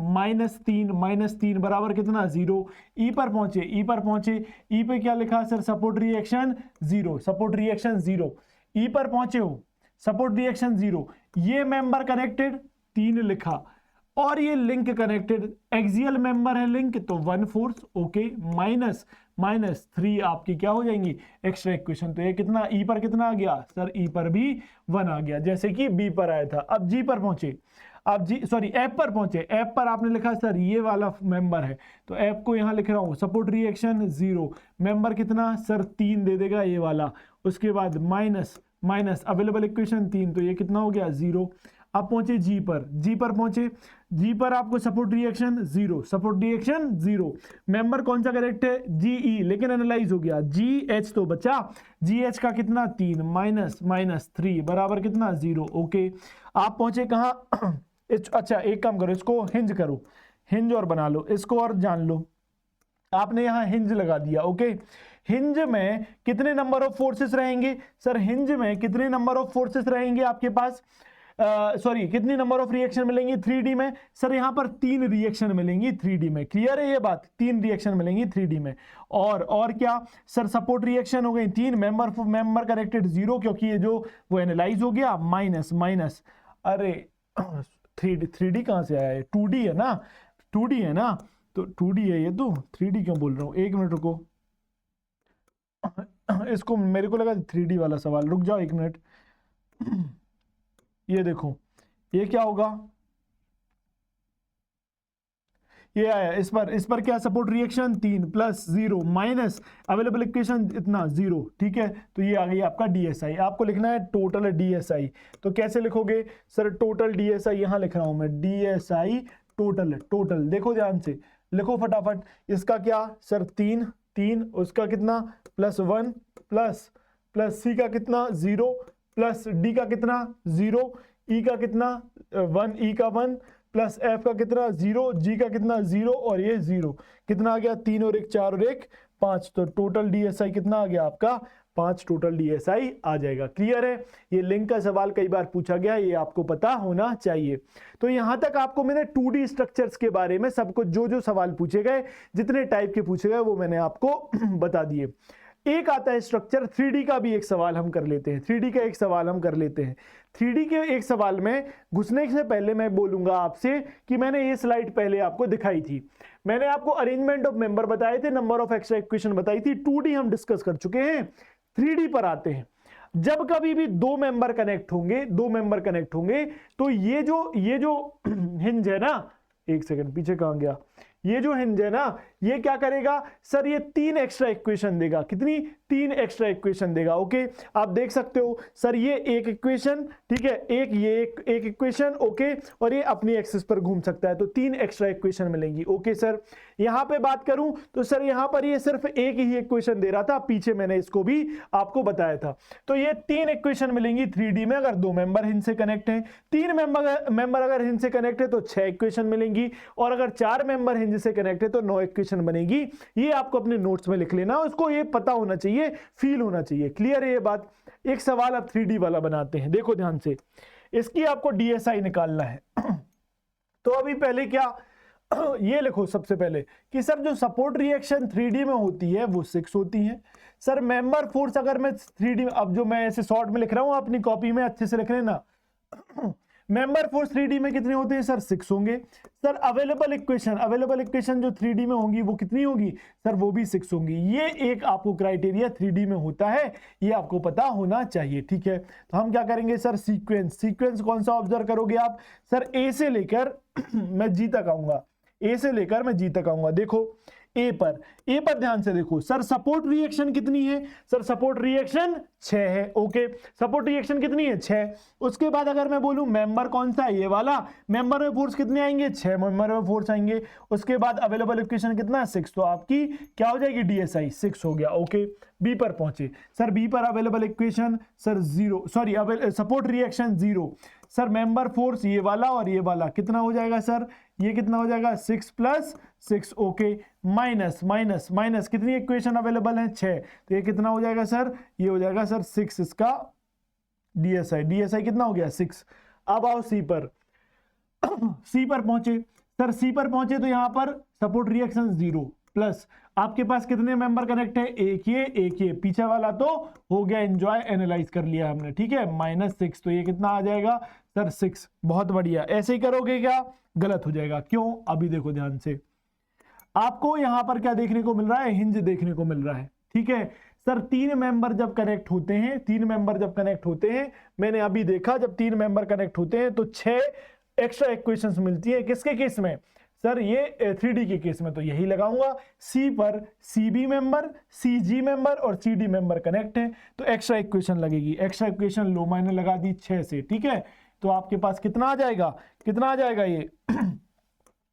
- 3 बराबर कितना 0। ई पर पहुंचे, ई पर पहुंचे, ई पे क्या लिखा sir? Support reaction 0, support reaction 0, ई पर पहुंचे हो, सपोर्ट रिएक्शन 0, ये मेंबर कनेक्टेड 3 लिखा, और ये लिंक कनेक्टेड, एक्सियल मेंबर है लिंक, तो 1 फोर्स, ओके, माइनस 3 आपकी क्या हो जाएंगी एक्स्ट्रा इक्वेशन। तो ये कितना ई पर कितना आ गया सर? ई पर भी 1 आ गया, जैसे कि बी पर आया था। अब जी पर पहुंचे, अब जी सॉरी एफ पर पहुंचे, एफ पर आपने लिखा सर ये वाला मेंबर है, तो एफ को यहां लिख रहा हूं, सपोर्ट रिएक्शन 0, मेंबर कितना सर 3 दे देगा ये वाला, उसके बाद माइनस अवेलेबल इक्वेशन 3, तो ये कितना हो गया 0। अब पहुंचे जी पर, जी पर पहुंचे, जी पर आपको support reaction 0, support reaction 0, member कौन सा करेक्ट है? GE, लेकिन एनालाइज हो गया, GH तो बचा, GH का कितना 3 माइनस 3 बराबर कितना 0, ओके। आप पहुंचे कहां? अच्छा एक काम करो, इसको हिंज करो, हिंज और बना लो, इसको और जान लो। आपने यहां हिंज लगा दिया, ओके। हिंज में कितने नंबर ऑफ फोर्सेस रहेंगे सर? हिंज में कितने नंबर ऑफ फोर्सेस रहेंगे आपके पास? सॉरी कितनी नंबर ऑफ रिएक्शन मिलेंगी 3D में? सर यहां पर 3 रिएक्शन मिलेंगी 3D में, क्लियर है ये बात? 3 रिएक्शन मिलेंगी 3D में। और क्या सर? सपोर्ट रिएक्शन हो गई 3, मेंबर कनेक्टेड 0, क्योंकि ये जो वो एनालाइज हो गया, माइनस अरे 3D कहां से आया है? 2D है ना, 2D है ना, तो 2D है ये, तो 3D क्यों बोल रहा हूं? एक मिनट रुको, इसको मेरे को लगा 3D वाला सवाल, रुक जाओ एक मिनट। ये देखो ये क्या होगा, ये आया, इस पर क्या support reaction 3 plus 0 minus available equation इतना 0, ठीक है। तो ये आ गई आपका DSI। आपको लिखना है टोटल DSI, तो कैसे लिखोगे सर? टोटल DSI यहां लिख रहा हूं मैं, DSI टोटल देखो ध्यान से, लिखो फटाफट। इसका क्या सर? 3, उसका कितना +1 प्लस C का कितना 0 प्लस D का कितना 0, E का कितना 1, E का 1 प्लस F का कितना 0, G का कितना 0 और ये 0, कितना आ गया 3 और 1 4 और 1 5, तो टोटल डीएसआई कितना आ गया आपका 5 टोटल डीएसआई आ जाएगा। क्लियर है? ये लिंक का सवाल कई बार पूछा गया, ये आपको पता होना चाहिए। तो यहां तक आपको मैंने 2D स्ट्रक्चर्स के बारे में सब कुछ जो जो सवाल पूछे गए, जितने टाइप के पूछे गए वो मैंने आपको बता दिए। एक आता है स्ट्रक्चर 3D का भी एक सवाल हम कर लेते हैं। 3D का एक सवाल हम कर लेते हैं। 3D के एक सवाल में घुसने से पहले मैं बोलूंगा आपसे कि मैंने ये स्लाइड पहले आपको दिखाई थी। मैंने आपको अरेंजमेंट ऑफ मेंबर बताए थे, नंबर ऑफ एक्स्ट्रा इक्वेशन बताई थी। 2D हम डिस्कस कर चुके हैं, 3D पर आते हैं। जब कभी भी दो मेंबर कनेक्ट होंगे तो ये जो हिंज है ना, एक सेकंड पीछे कहां गया, ये जो हिंज है ना, ये क्या करेगा सर, ये 3 एक्स्ट्रा इक्वेशन देगा। कितनी? 3 एक्स्ट्रा इक्वेशन देगा। ओके, आप देख सकते हो सर, ये एक इक्वेशन, ठीक है, एक इक्वेशन, ओके, और ये अपनी एक्सिस पर घूम सकता है, तो 3 एक्स्ट्रा इक्वेशन मिलेंगी। ओके सर, यहां पे बात करूं तो सर यहां पर ये सिर्फ एक ही इक्वेशन दे रहा था, पीछे मैंने इसको भी आपको बताया था। तो ये 3 इक्वेशन मिलेंगी 3D में अगर 2 मेंबर हिंज से कनेक्ट हैं। 3 मेंबर अगर हिंज से कनेक्ट है तो 6 इक्वेशन मिलेंगी, और अगर 4 मेंबर हिंज से कनेक्ट है तो 9 इक्वेशन बनेगी। ये आपको अपने नोट्स में लिख लेना, उसको ये पता होना चाहिए, फील होना चाहिए। क्लियर है ये बात? एक सवाल अब 3D वाला बनाते हैं, देखो ध्यान से। इसकी आपको डीएसआई निकालना है। तो अभी पहले क्या ये लिखो सबसे पहले कि सर जो सपोर्ट रिएक्शन 3D में होती है वो 6 होती है। सर मेंबर फोर्स अगर मैं 3D में, अब जो मैं ऐसे शॉर्ट में लिख रहा हूं, अपनी कॉपी में अच्छे से लिख लेना। मेंबर फोर्स 3D में कितने होते हैं सर? 6 होंगे। सर अवेलेबल इक्वेशन जो 3D में होंगी वो कितनी होगी सर? वो भी 6 होंगी। ये एक आपको क्राइटेरिया 3D में होता है, ये आपको पता होना चाहिए। ठीक है, तो हम क्या करेंगे सर, सीक्वेंस कौन सा ऑब्जर्व करोगे आप? सर ए से लेकर मैं जी तक आऊंगा, ए से लेकर मैं जी तक आऊंगा। देखो ए पर ध्यान से देखो सर, सपोर्ट रिएक्शन कितनी है सर? सपोर्ट रिएक्शन 6 है। ओके, सपोर्ट रिएक्शन कितनी है? 6। उसके बाद अगर मैं बोलूं मेंबर कौन सा है, ये वाला, मेंबर में फोर्स कितने आएंगे? 6 मेंबर में फोर्स आएंगे। उसके बाद अवेलेबल इक्वेशन कितना? 6। तो आपकी क्या हो जाएगी? डीएसआई 6 हो गया। ओके, बी पर पहुंचे सर, बी पर available equation sir 0, sorry support reaction 0। Sir member force ये वाला और ये वाला कितना हो जाएगा सर? ये कितना हो जाएगा? 6 + 6। ओके, माइनस कितनी इक्वेशन अवेलेबल है? 6। तो ये कितना हो जाएगा सर? ये हो जाएगा सर 6 इसका डीएसआई कितना हो गया? 6। अब आओ सी पर पहुंचे सर, सी पर पहुंचे तो यहां पर सपोर्ट रिएक्शन 0 प्लस आपके पास कितने मेंबर कनेक्ट है? एक ये पीछे वाला तो हो गया एंजॉय, एनालाइज कर लिया हमने। ठीक है, -6। तो ये कितना आ जाएगा सर? 6। बहुत बढ़िया। ऐसे ही करोगे क्या? गलत हो जाएगा। क्यों? अभी देखो ध्यान से, आपको यहां पर क्या देखने को मिल रहा है? हिंज देखने को मिल रहा है। ठीक है सर, 3 मेंबर जब कनेक्ट होते हैं, मैंने अभी देखा जब 3 मेंबर कनेक्ट होते हैं तो 6 एक्स्ट्रा इक्वेशंस मिलती है। किसके केस में सर? ये 3D के केस में। तो यही लगाऊंगा। सी पर CB मेंबर, CG मेंबर और CD मेंबर कनेक्ट है तो एक्स्ट्रा इक्वेशन लगेगी। एक्स्ट्रा इक्वेशन लो मैंने लगा दी 6 से। ठीक है, तो आपके पास कितना आ जाएगा? ये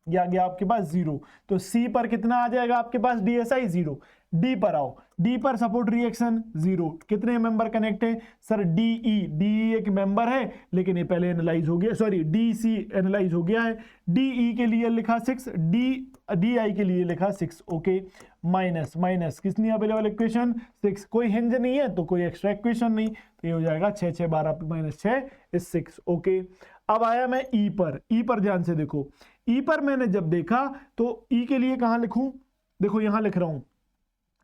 ये आ गया आपके पास 0। तो सी पर कितना आ जाएगा आपके पास? डीएसआई 0। डी पर आओ, डी पर सपोर्ट रिएक्शन 0। कितने मेंबर कनेक्ट है सर? डीई एक मेंबर है लेकिन ये पहले एनालाइज हो गया, सॉरी डीसी एनालाइज हो गया है। डीई के लिए लिखा 6, डीआई के लिए लिखा 6। ओके, माइनस कितनी अवेलेबल इक्वेशन? 6। कोई हिंज नहीं है तो कोई एक्स्ट्रा इक्वेशन नहीं, तो ये हो जाएगा 6 6 12 -6 इज 6। ओके, अब आया मैं ई पर ध्यान से देखो। ई पर मैंने जब देखा तो ई के लिए कहां लिखूं? देखो यहां लिख रहा हूं।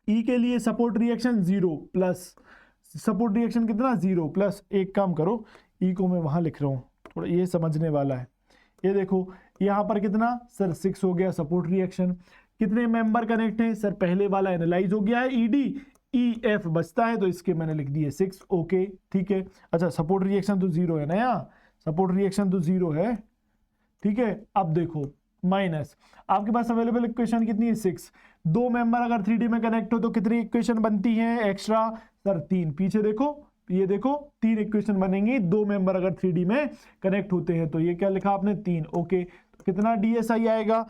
ई के लिए support reaction 0 plus support reaction कितना? 0 प्लस, एक काम करो, ई को मैं वहां लिख रहा हूं, थोड़ा ये समझने वाला है। ये देखो यहां पर कितना सर? 6 हो गया सपोर्ट रिएक्शन। कितने मेंबर कनेक्ट हैं सर? पहले वाला एनालाइज हो गया है, ईडी, EF बचता है तो इसके मैंने लिख दिए 6। ओके, ठीक है। अच्छा, सपोर्ट रिएक्शन तो 0 है ना, यहाँ सपोर्ट रिएक्शन तो 0 है। ठीक है, अब देखो माइनस आपके पास अवेलेबल इक्वेशन कितनी है? 6। 2 मेंबर अगर 3D में कनेक्ट हो तो कितनी इक्वेशन बनती है एक्स्ट्रा सर? 3। पीछे देखो, ये देखो 3 इक्वेशन बनेंगी 2 मेंबर अगर 3D में कनेक्ट होते हैं। तो ये क्या लिखा आपने? 3। ओके, तो कितना डीएसआई आएगा?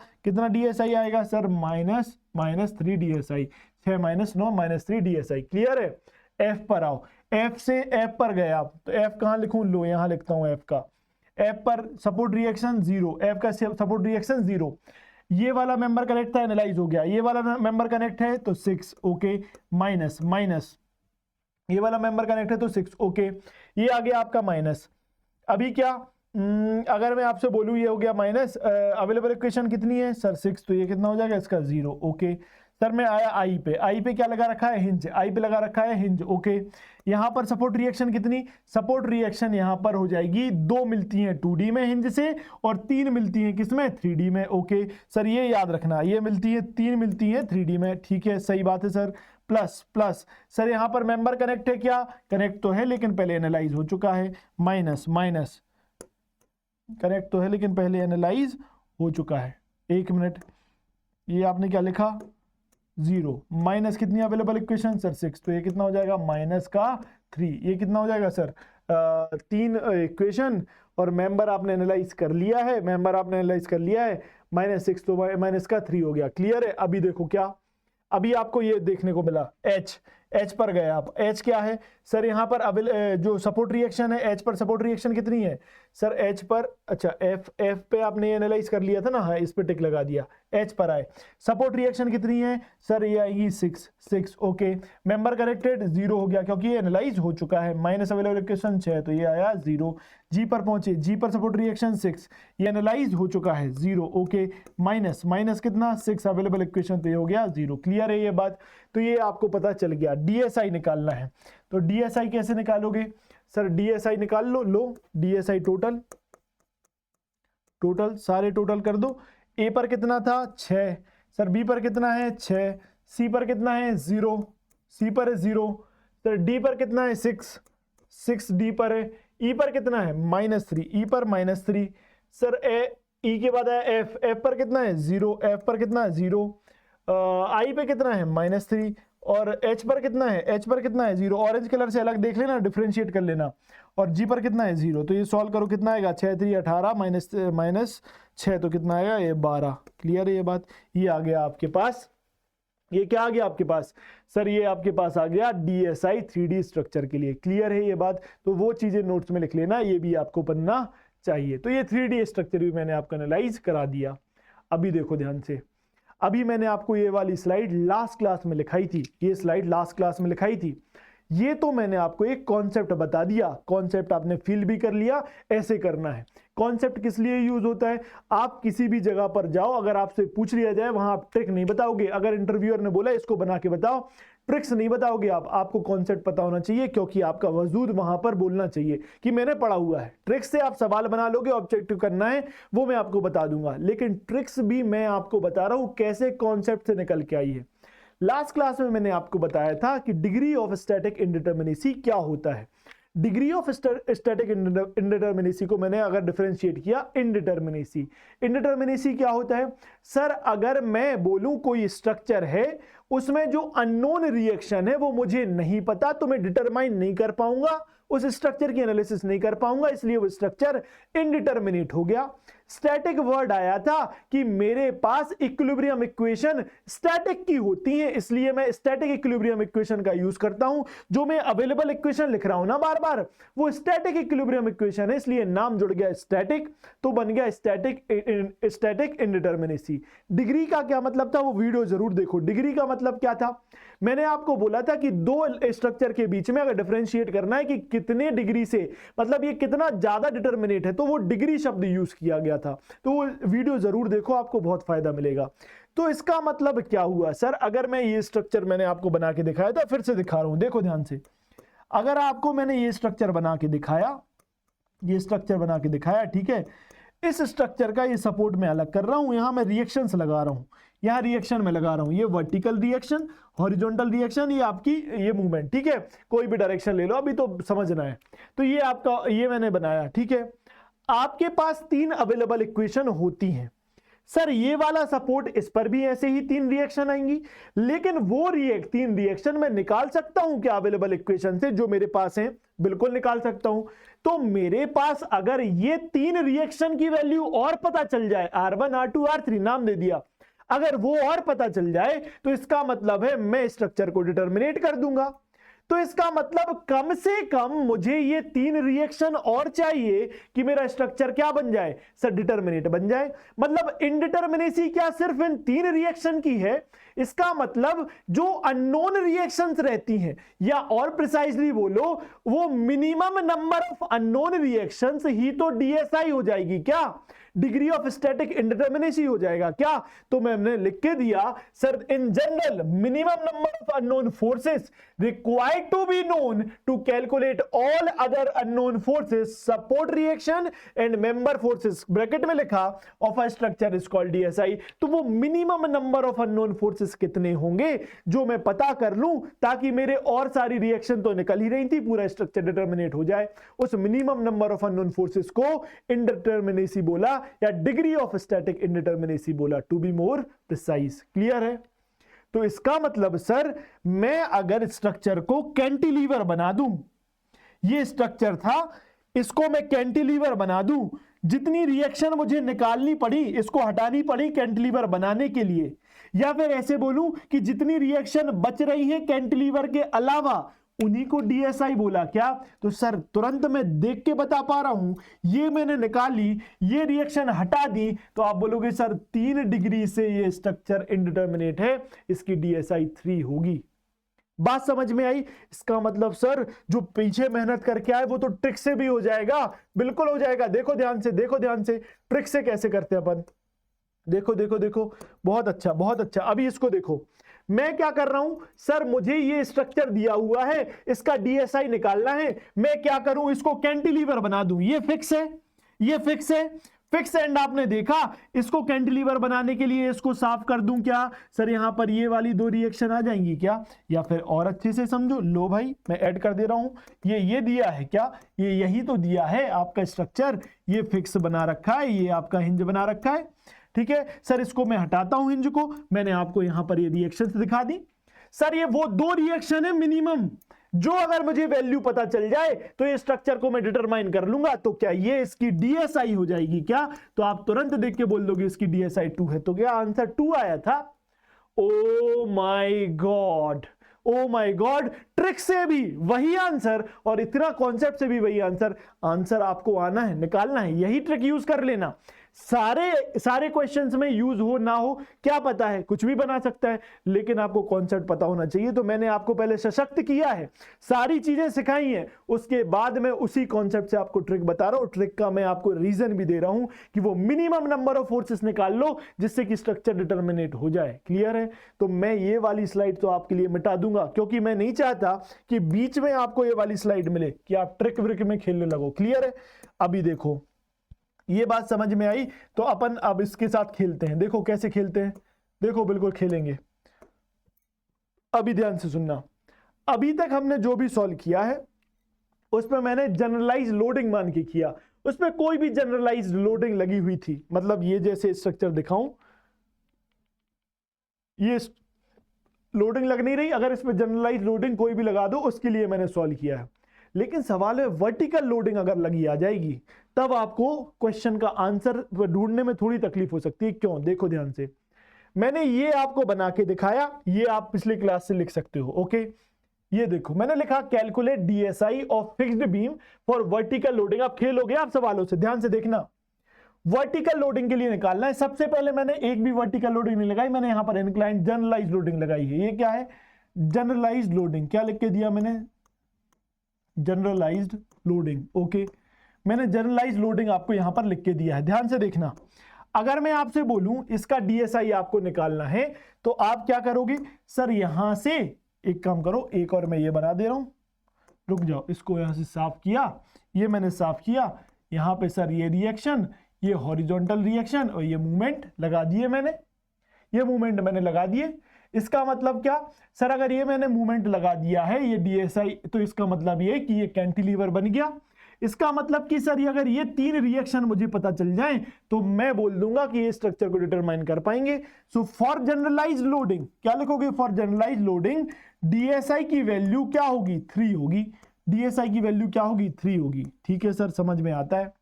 सर? -3 डीएसआई। 6 - 9 -3 डीएसआई। क्लियर है? एफ पर आओ, एफ से एफ पर गए आप तो एफ कहां लिखूं? लो यहां लिखता हूं एफ का। एफ पर सपोर्ट रिएक्शन 0, एफ का सपोर्ट रिएक्शन 0। ये वाला मेंबर कनेक्ट था, एनालाइज हो गया। ये वाला मेंबर कनेक्ट है तो 6, ओके, माइनस माइनस, ये वाला मेंबर कनेक्ट है तो 6, ओके, ये आ गया आपका माइनस। अभी क्या, अगर मैं आपसे बोलूं ये हो गया माइनस, अवेलेबल इक्वेशन कितनी है सर 6, तो ये कितना हो जाएगा इसका 0, ओके। सर मैं आया आई पे, आई पे क्या लगा रखा है, हिंज, आई पे लगा रखा है हिंज, ओके। यहाँ पर सपोर्ट रिएक्शन कितनी, सपोर्ट रिएक्शन यहाँ पर हो जाएगी 2 मिलती हैं 2D में हिंज से, और 3 मिलती हैं किसमें, 3D में, ओके। सर ये याद रखना, ये मिलती है 3 मिलती हैं 3D में, ठीक है, सही बात है सर। प्लस प्लस, सर यहाँ पर मेंबर कनेक्ट है क्या, कनेक्ट तो है लेकिन पहले एनालाइज हो चुका है, माइनस माइनस, कनेक्ट तो है लेकिन पहले एनालाइज हो चुका है। 1 मिनट, ये आपने क्या लिखा 0, माइनस कितनी अवेलेबल इक्वेशन सर 6, तो ये कितना हो जाएगा माइनस का 3, ये कितना हो जाएगा सर 3 इक्वेशन, और मेंबर आपने एनालाइज कर लिया है, मेंबर आपने एनालाइज कर लिया है, -6 तो माइनस का 3 हो गया, क्लियर है। अभी देखो क्या, अभी आपको ये देखने को मिला H पर गए आप, H क्या है सर, यहाँ पर जो सपोर्ट रिएक्शन है H पर सपोर्ट रिएक्शन कितनी है सर, H पर, अच्छा F पे आपने एनालाइज कर लिया था ना, हाँ इस पे टिक लगा दिया, H पर आए, सपोर्ट रिएक्शन कितनी है सर, ये आएगी 6, ओके। मेंबर कनेक्टेड 0 हो गया क्योंकि ये एनालाइज हो चुका है, माइनस अवेलेबल इक्वेशन 6, तो ये आया 0। G पर पहुंचे, G पर सपोर्ट रिएक्शन 6, ये एनालाइज हो चुका है 0, ओके, माइनस माइनस कितना 6 अवेलेबल इक्वेशन, तो ये हो गया 0, क्लियर है ये बात। तो ये आपको पता चल गया। DSI निकालना है, तो DSI कैसे निकालोगे सर, DSI निकाल लो DSI टोटल सारे टोटल कर दो। A पर कितना था 6, सर B पर कितना है 6, C पर कितना है 0, C पर है 0, सर D पर कितना है 6 D पर है, E पर कितना है -3, E पर -3, सर E के बाद है F पर कितना है 0, F पर कितना है 0, I पे कितना है -3, और H पर कितना है, H पर कितना है 0, ऑरेंज कलर से अलग देख लेना, डिफरेंशिएट कर लेना, और G पर कितना है 0, तो ये सॉल्व करो कितना आएगा 6 3 18 माइनस 6, तो कितना आएगा ये 12, क्लियर है ये बात। ये आ गया आपके पास, ये क्या आ गया आपके पास सर, ये आपके पास आ गया DSI 3D स्ट्रक्चर के लिए, क्लियर है ये बात। तो वो चीजें नोट्स में लिख लेना, ये भी आपको पढ़ना चाहिए। तो ये 3D स्ट्रक्चर भी मैंने आपको एनालाइज करा दिया। अभी देखो ध्यान से, अभी मैंने आपको ये वाली स्लाइड लास्ट क्लास में लिखाई थी, ये स्लाइड लास्ट क्लास में लिखाई थी, ये तो मैंने आपको एक कॉन्सेप्ट बता दिया, कॉन्सेप्ट आपने फील भी कर लिया, ऐसे करना है। कॉन्सेप्ट किस लिए यूज होता है, आप किसी भी जगह पर जाओ, अगर आपसे पूछ लिया जाए वहां आप ट्रिक नहीं बताओगे, अगर इंटरव्यूअर ने बोला इसको बना के बताओ, ट्रिक्स नहीं बताओगे आप, आपको कॉन्सेप्ट पता होना चाहिए, क्योंकि आपका वजूद वहां पर बोलना चाहिए कि मैंने पढ़ा हुआ है। ट्रिक्स से आप सवाल बना लोगे, ऑब्जेक्टिव करना है वो मैं आपको बता दूंगा, लेकिन ट्रिक्स भी मैं आपको बता रहा हूं कैसे कॉन्सेप्ट से निकल के आई है। लास्ट क्लास में मैंने आपको बताया था कि डिग्री ऑफ स्टैटिक इंडिटरमिनेसी क्या होता है। डिग्री ऑफ स्टैटिक इंडिटरमिनेसी को मैंने अगर डिफरेंशिएट किया इंडिटरमिनेसी क्या होता है सर, अगर मैं बोलूं कोई स्ट्रक्चर है उसमें जो अननोन रिएक्शन है वो मुझे नहीं पता, तो मैं डिटरमाइन नहीं कर पाऊंगा, उस स्ट्रक्चर की एनालिसिस नहीं कर पाऊंगा, इसलिए वो स्ट्रक्चर इनडिटरमिनेट हो गया। स्टैटिक वर्ड आया था कि मेरे पास इक्विलिब्रियम इक्वेशन स्टैटिक की होती है, इसलिए मैं स्टैटिक इक्विलिब्रियम इक्वेशन का यूज करता हूं। जो मैं अवेलेबल इक्वेशन लिख रहा हूं ना बार बार, वो स्टैटिक इक्विलिब्रियम इक्वेशन है, इसलिए नाम जुड़ गया स्टैटिक, तो बन गया स्टैटिक इनडिटरमिनेसी। डिग्री का क्या मतलब था वो वीडियो जरूर देखो। डिग्री का मतलब क्या था, मैंने आपको बोला था कि दो स्ट्रक्चर के बीच में अगर डिफरेंशिएट करना है कि कितने डिग्री से, मतलब ये कितना ज्यादा डिटरमिनेट है, तो वो डिग्री शब्द यूज किया गया था। तो वो वीडियो जरूर देखो, आपको बहुत फायदा मिलेगा। तो इसका मतलब क्या हुआ सर, अगर मैं ये स्ट्रक्चर मैंने आपको बना के दिखाया था, फिर से दिखा रहा हूं, देखो ध्यान से। अगर आपको मैंने ये स्ट्रक्चर बना के दिखाया, ये स्ट्रक्चर बना के दिखाया, ठीक है, इस स्ट्रक्चर का ये सपोर्ट मैं अलग कर रहा हूं, यहां मैं रिएक्शंस लगा रहा हूं, यहां रिएक्शन में लगा रहा हूं, ये वर्टिकल रिएक्शन, हॉरिजॉन्टल रिएक्शन, ये आपकी ये मूवमेंट, ठीक है, कोई भी डायरेक्शन ले लो, अभी तो समझना है। तो ये आपका ये मैंने बनाया, ठीक है। आपके पास 3 अवेलेबल इक्वेशन होती हैं सर, ये वाला सपोर्ट, इस पर भी ऐसे ही 3 रिएक्शन आएंगी, लेकिन वो 3 रिएक्शन मैं निकाल सकता हूं क्या अवेलेबल इक्वेशन से, जो मेरे पास है, बिल्कुल निकाल सकता हूं। तो मेरे पास अगर ये 3 रिएक्शन की वैल्यू और पता चल जाए, R1 R2 R3 नाम दे दिया, अगर वो और पता चल जाए तो इसका मतलब है मैं स्ट्रक्चर को डिटरमिनेट कर दूंगा। तो इसका मतलब कम से कम मुझे ये 3 रिएक्शन और चाहिए कि मेरा स्ट्रक्चर क्या बन जाए सर, डिटरमिनेट बन जाए। मतलब इनडिटरमिनेसी क्या सिर्फ इन 3 रिएक्शन की है? इसका मतलब जो अननोन रिएक्शंस रहती हैं, या और प्रिसाइजली बोलो वो minimum number of unknown reactions ही तो डीएसआई हो जाएगी क्या, डिग्री ऑफ स्टैटिक इंडिटरमिनेसी हो जाएगा क्या। तो मैंने लिख के दिया sir, in general minimum number of unknown forces required to be known to calculate all other unknown forces support reaction and member forces, bracket में लिखा, of a structure is called DSI. तो वो minimum number of unknown forces कितने होंगे जो मैं पता कर लूं, ताकि मेरे और सारी रिएक्शन तो निकल ही रही थी, पूरा स्ट्रक्चर डिटरमिनेट हो जाए। उस minimum number of unknown forces को इंडिटरमिनेसी बोला, या डिग्री ऑफ स्टैटिक इंडिटरमिनेसी बोला, to be more precise. Clear है? तो इसका मतलब सर, मैं अगर स्ट्रक्चर को कैंटिलीवर बना दूं, ये स्ट्रक्चर था, इसको मैं कैंटिलीवर बना दूं, जितनी रिएक्शन मुझे निकालनी पड़ी, इसको हटानी पड़ी कैंटिलीवर बनाने के लिए, या फिर ऐसे बोलूं कि जितनी रिएक्शन बच रही है कैंटिलीवर के अलावा, उन्हीं को डीएसआई बोला क्या। तो सर तुरंत मैं देख के बता पा रहा हूं, ये मैंने निकाली, ये रिएक्शन हटा दी, तो आप बोलोगे सर 3 डिग्री से ये स्ट्रक्चर इंडिटरमिनेट है, इसकी डीएसआई 3 होगी। बात समझ में आई? इसका मतलब सर जो पीछे मेहनत करके आए वो तो ट्रिक से भी हो जाएगा, बिल्कुल हो जाएगा। देखो ध्यान से, देखो ध्यान से, ट्रिक से कैसे करते हैं अपन। देखो देखो देखो, बहुत अच्छा बहुत अच्छा। अभी इसको देखो, मैं क्या कर रहा हूं सर, मुझे ये स्ट्रक्चर दिया हुआ है, इसका डीएसआई निकालना है, मैं क्या करूं, इसको कैंटिलीवर बना दूं। ये फिक्स है, ये फिक्स है, फिक्स एंड आपने देखा। इसको कैंटिलीवर बनाने के लिए इसको साफ कर दूं क्या सर, यहां पर ये वाली 2 रिएक्शन आ जाएंगी क्या, या फिर और अच्छे से समझो, लो भाई मैं ऐड कर दे रहा हूं, ये दिया है क्या, ये यही तो दिया है आपका स्ट्रक्चर, ये फिक्स बना रखा है, ये आपका हिंज बना रखा है, ठीक है सर। इसको मैं हटाता हूं हिंज को, मैंने आपको यहां पर ये रिएक्शंस दिखा दी। सर ये वो 2 रिएक्शन है मिनिमम, जो अगर मुझे वैल्यू पता चल जाए तो ये स्ट्रक्चर को मैं डिटरमाइन कर लूंगा। तो क्या ये इसकी डीएसआई हो जाएगी क्या? तो आप तुरंत देख के बोल दोगे इसकी डीएसआई 2 है। तो क्या आंसर 2 आया था? Oh my God, oh my God, trick से भी वही आंसर और इतना कॉन्सेप्ट से भी वही आंसर। आंसर आपको आना है, निकालना है, यही ट्रिक यूज कर लेना। सारे क्वेश्चंस में यूज हो ना हो क्या पता है, कुछ भी बना सकता है, लेकिन आपको कॉन्सेप्ट पता होना चाहिए। तो मैंने आपको पहले सशक्त किया है, सारी चीजें सिखाई हैं, उसके बाद मैं उसी कॉन्सेप्ट से आपको ट्रिक बता रहा हूं। ट्रिक का मैं आपको रीजन भी दे रहा हूं कि वो मिनिमम नंबर ऑफ फोर्सेस निकाल लो जिससे कि स्ट्रक्चर डिटरमिनेट हो जाए। क्लियर है? तो मैं ये वाली स्लाइड तो आपके लिए मिटा दूंगा, क्योंकि मैं नहीं चाहता कि बीच में आपको ये वाली स्लाइड मिले कि आप ट्रिक व्रिक में खेलने लगो। क्लियर है? अभी देखो, ये बात समझ में आई, तो अपन अब इसके साथ खेलते हैं। देखो कैसे खेलते हैं, देखो बिल्कुल खेलेंगे। अभी ध्यान से सुनना, अभी तक हमने जो भी सॉल्व किया है उसमें मैंने जनरलाइज लोडिंग मान के किया, उसमें कोई भी जनरलाइज लोडिंग लगी हुई थी, मतलब ये जैसे स्ट्रक्चर दिखाऊं, ये लोडिंग लग नहीं रही, अगर इसमें जनरलाइज लोडिंग कोई भी लगा दो उसके लिए मैंने सॉल्व किया है। लेकिन सवाल है वर्टिकल लोडिंग अगर लगी आ जाएगी तब आपको क्वेश्चन का आंसर ढूंढने में थोड़ी तकलीफ हो सकती है। क्यों? देखो ध्यान से, मैंने ये आपको बना के दिखाया, ये आप पिछली क्लास से लिख सकते हो। ओके, ये देखो मैंने लिखा calculate DSi of fixed beam for vertical loading. आप खेलोगे आप सवालों से, ध्यान से देखना। वर्टिकल लोडिंग के लिए निकालना है। सबसे पहले मैंने एक भी वर्टिकल लोडिंग नहीं लगाई, मैंने यहां पर इंक्लाइंड जनरलाइज लोडिंग लगाई है। ये क्या है? Generalised loading. क्या लिख के दिया मैंने? Generalised loading. ओके, मैंने जनरलाइज्ड लोडिंग आपको यहां पर लिख के दिया है, ध्यान से देखना। अगर मैं आपसे बोलूं इसका डीएसआई आपको निकालना है तो आप क्या करोगे सर? यहां से एक काम करो, एक और मैं ये बना दे रहा हूं, रुक जाओ, इसको यहां से साफ किया, ये मैंने साफ किया, यहां पे सर ये रिएक्शन, ये हॉरिजॉन्टल रिएक्शन और ये मूवमेंट लगा दिए मैंने, ये मूवमेंट मैंने लगा दिए। इसका मतलब क्या सर? अगर ये मैंने मूवमेंट लगा दिया है ये डीएसआई, तो इसका मतलब ये कि ये कैंटिलीवर बन गया। इसका मतलब कि सर अगर ये 3 रिएक्शन मुझे पता चल जाएं तो मैं बोल दूंगा कि ये स्ट्रक्चर को डिटरमाइन कर पाएंगे। सो फॉर जनरलाइज्ड लोडिंग क्या लिखोगे? फॉर जनरलाइज्ड लोडिंग डीएसआई की वैल्यू क्या होगी? 3 होगी। डीएसआई की वैल्यू क्या होगी? 3 होगी। ठीक है सर, समझ में आता है।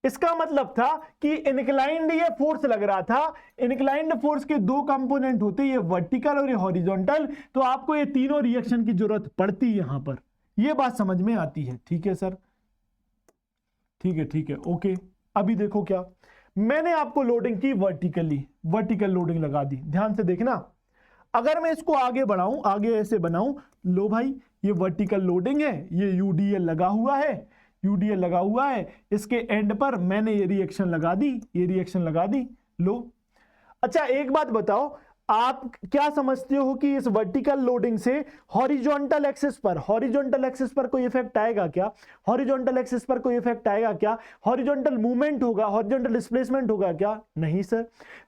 इसका मतलब था कि इनक्लाइंड ये फोर्स लग रहा था, इनक्लाइंड फोर्स के दो कंपोनेंट होते हैं, ये वर्टिकल और ये हॉरिजॉन्टल, तो आपको ये तीनों रिएक्शन की जरूरत पड़ती है यहां पर, ये बात समझ में आती है। ठीक है सर, ठीक है ओके। अभी देखो क्या, मैंने आपको लोडिंग की वर्टिकली, वर्टिकल लोडिंग लगा दी, ध्यान से देखना। अगर मैं इसको आगे बढ़ाऊं, आगे ऐसे बनाऊं, लो भाई ये वर्टिकल लोडिंग है, ये यूडीएल लगा हुआ है, यूडीएल लगा हुआ है, इसके एंड पर मैंने ये रिएक्शन लगा दी, ये रिएक्शन लगा दी, लो। अच्छा एक बात बताओ, आप क्या समझते हो कि इस वर्टिकल लोडिंग से हॉरिजॉन्टल एक्सिस पर कोई इफेक्ट आएगा क्या? हॉरिजॉन्टल एक्सिस पर कोई इफेक्ट आएगा क्या? हॉरिजॉन्टल मूवमेंट होगा, हॉरिजॉन्टल डिस्प्लेसमेंट होगा क्या? नहीं सर।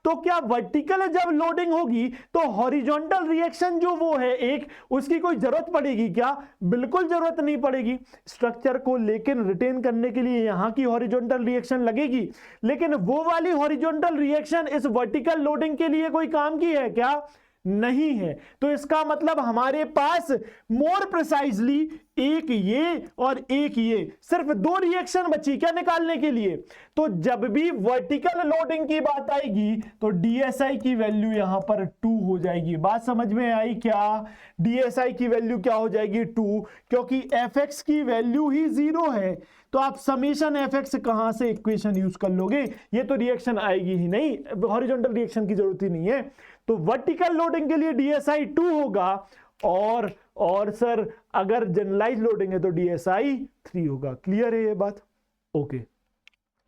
तो क्या वर्टिकल जब लोडिंग होगी तो हॉरिजॉन्टल रिएक्शन जो वो है एक, उसकी कोई जरूरत पड़ेगी क्या? बिल्कुल जरूरत नहीं पड़ेगी। स्ट्रक्चर को लेकिन रिटेन करने के लिए यहां की हॉरिजॉन्टल रिएक्शन लगेगी, लेकिन वो वाली हॉरिजॉन्टल रिएक्शन इस वर्टिकल लोडिंग के लिए कोई काम की है क्या? नहीं है। तो इसका मतलब हमारे पास मोर प्रिसाइजली एक ये और एक ये, सिर्फ दो रिएक्शन बची क्या निकालने के लिए? तो जब भी वर्टिकल लोडिंग की बात आएगी तो डीएसआई की वैल्यू यहां पर 2 हो जाएगी। बात समझ में आई क्या? डीएसआई की वैल्यू क्या हो जाएगी? 2, क्योंकि एफएक्स की वैल्यू ही 0 है। तो आप समीशन एफएक्स कहां से इक्वेशन यूज कर लोगे? ये तो रिएक्शन आएगी ही नहीं, हॉरिजॉन्टल रिएक्शन की जरूरत ही नहीं है। तो वर्टिकल लोडिंग के लिए डीएसआई 2 होगा, और सर अगर जनरलाइज लोडिंग है तो डीएसआई 3 होगा। क्लियर है ये बात? ओके।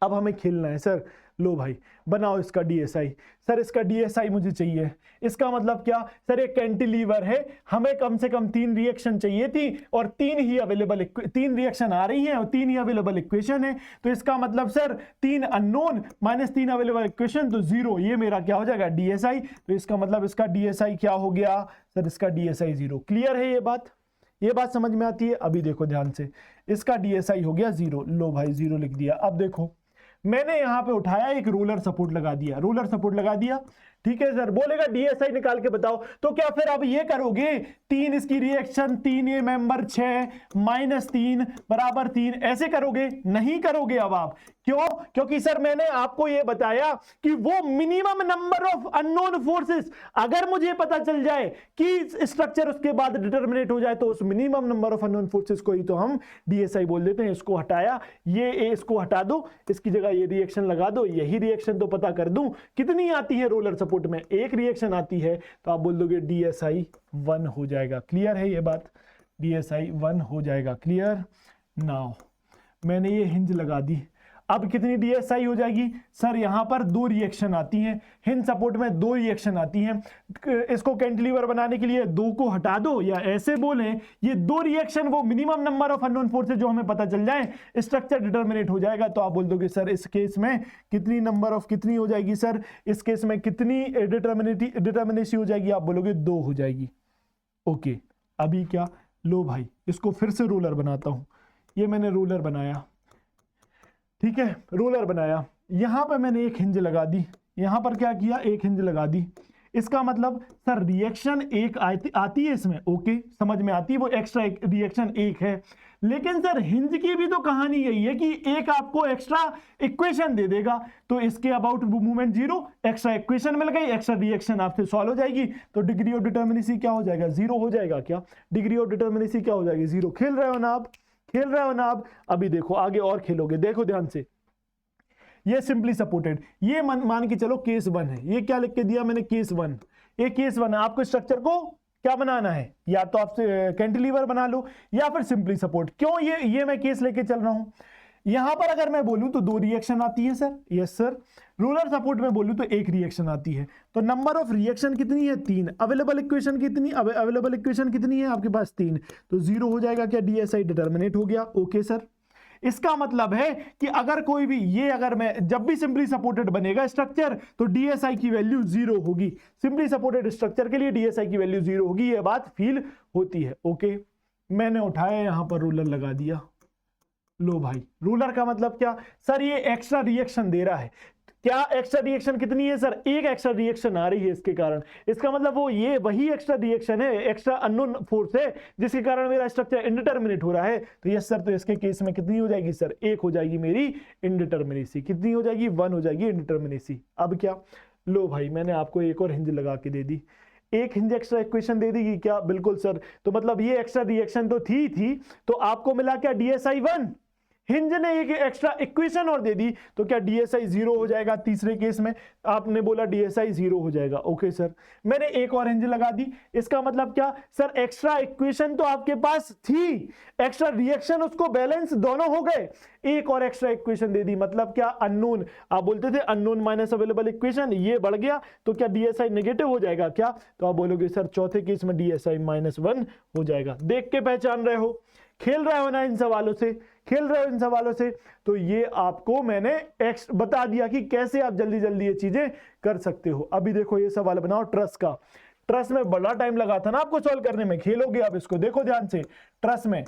अब हमें खेलना है सर। लो भाई बनाओ इसका डीएसआई। सर इसका डीएसआई मुझे चाहिए, इसका मतलब क्या? सर एक कैंटिलीवर है, हमें कम से कम 3 रिएक्शन चाहिए थी और 3 ही अवेलेबल, 3 रिएक्शन आ रही हैं और 3 ही अवेलेबल इक्वेशन है। तो इसका मतलब sir 3 unknown minus 3 available equation, तो 0, ये मेरा क्या हो जाएगा? डीएसआई। तो इसका मतलब इसका डीएसआई क्या हो गया सर? इसका डीएसआई 0। क्लियर है ये बात? ये बात समझ में आती है? अभी देखो ध्यान से, इसका डीएसआई हो गया 0। लो भाई 0 लिख दिया। अब देखो मैंने यहां पे उठाया, एक रोलर सपोर्ट लगा दिया, रोलर सपोर्ट लगा दिया। ठीक है सर, बोलेगा डीएसआई निकाल के बताओ। तो क्या फिर अब ये करोगे, 3 इसकी रिएक्शन, 3 ये मेंबर 6 माइनस 3 बराबर 3, ऐसे करोगे? नहीं करोगे अब आप। क्यों? क्योंकि सर मैंने आपको ये बताया कि वो minimum number of unknown forces, अगर मुझे पता चल जाए कि स्ट्रक्चर उसके बाद डिटर्मिनेट हो जाए तो उस minimum number of unknown forces को ही तो हम डीएसआई बोल देते हैं। इसको हटाया, ये इसको हटा दो, इसकी जगह ये रिएक्शन लगा दो, यही रिएक्शन तो पता कर दूं कितनी आती है रोलर सपोर्ट में, एक रिएक्शन आती है, तो आप बोल दोगे डीएसआई 1 हो जाएगा। क्लियर है ये बात? डीएसआई 1 हो जाएगा। क्लियर? नाउ मैंने ये हिंज लगा दी, अब कितनी डीएसआई हो जाएगी? सर यहां पर 2 रिएक्शन आती हैं, हिंज सपोर्ट में 2 रिएक्शन आती हैं। इसको कैंटिलीवर बनाने के लिए 2 को हटा दो, या ऐसे बोलें ये 2 रिएक्शन वो minimum number of unknown forces जो हमें पता चल जाए, स्ट्रक्चर डिटर्मिनेट हो जाएगा। तो आप बोल दोगे सर इस केस में कितनी नंबर ऑफ कितनी हो जाएगी? सर इस केस में कितनी डिटर्मिनेसी हो जाएगी? आप बोलोगे 2 हो जाएगी। ओके। अभी क्या? लो भाई इसको फिर से रोलर बनाता हूं। ये मैंने रोलर बनाया, ठीक है, रोलर बनाया, यहां पर मैंने एक हिंज लगा दी, यहां पर क्या किया? एक हिंज लगा दी। इसका मतलब सर रिएक्शन एक आती है इसमें, ओके समझ में आती है, वो एक्स्ट्रा रिएक्शन एक है। लेकिन सर हिंज की भी तो कहानी यही है कि एक आपको एक्स्ट्रा इक्वेशन दे देगा, तो इसके अबाउट मूवमेंट 0, एक्स्ट्रा इक्वेशन मिल गई, एक्स्ट्रा रिएक्शन आपसे सॉल्व हो जाएगी, तो डिग्री ऑफ डिटर्मिनेसी क्या हो जाएगा? 0 हो जाएगा। क्या डिग्री ऑफ डिटर्मिनेसी क्या हो जाएगी? 0। खेल रहे हो ना आप? खेल रहे हो ना आप? अभी देखो आगे और खेलोगे, देखो ध्यान से। ये सिंपली सपोर्टेड, ये मान के चलो केस 1 है, ये क्या लिख के दिया मैंने? केस 1। ये केस 1 है, आपको स्ट्रक्चर को क्या बनाना है? या तो आप कैंटिलीवर बना लो या फिर सिंपली सपोर्ट। क्यों ये मैं केस लेके चल रहा हूं? यहां पर अगर मैं बोलूं तो 2 रिएक्शन आती है sir, yes sir. Roller support में बोलूं तो 1 रिएक्शन आती है, तो नंबर ऑफ रिएक्शन कितनी है? 3। अवेलेबल इक्वेशन कितनी? अवेलेबल इक्वेशन कितनी है आपके पास? 3। तो 0 हो जाएगा। क्या डीएसआई डिटर्मिनेट हो गया? Okay sir. इसका मतलब है कि अगर कोई भी ये, अगर मैं जब भी सिंपली सपोर्टेड बनेगा स्ट्रक्चर तो डीएसआई की वैल्यू 0 होगी। सिंपली सपोर्टेड स्ट्रक्चर के लिए डीएसआई की वैल्यू 0 होगी, ये बात फील होती है। ओके, मैंने उठाया यहां पर रोलर लगा दिया। लो भाई, रूलर का मतलब क्या? सर ये एक्स्ट्रा रिएक्शन दे रहा है, क्या एक्स्ट्रा रिएक्शन कितनी है सर? एक एक्स्ट्रा रिएक्शन आ रही है इसके कारण, इसका मतलब वो ये वही एक्स्ट्रा रिएक्शन है, एक्स्ट्रा अननोन फोर्स है जिसके कारण मेरा स्ट्रक्चर इंडिटरमिनेट हो रहा है। तो यस सर, तो इसके केस में कितनी हो जाएगी सर? एक हो जाएगी मेरी इंडिटरमिनेसी। कितनी हो जाएगी? 1 हो जाएगी इंडिटरमिनेसी। अब क्या, लो भाई मैंने आपको एक और हिंज लगा के दे दी, एक हिंज एक्स्ट्रा इक्वेशन दे दी क्या? बिल्कुल सर। तो मतलब ये एक्स्ट्रा रिएक्शन तो थी, तो आपको मिला क्या? DSI 1। हिंज ने एक एक्स्ट्रा इक्वेशन और दे दी, तो क्या DSI 0 हो जाएगा? तीसरे केस में आपने बोला DSI 0 हो जाएगा। ओके सर, मैंने एक और हिंज लगा दी, इसका मतलब क्या सर? एक्स्ट्रा इक्वेशन तो आपके पास थी, एक्स्ट्रा रिएक्शन उसको बैलेंस दोनों हो गए, एक और एक्स्ट्रा इक्वेशन दे दी, मतलब क्या? अननोन, आप बोलते थे अननोन माइनस अवेलेबल इक्वेशन, ये बढ़ गया तो क्या DSI नेगेटिव हो जाएगा क्या? तो आप बोलोगे सर चौथे केस में DSI -1 हो जाएगा। देख के पहचान रहे हो, खेल रहे हो ना इन सवालों से, खेल रहे हो इन सवालों से। तो ये आपको मैंने एक्स बता दिया कि कैसे आप जल्दी जल्दी ये चीजें कर सकते हो। अभी देखो ये सवाल बनाओ ट्रस का। ट्रस में बड़ा टाइम लगा था ना आपको सॉल्व करने में, खेलोगे आप इसको, देखो ध्यान से। ट्रस में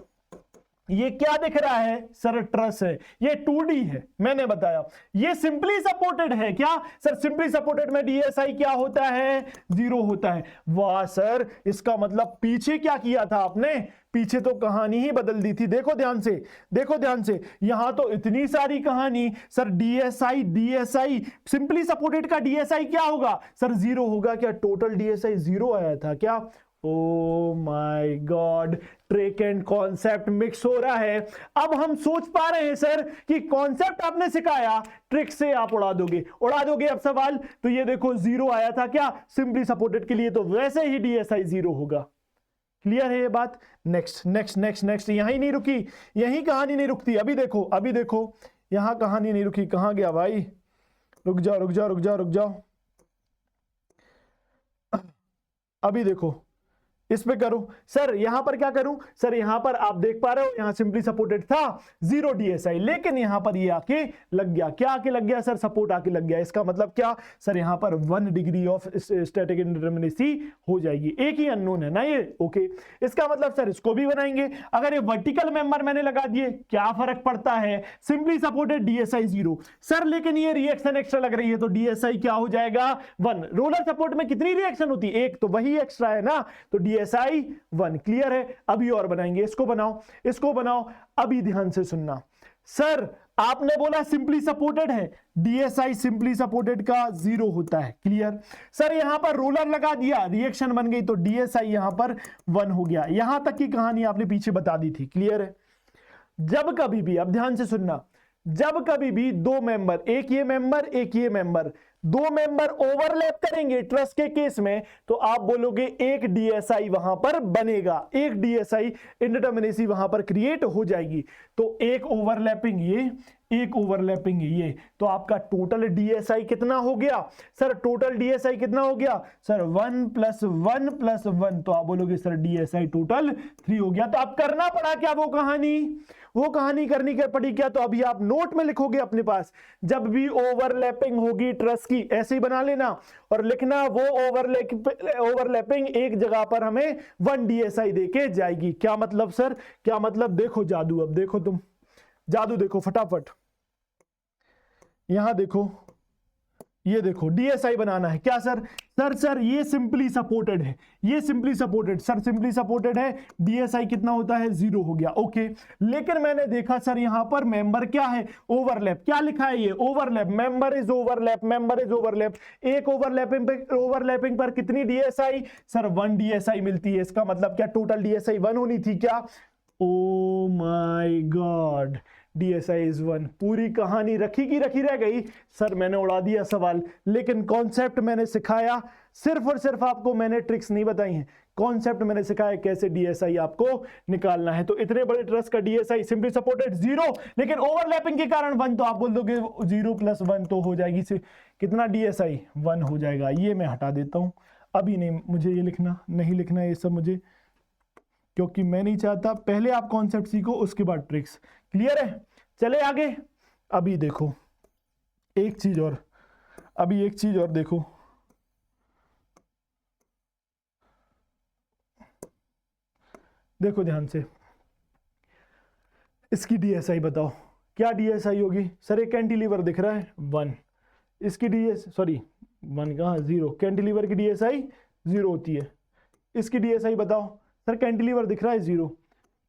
ये क्या दिख रहा है सर? ट्रस है, ये 2D है, मैंने बताया। ये सिंपली सपोर्टेड है क्या सर? सिंपली सपोर्टेड में DSI क्या होता है? 0 होता है। वाह सर, इसका मतलब पीछे क्या किया था आपने? पीछे तो कहानी ही बदल दी थी। देखो ध्यान से, देखो ध्यान से, यहां तो इतनी सारी कहानी सर। DSI सिंपली सपोर्टेड का DSI क्या होगा सर? 0 होगा क्या? टोटल DSI 0 आया था क्या? Oh my God, trick and concept mix हो रहा है। अब हम सोच पा रहे हैं सर कि कॉन्सेप्ट आपने सिखाया, ट्रिक से आप उड़ा दोगे अब सवाल। तो ये देखो 0 आया था क्या सिंपली सपोर्टेड के लिए, तो वैसे ही DSI 0 होगा। क्लियर है ये बात? नेक्स्ट नेक्स्ट नेक्स्ट नेक्स्ट, यहीं नहीं रुकी, यहीं कहानी नहीं रुकती। अभी देखो यहां कहानी नहीं रुकी, कहां गया भाई? रुक जाओ। अभी देखो, इस पे करो सर। यहां पर क्या करूं सर? यहां पर आप देख पा रहे हो, यहां सिंपली सपोर्टेड था 0 DSI, लेकिन यहां पर ये आके लग गया। क्या आके लग गया सर? सपोर्ट आके लग गया। इसका मतलब क्या सर? यहां पर 1 डिग्री ऑफ स्टैटिक इंडिटरमिनेसी हो जाएगी। एक ही अननोन है ना ये। ओके, इसका मतलब सर इसको भी बनाएंगे। अगर ये वर्टिकल मेंबर मैंने लगा दिए, क्या फर्क पड़ता है? सिंपली सपोर्टेड DSI 0 सर, लेकिन ये रिएक्शन एक्स्ट्रा लग रही है, तो DSI क्या हो जाएगा? 1। रोलर सपोर्ट में कितनी रिएक्शन होती है? एक, तो वही एक्स्ट्रा है ना, तो DSI 1। क्लियर है? अभी और बनाएंगे, इसको बनाओ। अभी ध्यान से सुनना सर, आपने बोला सिंपली सपोर्टेड है, DSI सिंपली सपोर्टेड का 0 होता है। Clear sir? यहां पर रोलर लगा दिया, रिएक्शन बन गई, तो DSI यहां पर 1 हो गया। यहां तक की कहानी आपने पीछे बता दी थी। क्लियर है? जब कभी भी, अब ध्यान से सुनना, जब कभी भी दो मेंबर, एक ये मेंबर, दो मेंबर ओवरलैप करेंगे ट्रस के केस में, तो आप बोलोगे एक DSI वहां पर बनेगा, एक DSI इंडिटरमिनेसी वहां पर क्रिएट हो जाएगी। तो एक ओवरलैपिंग ये, तो आपका टोटल DSI कितना हो गया सर? टोटल DSI कितना हो गया सर? 1 + 1 + 1, तो आप बोलोगे सर DSI टोटल 3 हो गया। तो आप करना पड़ा क्या? वो कहानी करनी पड़ी क्या? तो अभी आप नोट में लिखोगे अपने पास, जब भी ओवरलैपिंग होगी ट्रस की, ऐसे ही बना लेना और लिखना, वो ओवरलैपिंग एक जगह पर हमें 1 DSI देके जाएगी। क्या मतलब सर? क्या मतलब? देखो जादू, अब देखो तुम जादू, देखो फटाफट। यहां देखो, ये देखो DSI बनाना है क्या सर? सर ये सिंपली सपोर्टेड है, सर सिंपली सपोर्टेड है, DSI कितना होता है? 0 हो गया। ओके, लेकिन मैंने देखा सर यहां पर मेंबर क्या है? ओवरलैप। क्या लिखा है ये? Overlap, member is overlap. एक ओवरलैपिंग पर कितनी DSI सर? 1 DSI मिलती है। इसका मतलब क्या टोटल DSI 1 होनी थी क्या? Oh my God, DSI is 1। पूरी कहानी रखी की रखी रह गई सर, मैंने उड़ा दिया सवाल, लेकिन कॉन्सेप्ट मैंने सिखाया। सिर्फ और सिर्फ आपको मैंने ट्रिक्स नहीं बताई हैं, कॉन्सेप्ट मैंने सिखाया कैसे DSI आपको निकालना है। तो इतने बड़े ट्रस का DSI सिंपली सपोर्टेड 0, लेकिन ओवरलैपिंग के कारण 1, तो आप बोल दोगे 0 + 1 तो हो जाएगी कितना? DSI 1 हो जाएगा। ये मैं हटा देता हूं, अभी नहीं मुझे ये लिखना, नहीं लिखना ये सब मुझे, क्योंकि मैं नहीं चाहता, पहले आप कॉन्सेप्ट सीखो उसके बाद ट्रिक्स। क्लियर है? चले आगे। अभी देखो एक चीज और देखो, देखो ध्यान से, इसकी DSI बताओ क्या DSI होगी सर? एक कैंटिलीवर दिख रहा है 1, इसकी सॉरी 1 कहाँ 0, कैंटिलीवर की DSI 0 होती है। इसकी DSI बताओ सर, कैंटिलीवर दिख रहा है 0,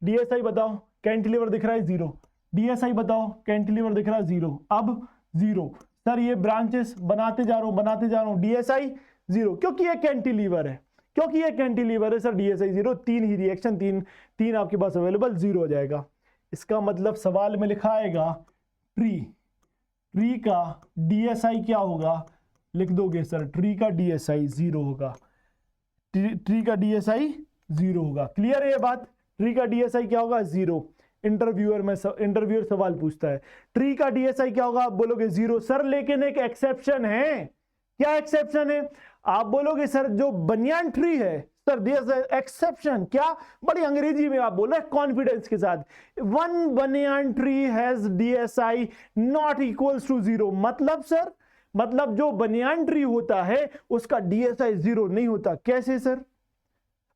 DSI बताओ, कैंटिलीवर दिख रहा है 0, DSI बताओ, कैंटिलीवर दिख रहा है 0, अब 0। सर ये ब्रांचेस बनाते जा रहा हूं, DSI 0, क्योंकि ये कैंटिलीवर है, सर DSI 0, 3 ही रिएक्शन, तीन आपके पास अवेलेबल, 0 हो जाएगा। इसका मतलब सवाल में लिखा आएगा ट्री का DSI क्या होगा, लिख दोगे सर, ट्री का DSI 0 होगा, ट्री का DSI 0 होगा। क्लियर है ये बात? ट्री का DSI क्या होगा 0। इंटरव्यूअर सवाल पूछता है ट्री का DSI क्या होगा, आप बोलोगे 0 सर, लेकिन एक एक्सेप्शन है। क्या एक्सेप्शन है? आप बोलोगे सर जो बनियान ट्री है सर, देयर इज एक्सेप्शन। क्या? बड़ी अंग्रेजी में आप बोल रहे हैं कॉन्फिडेंस के साथ, 1 banyan tree has DSI not equals to 0। मतलब सर, मतलब जो बनियान ट्री होता है उसका DSI 0 नहीं होता। कैसे सर?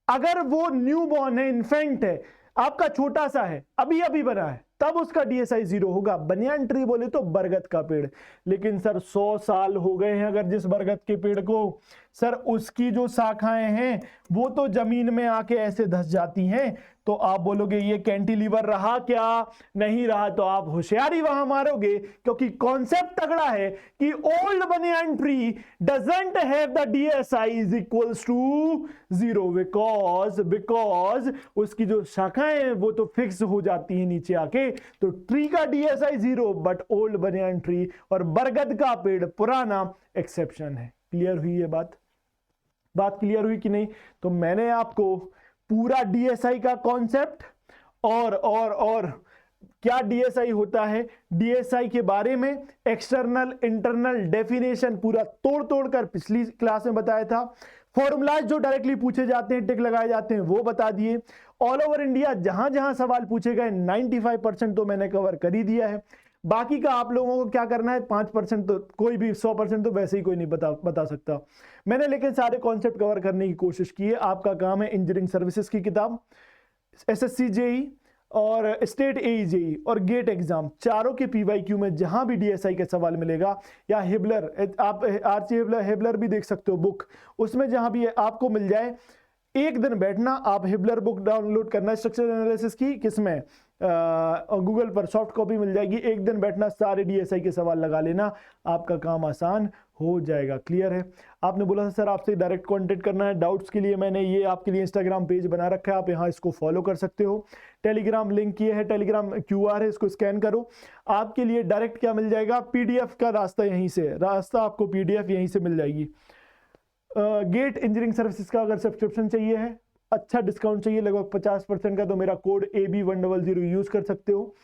अगर वो न्यू बॉर्न है, इन्फेंट है, आपका छोटा सा है, अभी बना है, तब उसका DSI 0 होगा। बनियान ट्री बोले तो बरगद का पेड़, लेकिन सर 100 साल हो गए हैं अगर जिस बरगद के पेड़ को, सर उसकी जो शाखाएं हैं वो तो जमीन में आके ऐसे धस जाती हैं, तो आप बोलोगे ये कैंटिलीवर रहा क्या? नहीं रहा। तो आप होशियारी वहां मारोगे, क्योंकि कॉन्सेप्ट तगड़ा है कि old banyan tree doesn't have the DSI is equals to 0, because उसकी जो शाखाएं हैं वो तो फिक्स हो जाती हैं नीचे आके। तो ट्री का DSI 0, but old banyan tree और बरगद का पेड़ पुराना एक्सेप्शन है। क्लियर हुई ये बात क्लियर हुई कि नहीं? तो मैंने आपको पूरा DSI का कॉन्सेप्ट और क्या DSI होता है, DSI के बारे में एक्सटर्नल इंटरनल डेफिनेशन पूरा तोड़ कर पिछली क्लास में बताया था। फॉर्मूलाज जो डायरेक्टली पूछे जाते हैं, टिक लगाए जाते हैं, वो बता दिए। ऑल ओवर इंडिया जहां जहां सवाल पूछे गए 95% तो मैंने कवर कर ही दिया है। बाकी का आप लोगों को क्या करना है, 5% तो कोई भी, 100% तो वैसे ही कोई नहीं बता सकता। मैंने लेकिन सारे कॉन्सेप्ट कवर करने की कोशिश की है। आपका काम है इंजीनियरिंग सर्विसेज की किताब, SSC JEE और स्टेट AE JEE और गेट एग्जाम, चारों के PYQ में जहां भी DSI का सवाल मिलेगा, या हिबलर, आप RC हिबलर भी देख सकते हो बुक, उसमें जहां भी आपको मिल जाए, एक दिन बैठना, आप हिबलर बुक डाउनलोड करना स्ट्रक्चर एनालिसिस की, किसमें गूगल पर सॉफ्ट कॉपी मिल जाएगी, एक दिन बैठना, सारे DSI के सवाल लगा लेना, आपका काम आसान हो जाएगा। क्लियर है? आपने बोला था सर आपसे डायरेक्ट कांटेक्ट करना है डाउट्स के लिए, मैंने ये आपके लिए इंस्टाग्राम पेज बना रखा है, आप यहाँ इसको फॉलो कर सकते हो। टेलीग्राम लिंक ये है, टेलीग्राम QR है, इसको स्कैन करो, आपके लिए डायरेक्ट क्या मिल जाएगा, PDF का रास्ता यहीं से, आपको PDF यहीं से मिल जाएगी। गेट इंजीनियरिंग सर्विसेज का अगर सब्सक्रिप्शन चाहिए है, अच्छा डिस्काउंट चाहिए लगभग 50% का, तो मेरा कोड AB100 यूज कर सकते हो।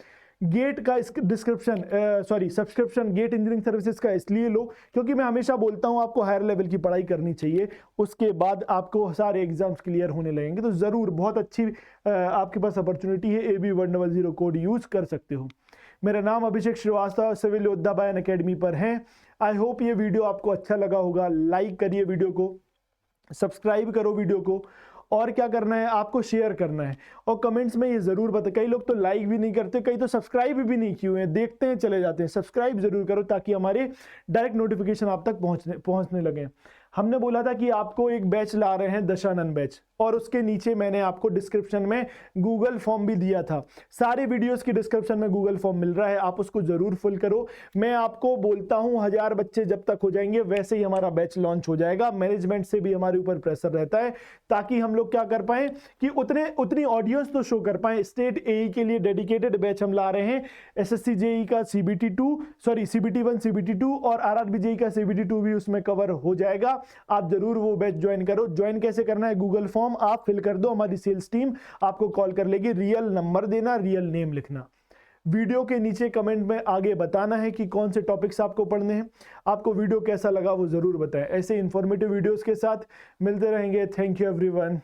गेट का सब्सक्रिप्शन गेट इंजीनियरिंग सर्विसेज का इसलिए लो क्योंकि मैं हमेशा बोलता हूं आपको हायर लेवल की पढ़ाई करनी चाहिए, उसके बाद आपको सारे एग्जाम्स क्लियर होने लगेंगे, तो जरूर बहुत अच्छी आपके पास अपॉर्चुनिटी है, AB100 कोड यूज कर सकते हो। मेरा नाम अभिषेक श्रीवास्तव, सिविल योद्धा बायन अकेडमी पर है। आई होप ये वीडियो आपको अच्छा लगा होगा। लाइक करिए वीडियो को, सब्सक्राइब करो वीडियो को, और क्या करना है आपको, शेयर करना है, और कमेंट्स में ये जरूर बताएं। कई लोग तो लाइक भी नहीं करते, कई तो सब्सक्राइब भी नहीं किए हैं, देखते हैं चले जाते हैं। सब्सक्राइब जरूर करो ताकि हमारे डायरेक्ट नोटिफिकेशन आप तक पहुंचने लगे। हमने बोला था कि आपको एक बैच ला रहे हैं, दशानन बैच, और उसके नीचे मैंने आपको डिस्क्रिप्शन में गूगल फॉर्म भी दिया था। सारे वीडियोस की डिस्क्रिप्शन में गूगल फॉर्म मिल रहा है, आप उसको जरूर फिल करो। मैं आपको बोलता हूं 1000 बच्चे जब तक हो जाएंगे वैसे ही हमारा बैच लॉन्च हो जाएगा। मैनेजमेंट से भी हमारे ऊपर प्रेशर रहता है ताकि हम लोग क्या कर पाए कि उतनी ऑडियंस तो शो कर पाए। स्टेट AE के लिए डेडिकेटेड बैच हम ला रहे हैं, SSC JEE का CBT1 CBT2 और RRB JEE का CBT2 भी उसमें कवर हो जाएगा। आप जरूर वो बैच ज्वाइन करो। ज्वाइन कैसे करना है, गूगल फॉर्म आप फिल कर दो, हमारी सेल्स टीम आपको कॉल कर लेगी, रियल नंबर देना, रियल नेम लिखना, वीडियो के नीचे कमेंट में आगे बताना है कि कौन से टॉपिक्स आपको पढ़ने हैं। आपको वीडियो कैसा लगा वो जरूर बताएं। ऐसे इंफॉर्मेटिव वीडियोस के साथ मिलते रहेंगे। Thank you everyone.